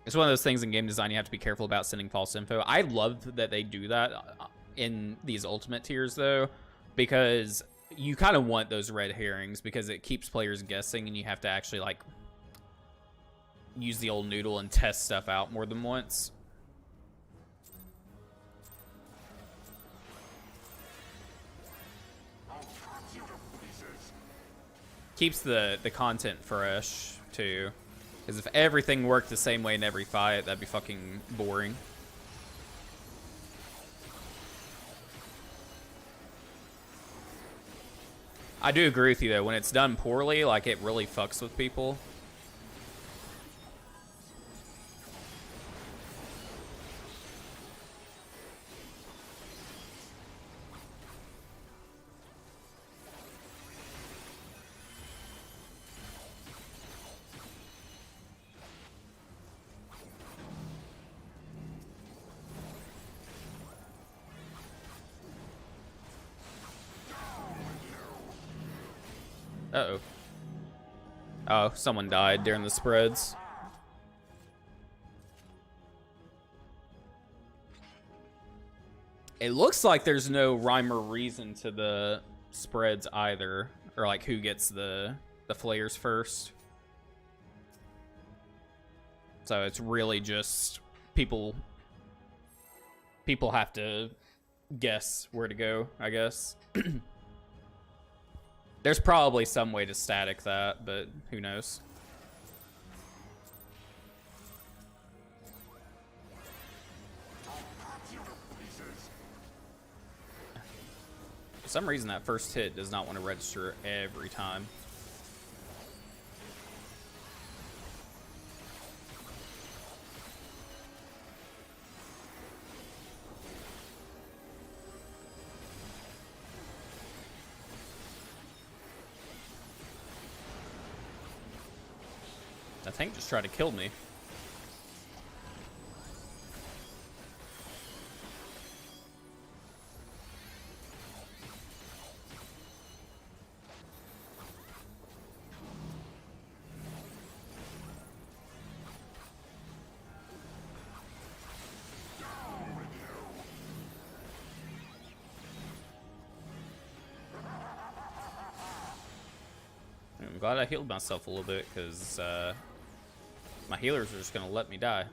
It's one of those things in game design you have to be careful about sending false info. I love that they do that in these ultimate tiers, though, because you kind of want those red herrings because it keeps players guessing and you have to actually, like, use the old noodle and test stuff out more than once. Keeps the content fresh too. Because if everything worked the same way in every fight, that'd be fucking boring. I do agree with you though. When it's done poorly, like it really fucks with people. Uh-oh. Oh, someone died during the spreads. It looks like there's no rhyme or reason to the spreads either. Or like who gets the flares first. So it's really just people have to guess where to go, I guess. There's probably some way to static that, but who knows? For some reason, that first hit does not want to register every time. I think just tried to kill me. I'm glad I healed myself a little bit, because my healers are just gonna let me die.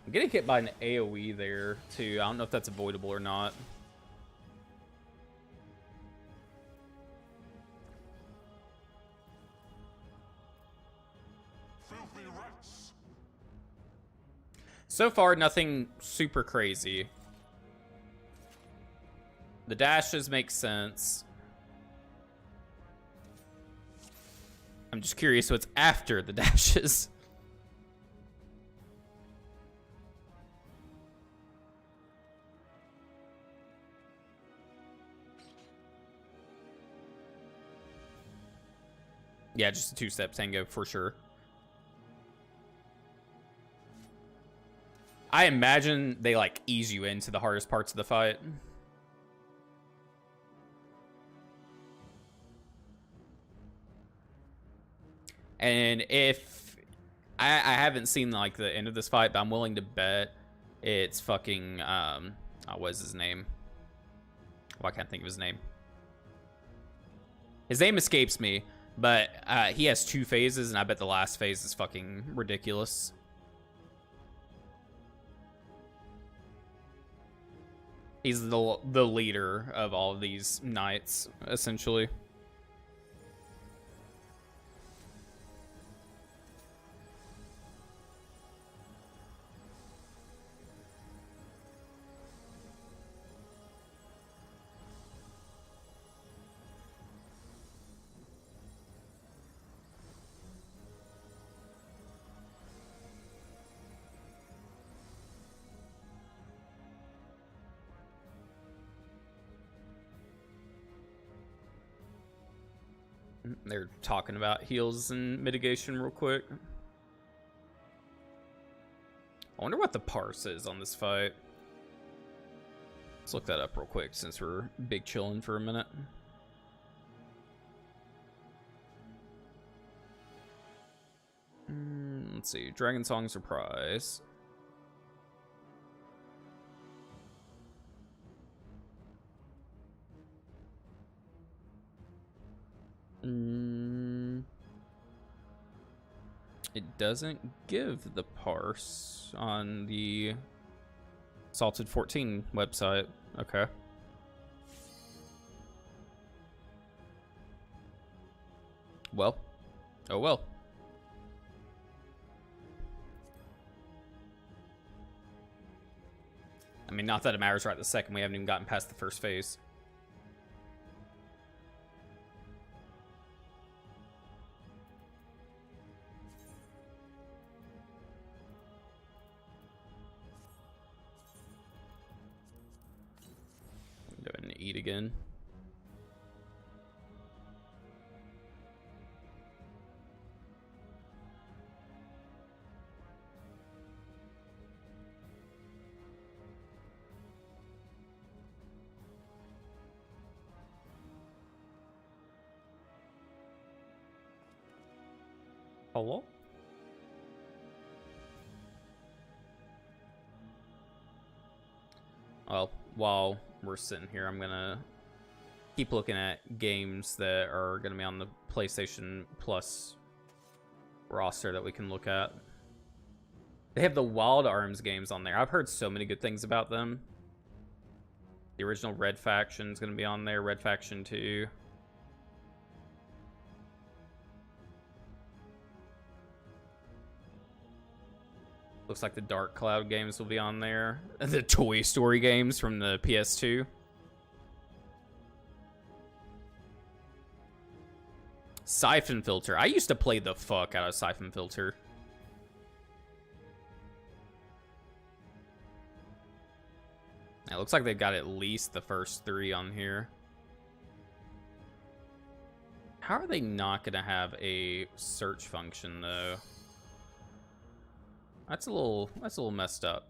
I'm getting hit by an AoE there, too. I don't know if that's avoidable or not. So far, nothing super crazy. The dashes make sense. I'm just curious what's after the dashes. Yeah, just a two-step tango for sure. I imagine they like ease you into the hardest parts of the fight. And if I haven't seen like the end of this fight, but I'm willing to bet it's fucking what is his name? Oh, I can't think of his name. His name escapes me, but he has 2 phases, and I bet the last phase is fucking ridiculous. He's the leader of all of these knights, essentially. They're talking about heals and mitigation real quick. I wonder what the parse is on this fight. Let's look that up real quick since we're big chilling for a minute. Let's see. Dragon Song Surprise. It doesn't give the parse on the Salted 14 website. Okay. Well. Oh well. I mean, not that it matters right this second. We haven't even gotten past the first phase. Go ahead and eat again. Hello? Well, while we're sitting here, I'm gonna keep looking at games that are gonna be on the PlayStation Plus roster that we can look at. They have the Wild Arms games on there. I've heard so many good things about them. The original Red Faction is gonna be on there. Red Faction 2. Looks like the Dark Cloud games will be on there. The Toy Story games from the PS2. Siphon Filter. I used to play the fuck out of Siphon Filter. It looks like they've got at least the first 3 on here. How are they not gonna have a search function though? That's a little messed up.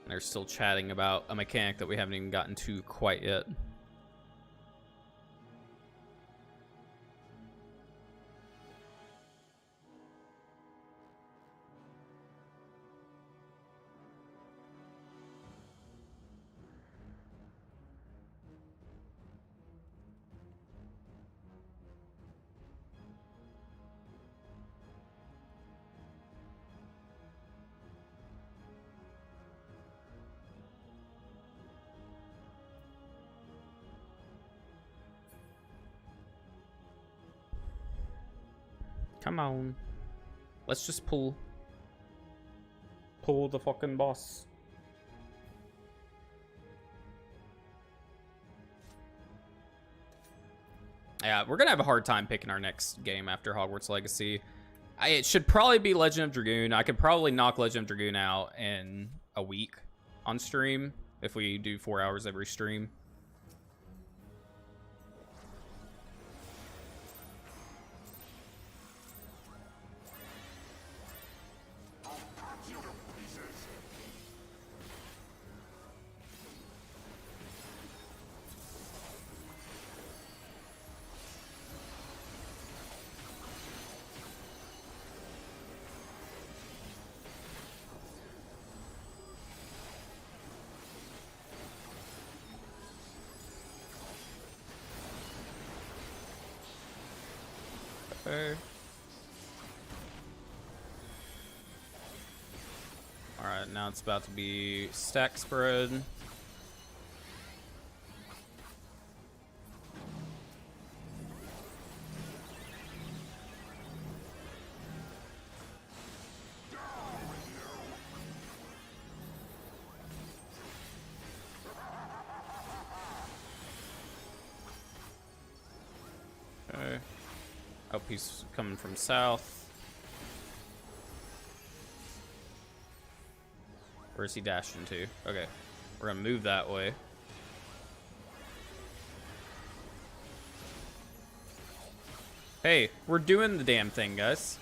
They're still chatting about a mechanic that we haven't even gotten to quite yet. Come on. Let's just pull the fucking boss. Yeah, we're gonna have a hard time picking our next game after Hogwarts Legacy. It should probably be Legend of Dragoon. I could probably knock Legend of Dragoon out in a week on stream if we do 4 hours every stream. Alright, now it's about to be stack spread. Okay. Oh, he's coming from south. Where is he dashing to? Okay. We're gonna move that way. Hey, we're doing the damn thing, guys.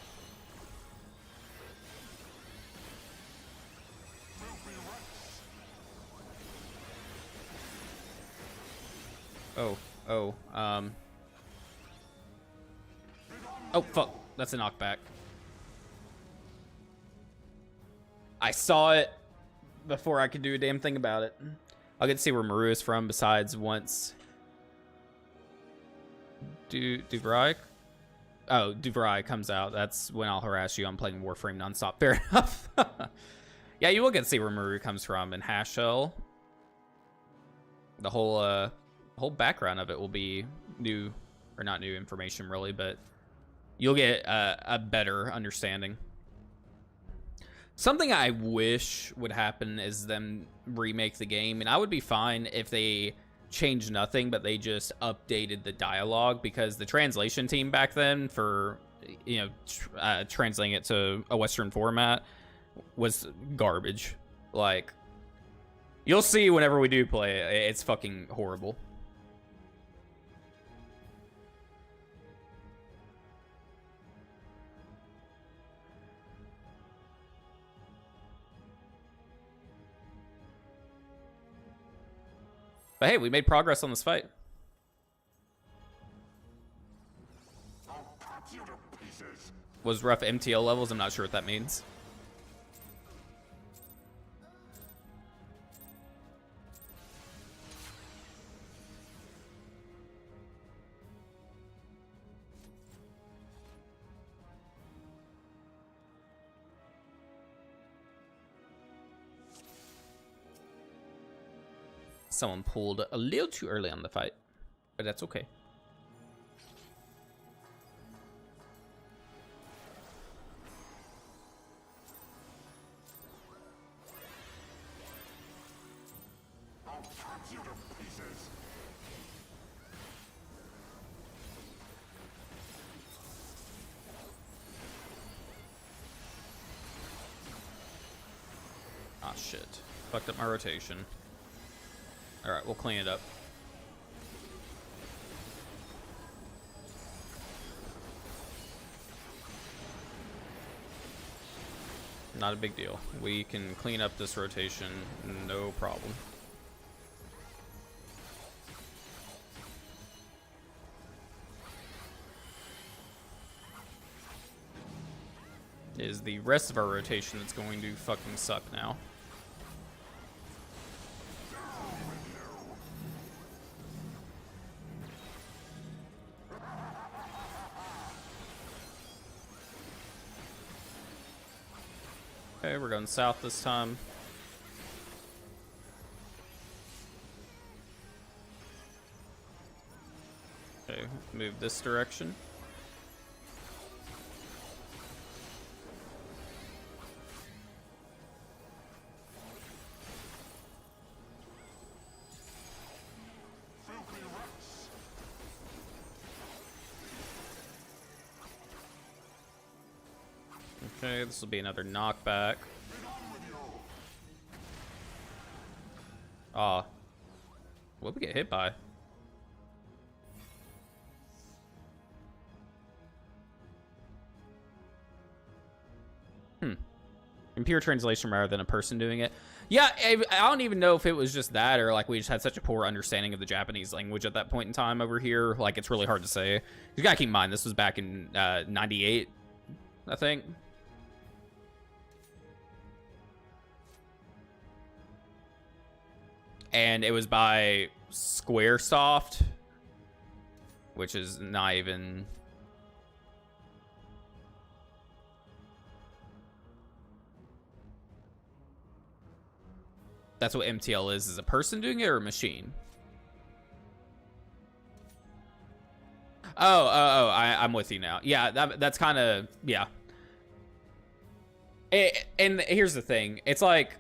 Oh, fuck. That's a knockback. I saw it before I could do a damn thing about it. I'll get to see where Maru is from besides once. Duvrai? Oh, Duvrai comes out. That's when I'll harass you. I'm playing Warframe nonstop. Fair enough. Yeah, you will get to see where Maru comes from in Hashell. The whole background of it will be new, or not new information really, but you'll get a better understanding. Something I wish would happen is them remake the game, and I would be fine if they changed nothing, but they just updated the dialogue, because the translation team back then for, you know, translating it to a Western format was garbage. Like, you'll see whenever we do play it, it's fucking horrible. But hey, we made progress on this fight. Was rough MTL levels? I'm not sure what that means. Someone pulled a little too early on the fight, but that's okay. Ah, shit. Fucked up my rotation. Alright, we'll clean it up. Not a big deal. We can clean up this rotation, no problem. It is the rest of our rotation that's going to fucking suck now. Okay, we're going south this time. Okay, move this direction. Okay, this will be another knockback. Ah. What'd we get hit by? Impure translation rather than a person doing it. Yeah, I don't even know if it was just that or like we just had such a poor understanding of the Japanese language at that point in time over here. Like, it's really hard to say. You gotta keep in mind, this was back in 98, I think. And it was by Squaresoft, which is not even... That's what MTL is a person doing it or a machine? I'm with you now. Yeah, that's kind of, yeah. And here's the thing. It's like,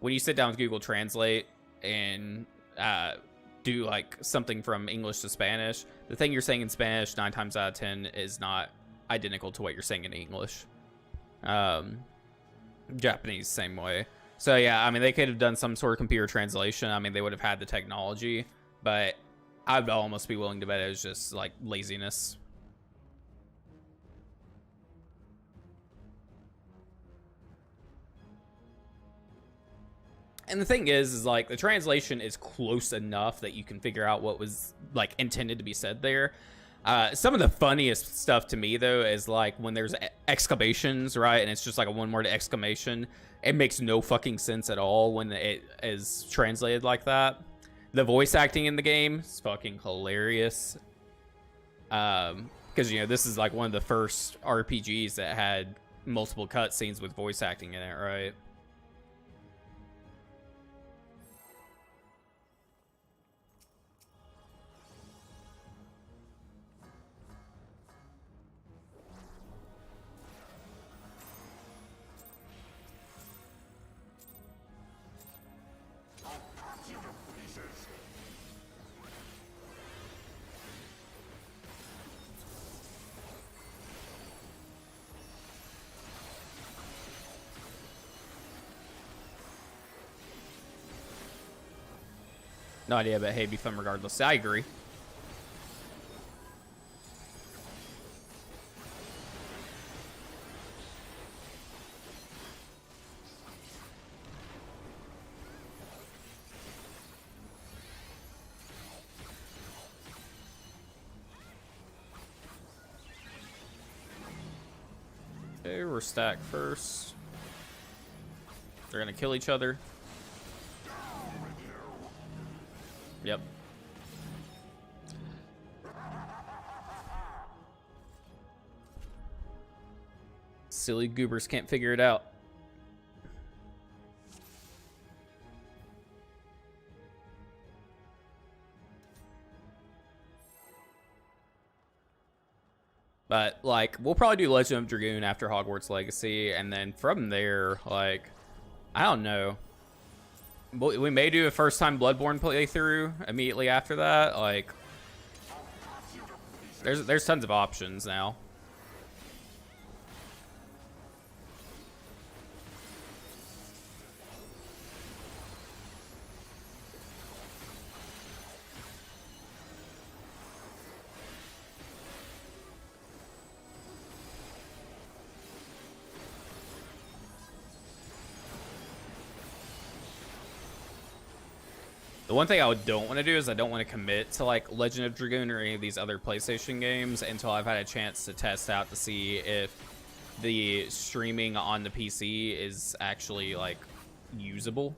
when you sit down with Google Translate and do like something from English to Spanish, the thing you're saying in Spanish 9 times out of 10 is not identical to what you're saying in English. Japanese, same way. So yeah, I mean, they could have done some sort of computer translation. I mean, they would have had the technology, but I'd almost be willing to bet it was just like laziness. And the thing is like the translation is close enough that you can figure out what was like intended to be said there. Some of the funniest stuff to me, though, is like when there's exclamations, right? And it's just like a one-word exclamation. It makes no fucking sense at all when it is translated like that. The voice acting in the game is fucking hilarious. Because, you know, this is like one of the first RPGs that had multiple cutscenes with voice acting in it, right? No idea, but hey, it'd be fun regardless. I agree. Okay, we're stacked first. They're gonna kill each other. Yep. Silly goobers can't figure it out. But, like, we'll probably do Legend of Dragoon after Hogwarts Legacy, and then from there, like, I don't know. We may do a first-time Bloodborne playthrough immediately after that. Like, there's tons of options now. The one thing I don't want to do is I don't want to commit to like Legend of Dragoon or any of these other PlayStation games until I've had a chance to test out to see if the streaming on the PC is actually like usable.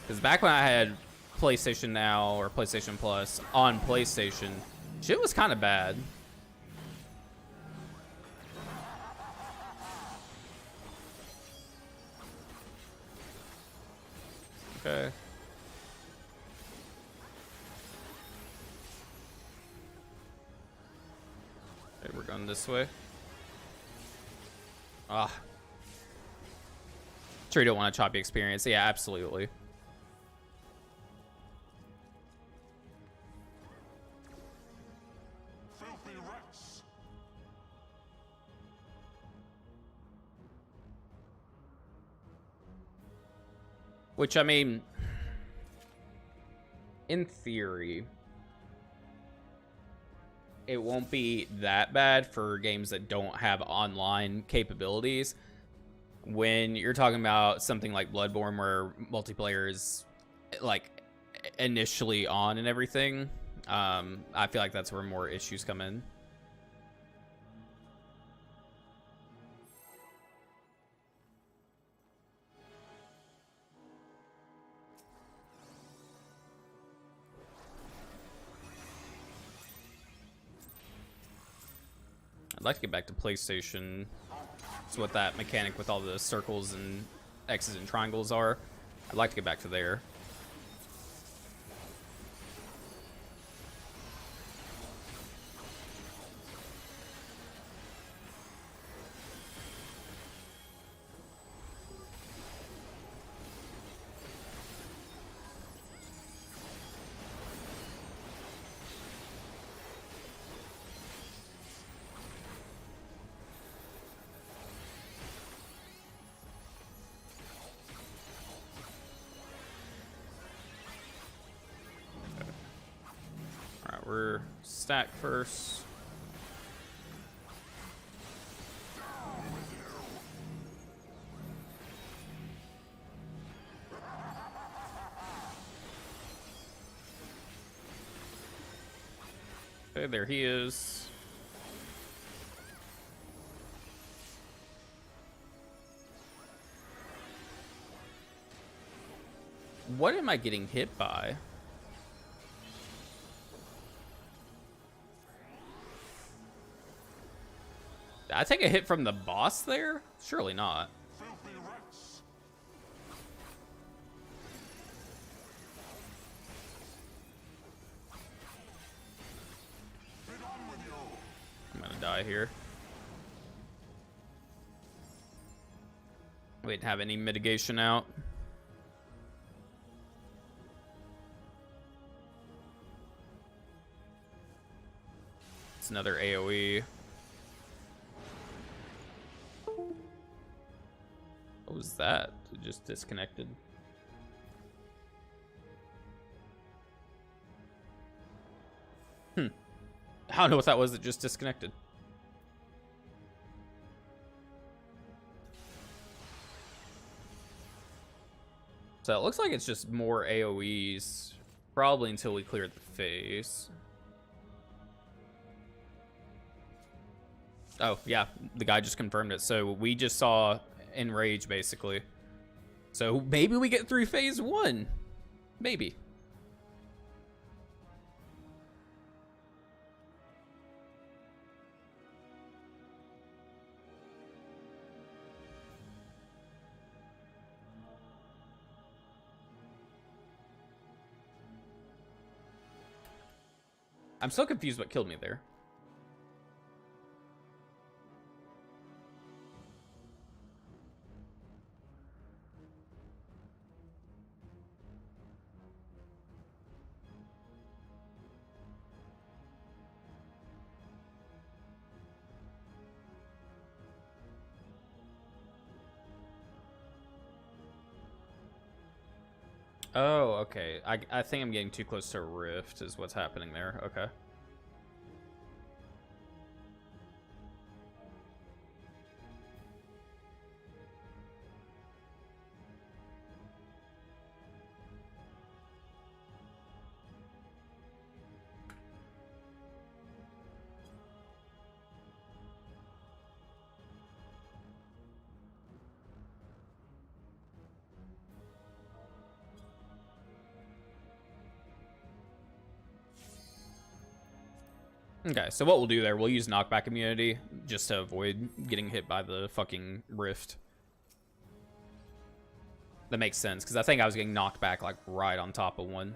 Because back when I had PlayStation Now or PlayStation Plus on PlayStation, shit was kind of bad. Okay. Okay, we're going this way. Ah. Sure you don't want a choppy experience. Yeah, absolutely. Which, I mean, in theory, it won't be that bad for games that don't have online capabilities. When you're talking about something like Bloodborne where multiplayer is like initially on and everything, I feel like that's where more issues come in. I'd like to get back to PlayStation. It's what that mechanic with all the circles and X's and triangles are. I'd like to get back to there. We're stacked first. Okay, there he is. What am I getting hit by? Did I take a hit from the boss there? Surely not. I'm gonna die here. We didn't have any mitigation out. It's another AoE. What was that? It just disconnected. I don't know what that was that just disconnected. So it looks like it's just more AoEs, probably until we clear the phase. Oh, yeah, the guy just confirmed it. So we just saw Enrage, basically. So maybe we get through phase 1. Maybe. I'm so confused what killed me there. Oh, okay. I think I'm getting too close to a rift is what's happening there. Okay. Okay, so what we'll do there, we'll use knockback immunity just to avoid getting hit by the fucking rift. That makes sense, because I think I was getting knocked back like right on top of one.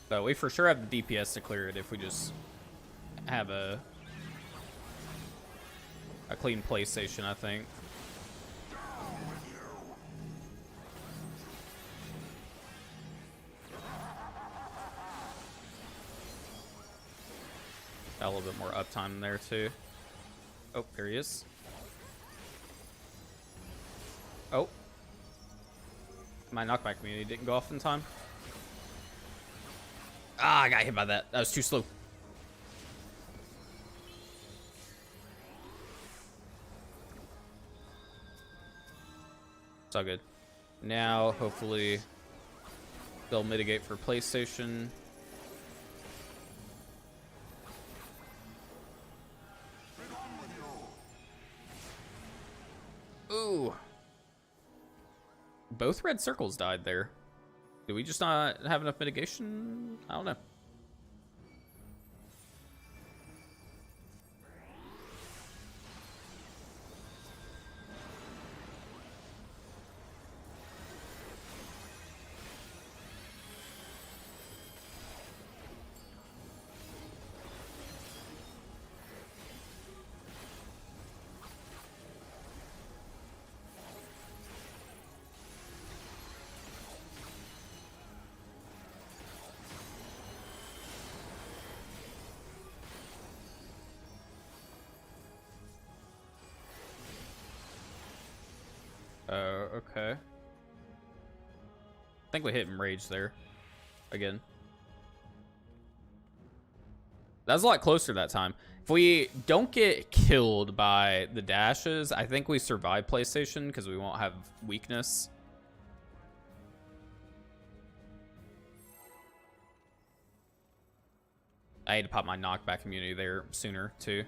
But we for sure have the DPS to clear it if we just have a clean PlayStation, I think. Got a little bit more uptime there too. Oh, there he is. Oh. My knockback immunity didn't go off in time. Ah, I got hit by that. That was too slow. It's all good. Now, hopefully, they'll mitigate for PlayStation. Ooh. Both red circles died there. Do we just not have enough mitigation? I don't know. Okay. I think we hit Enrage there. Again. That was a lot closer that time. If we don't get killed by the dashes, I think we survive PlayStation because we won't have weakness. I had to pop my knockback immunity there sooner, too.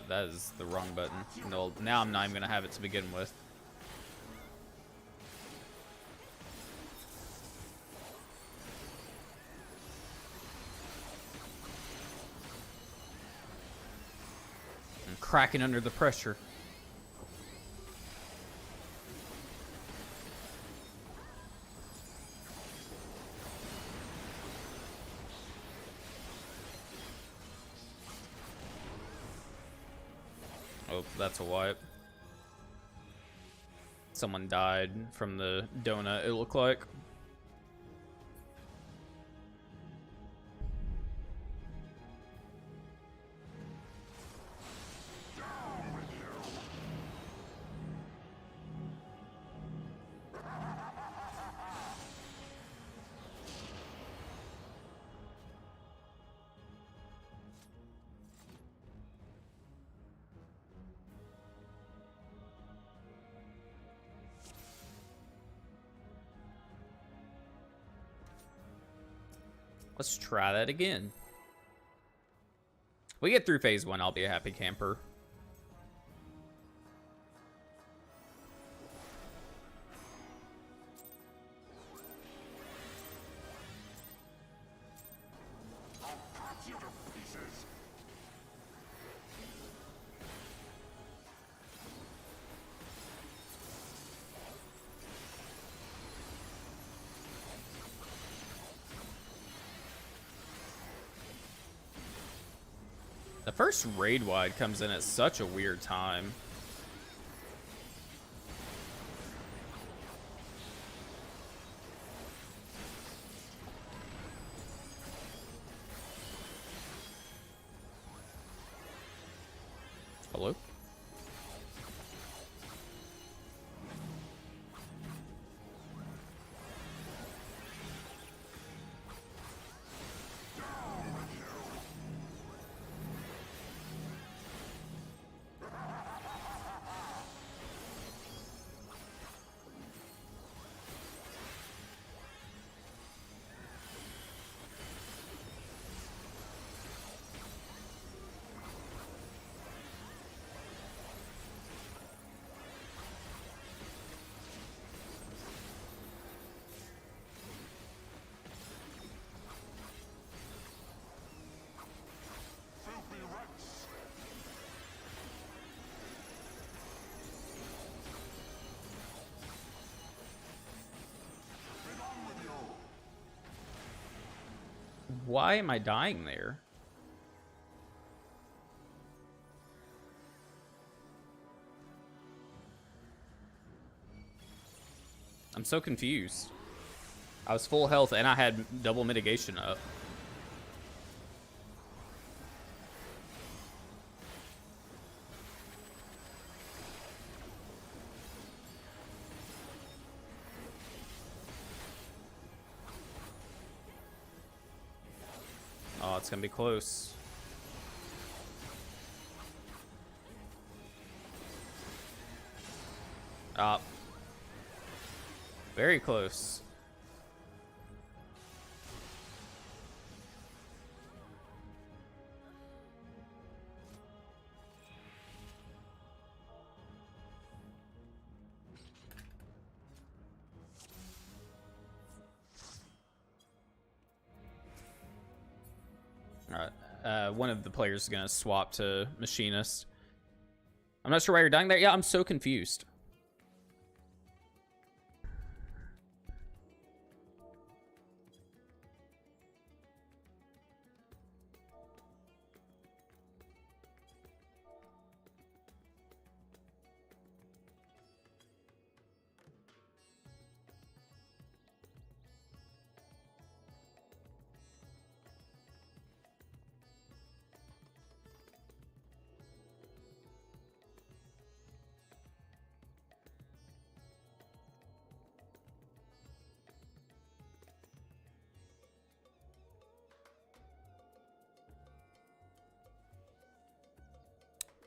That is the wrong button. No, now I'm not even going to have it to begin with. I'm cracking under the pressure. Oh, that's a wipe. Someone died from the donut, it looked like. Let's try that again. We get through phase 1, I'll be a happy camper. The first raid wide comes in at such a weird time. Hello? Why am I dying there? I'm so confused. I was full health and I had double mitigation up. Oh, it's gonna be close. Very close. Alright, one of the players is gonna swap to Machinist. I'm not sure why you're dying there. Yeah, I'm so confused.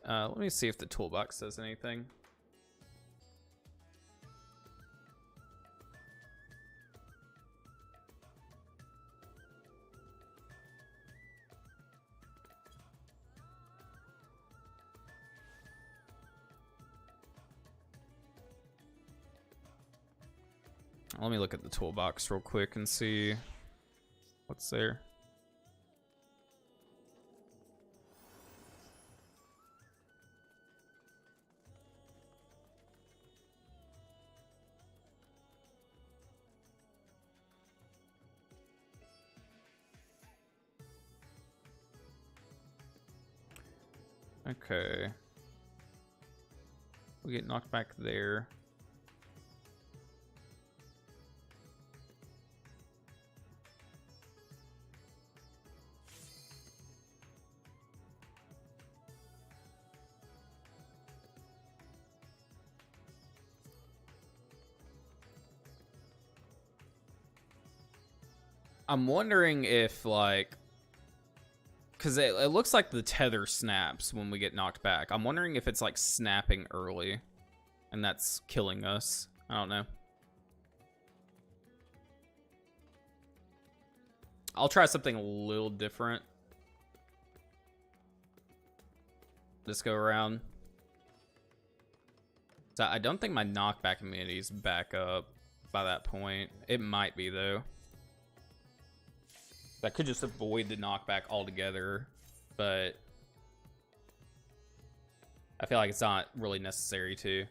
Let me see if the toolbox says anything. Let me look at the toolbox real quick and see what's there. Okay. We get knocked back there. I'm wondering if, like, because it looks like the tether snaps when we get knocked back. I'm wondering if it's, like, snapping early, and that's killing us. I don't know. I'll try something a little different this go around. So I don't think my knockback immunity is back up by that point. It might be, though. I could just avoid the knockback altogether, but I feel like it's not really necessary to.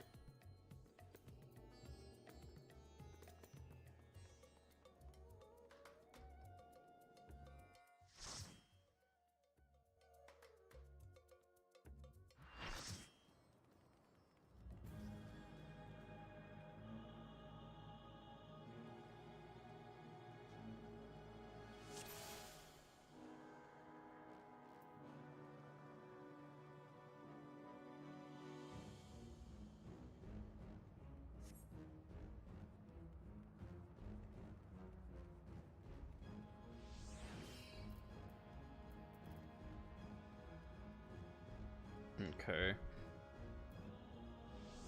Okay.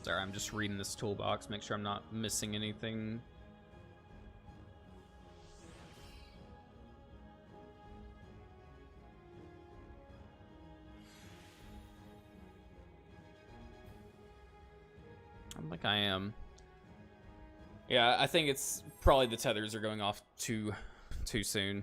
Sorry, I'm just reading this toolbox, make sure I'm not missing anything. I don't think I am. Yeah, I think it's probably the tethers are going off too soon.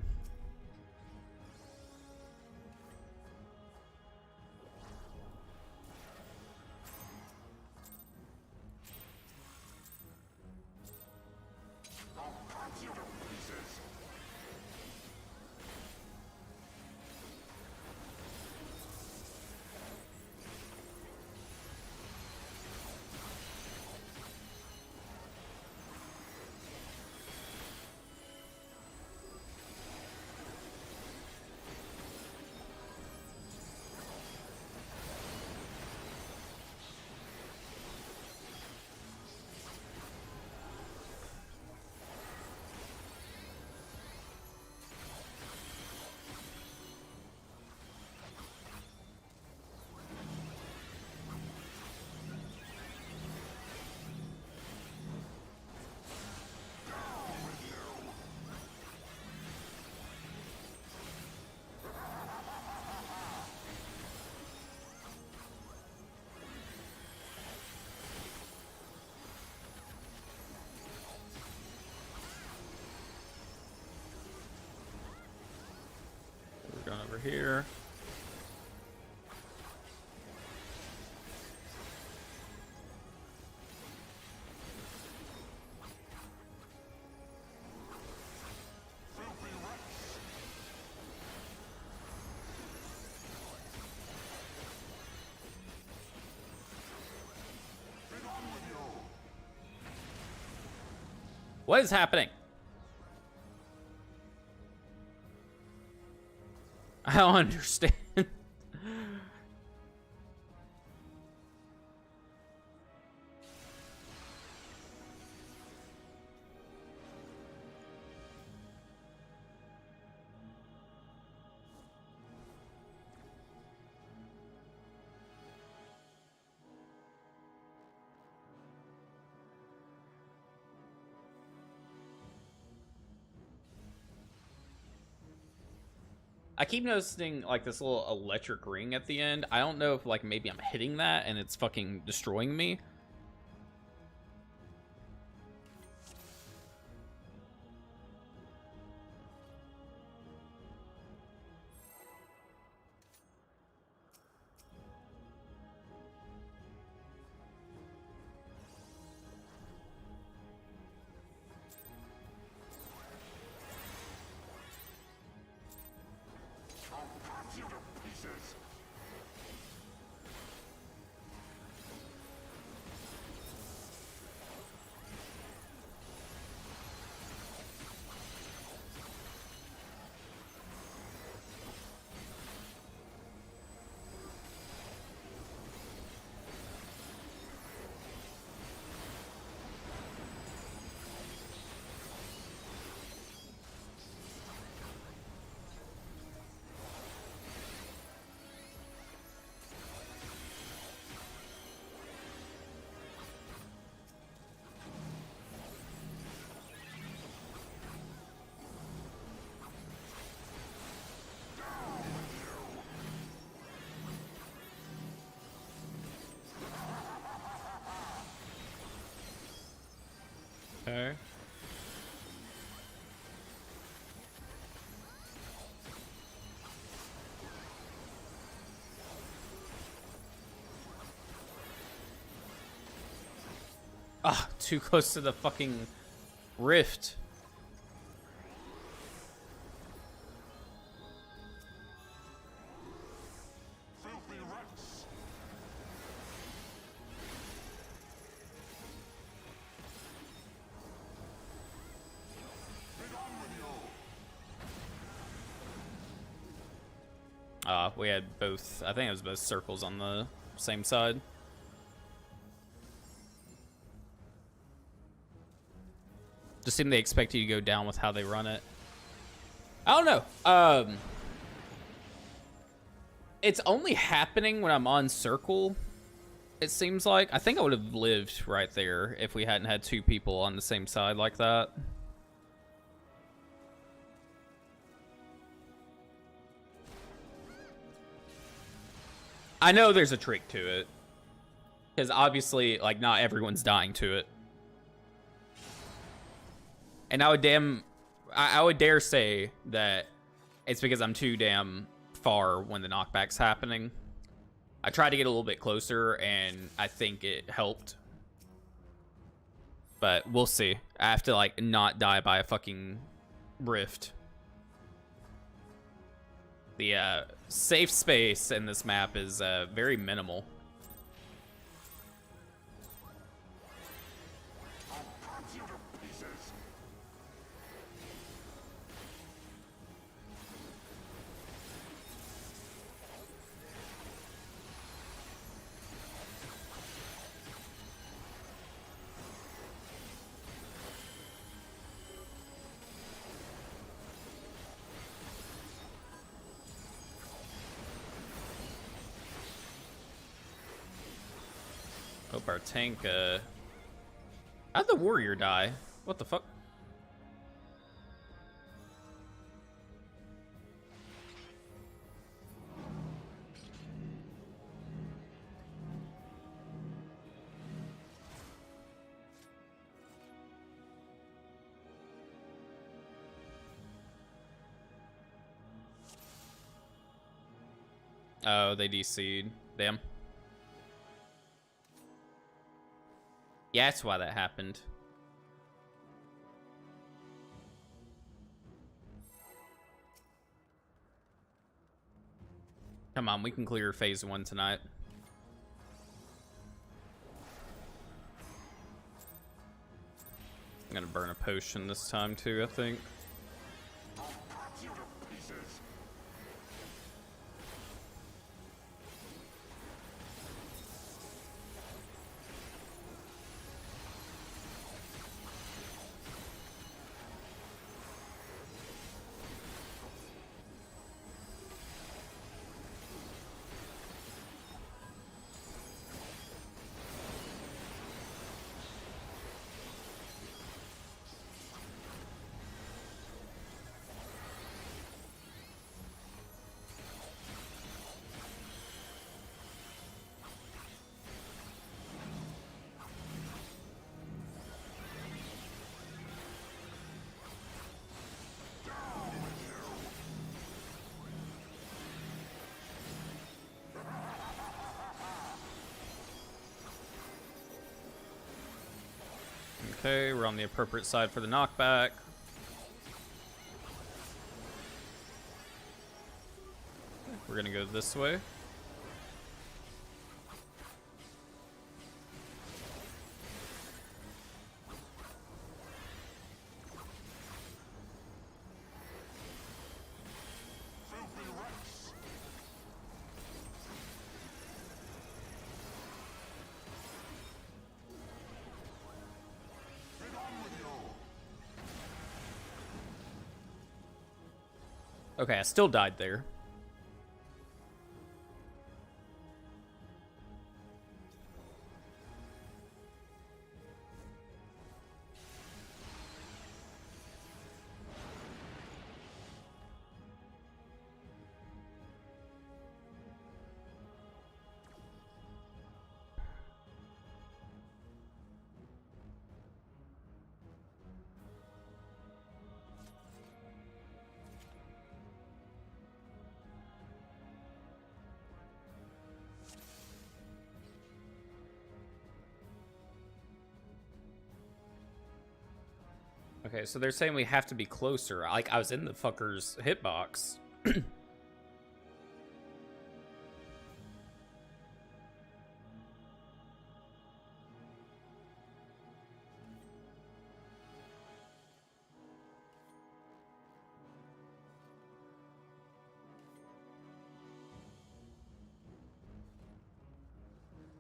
We're going over here. What is happening? I don't understand. I keep noticing like this little electric ring at the end. I don't know if like maybe I'm hitting that and it's fucking destroying me. Okay. Ah, too close to the fucking rift. We had both, I think it was both circles on the same side. Just seem they expect you to go down with how they run it. I don't know. It's only happening when I'm on circle, it seems like. I think I would have lived right there if we hadn't had two people on the same side like that. I know there's a trick to it. Because obviously, like, not everyone's dying to it. And I would dare say that it's because I'm too damn far when the knockback's happening. I tried to get a little bit closer, and I think it helped. But we'll see. I have to, like, not die by a fucking rift. The safe space in this map is very minimal. Hope our tank, how'd the warrior die? What the fuck? Oh, they DC'd. Damn. Yeah, that's why that happened. Come on, we can clear phase 1 tonight. I'm gonna burn a potion this time too, I think. Okay, we're on the appropriate side for the knockback. We're gonna go this way. Okay, I still died there. Okay, so they're saying we have to be closer. Like, I was in the fucker's hitbox.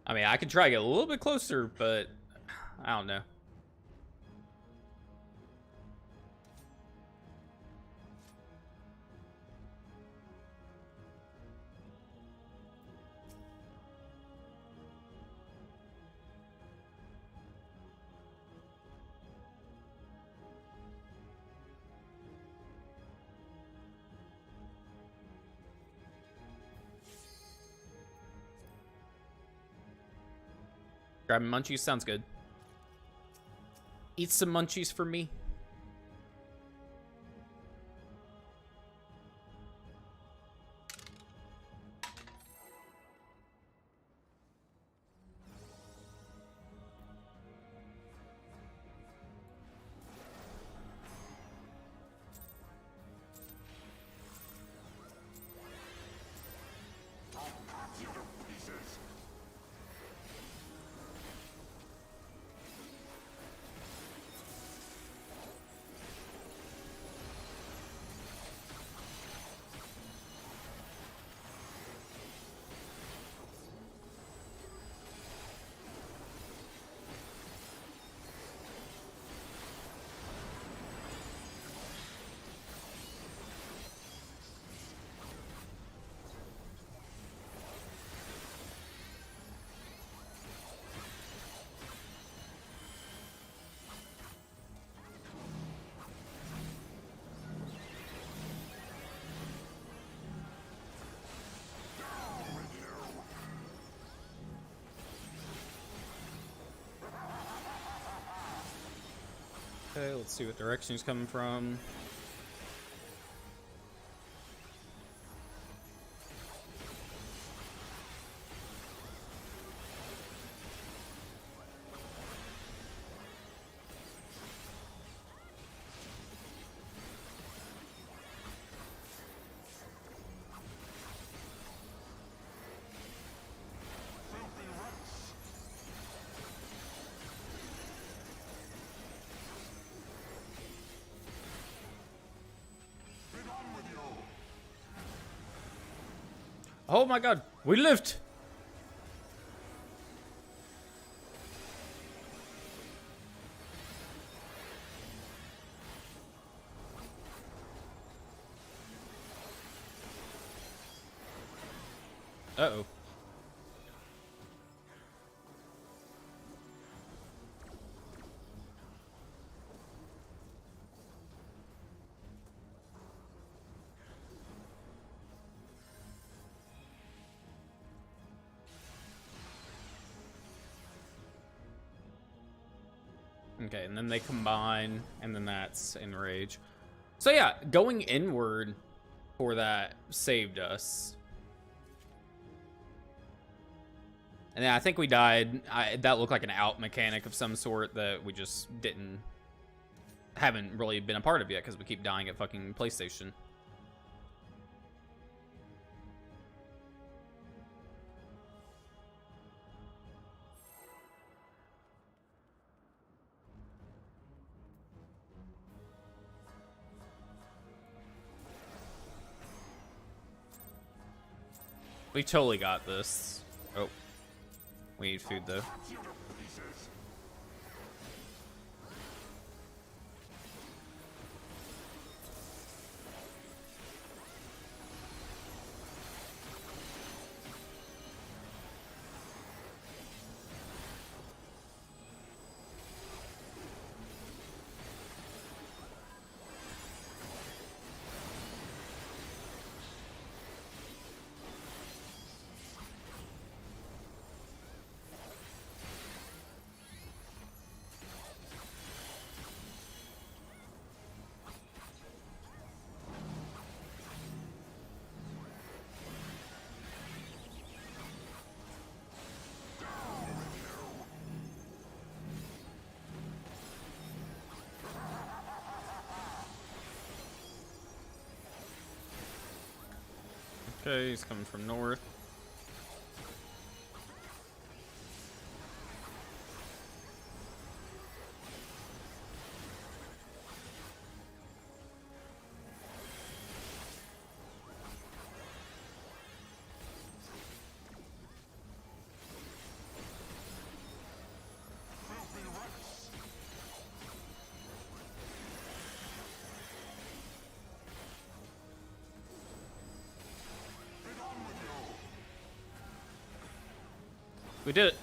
I mean, I could try to get a little bit closer, but I don't know. Grabbing munchies sounds good. Eat some munchies for me. Okay, let's see what direction he's coming from. Oh my god, we lived! Uh-oh. Okay, and then they combine, and then that's Enrage. So yeah, going inward for that saved us. And then I think we died. That looked like an out mechanic of some sort that we just haven't really been a part of yet because we keep dying at fucking PlayStation. We totally got this. Oh. We need food, though. Okay, he's coming from north. We did it.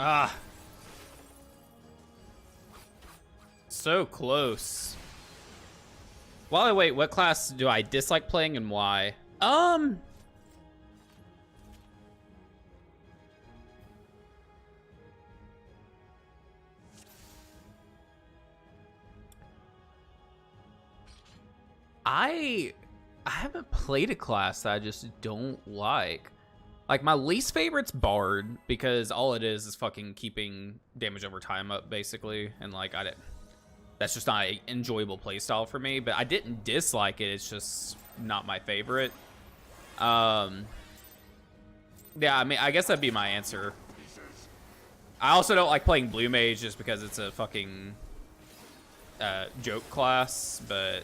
Ah. So close. While I wait, what class do I dislike playing and why? I haven't played a class that I just don't like. Like, my least favorite's Bard, because all it is fucking keeping damage over time up, basically. And, like, that's just not an enjoyable playstyle for me. But I didn't dislike it, it's just not my favorite. Yeah, I mean, I guess that'd be my answer. I also don't like playing Blue Mage just because it's a fucking joke class, but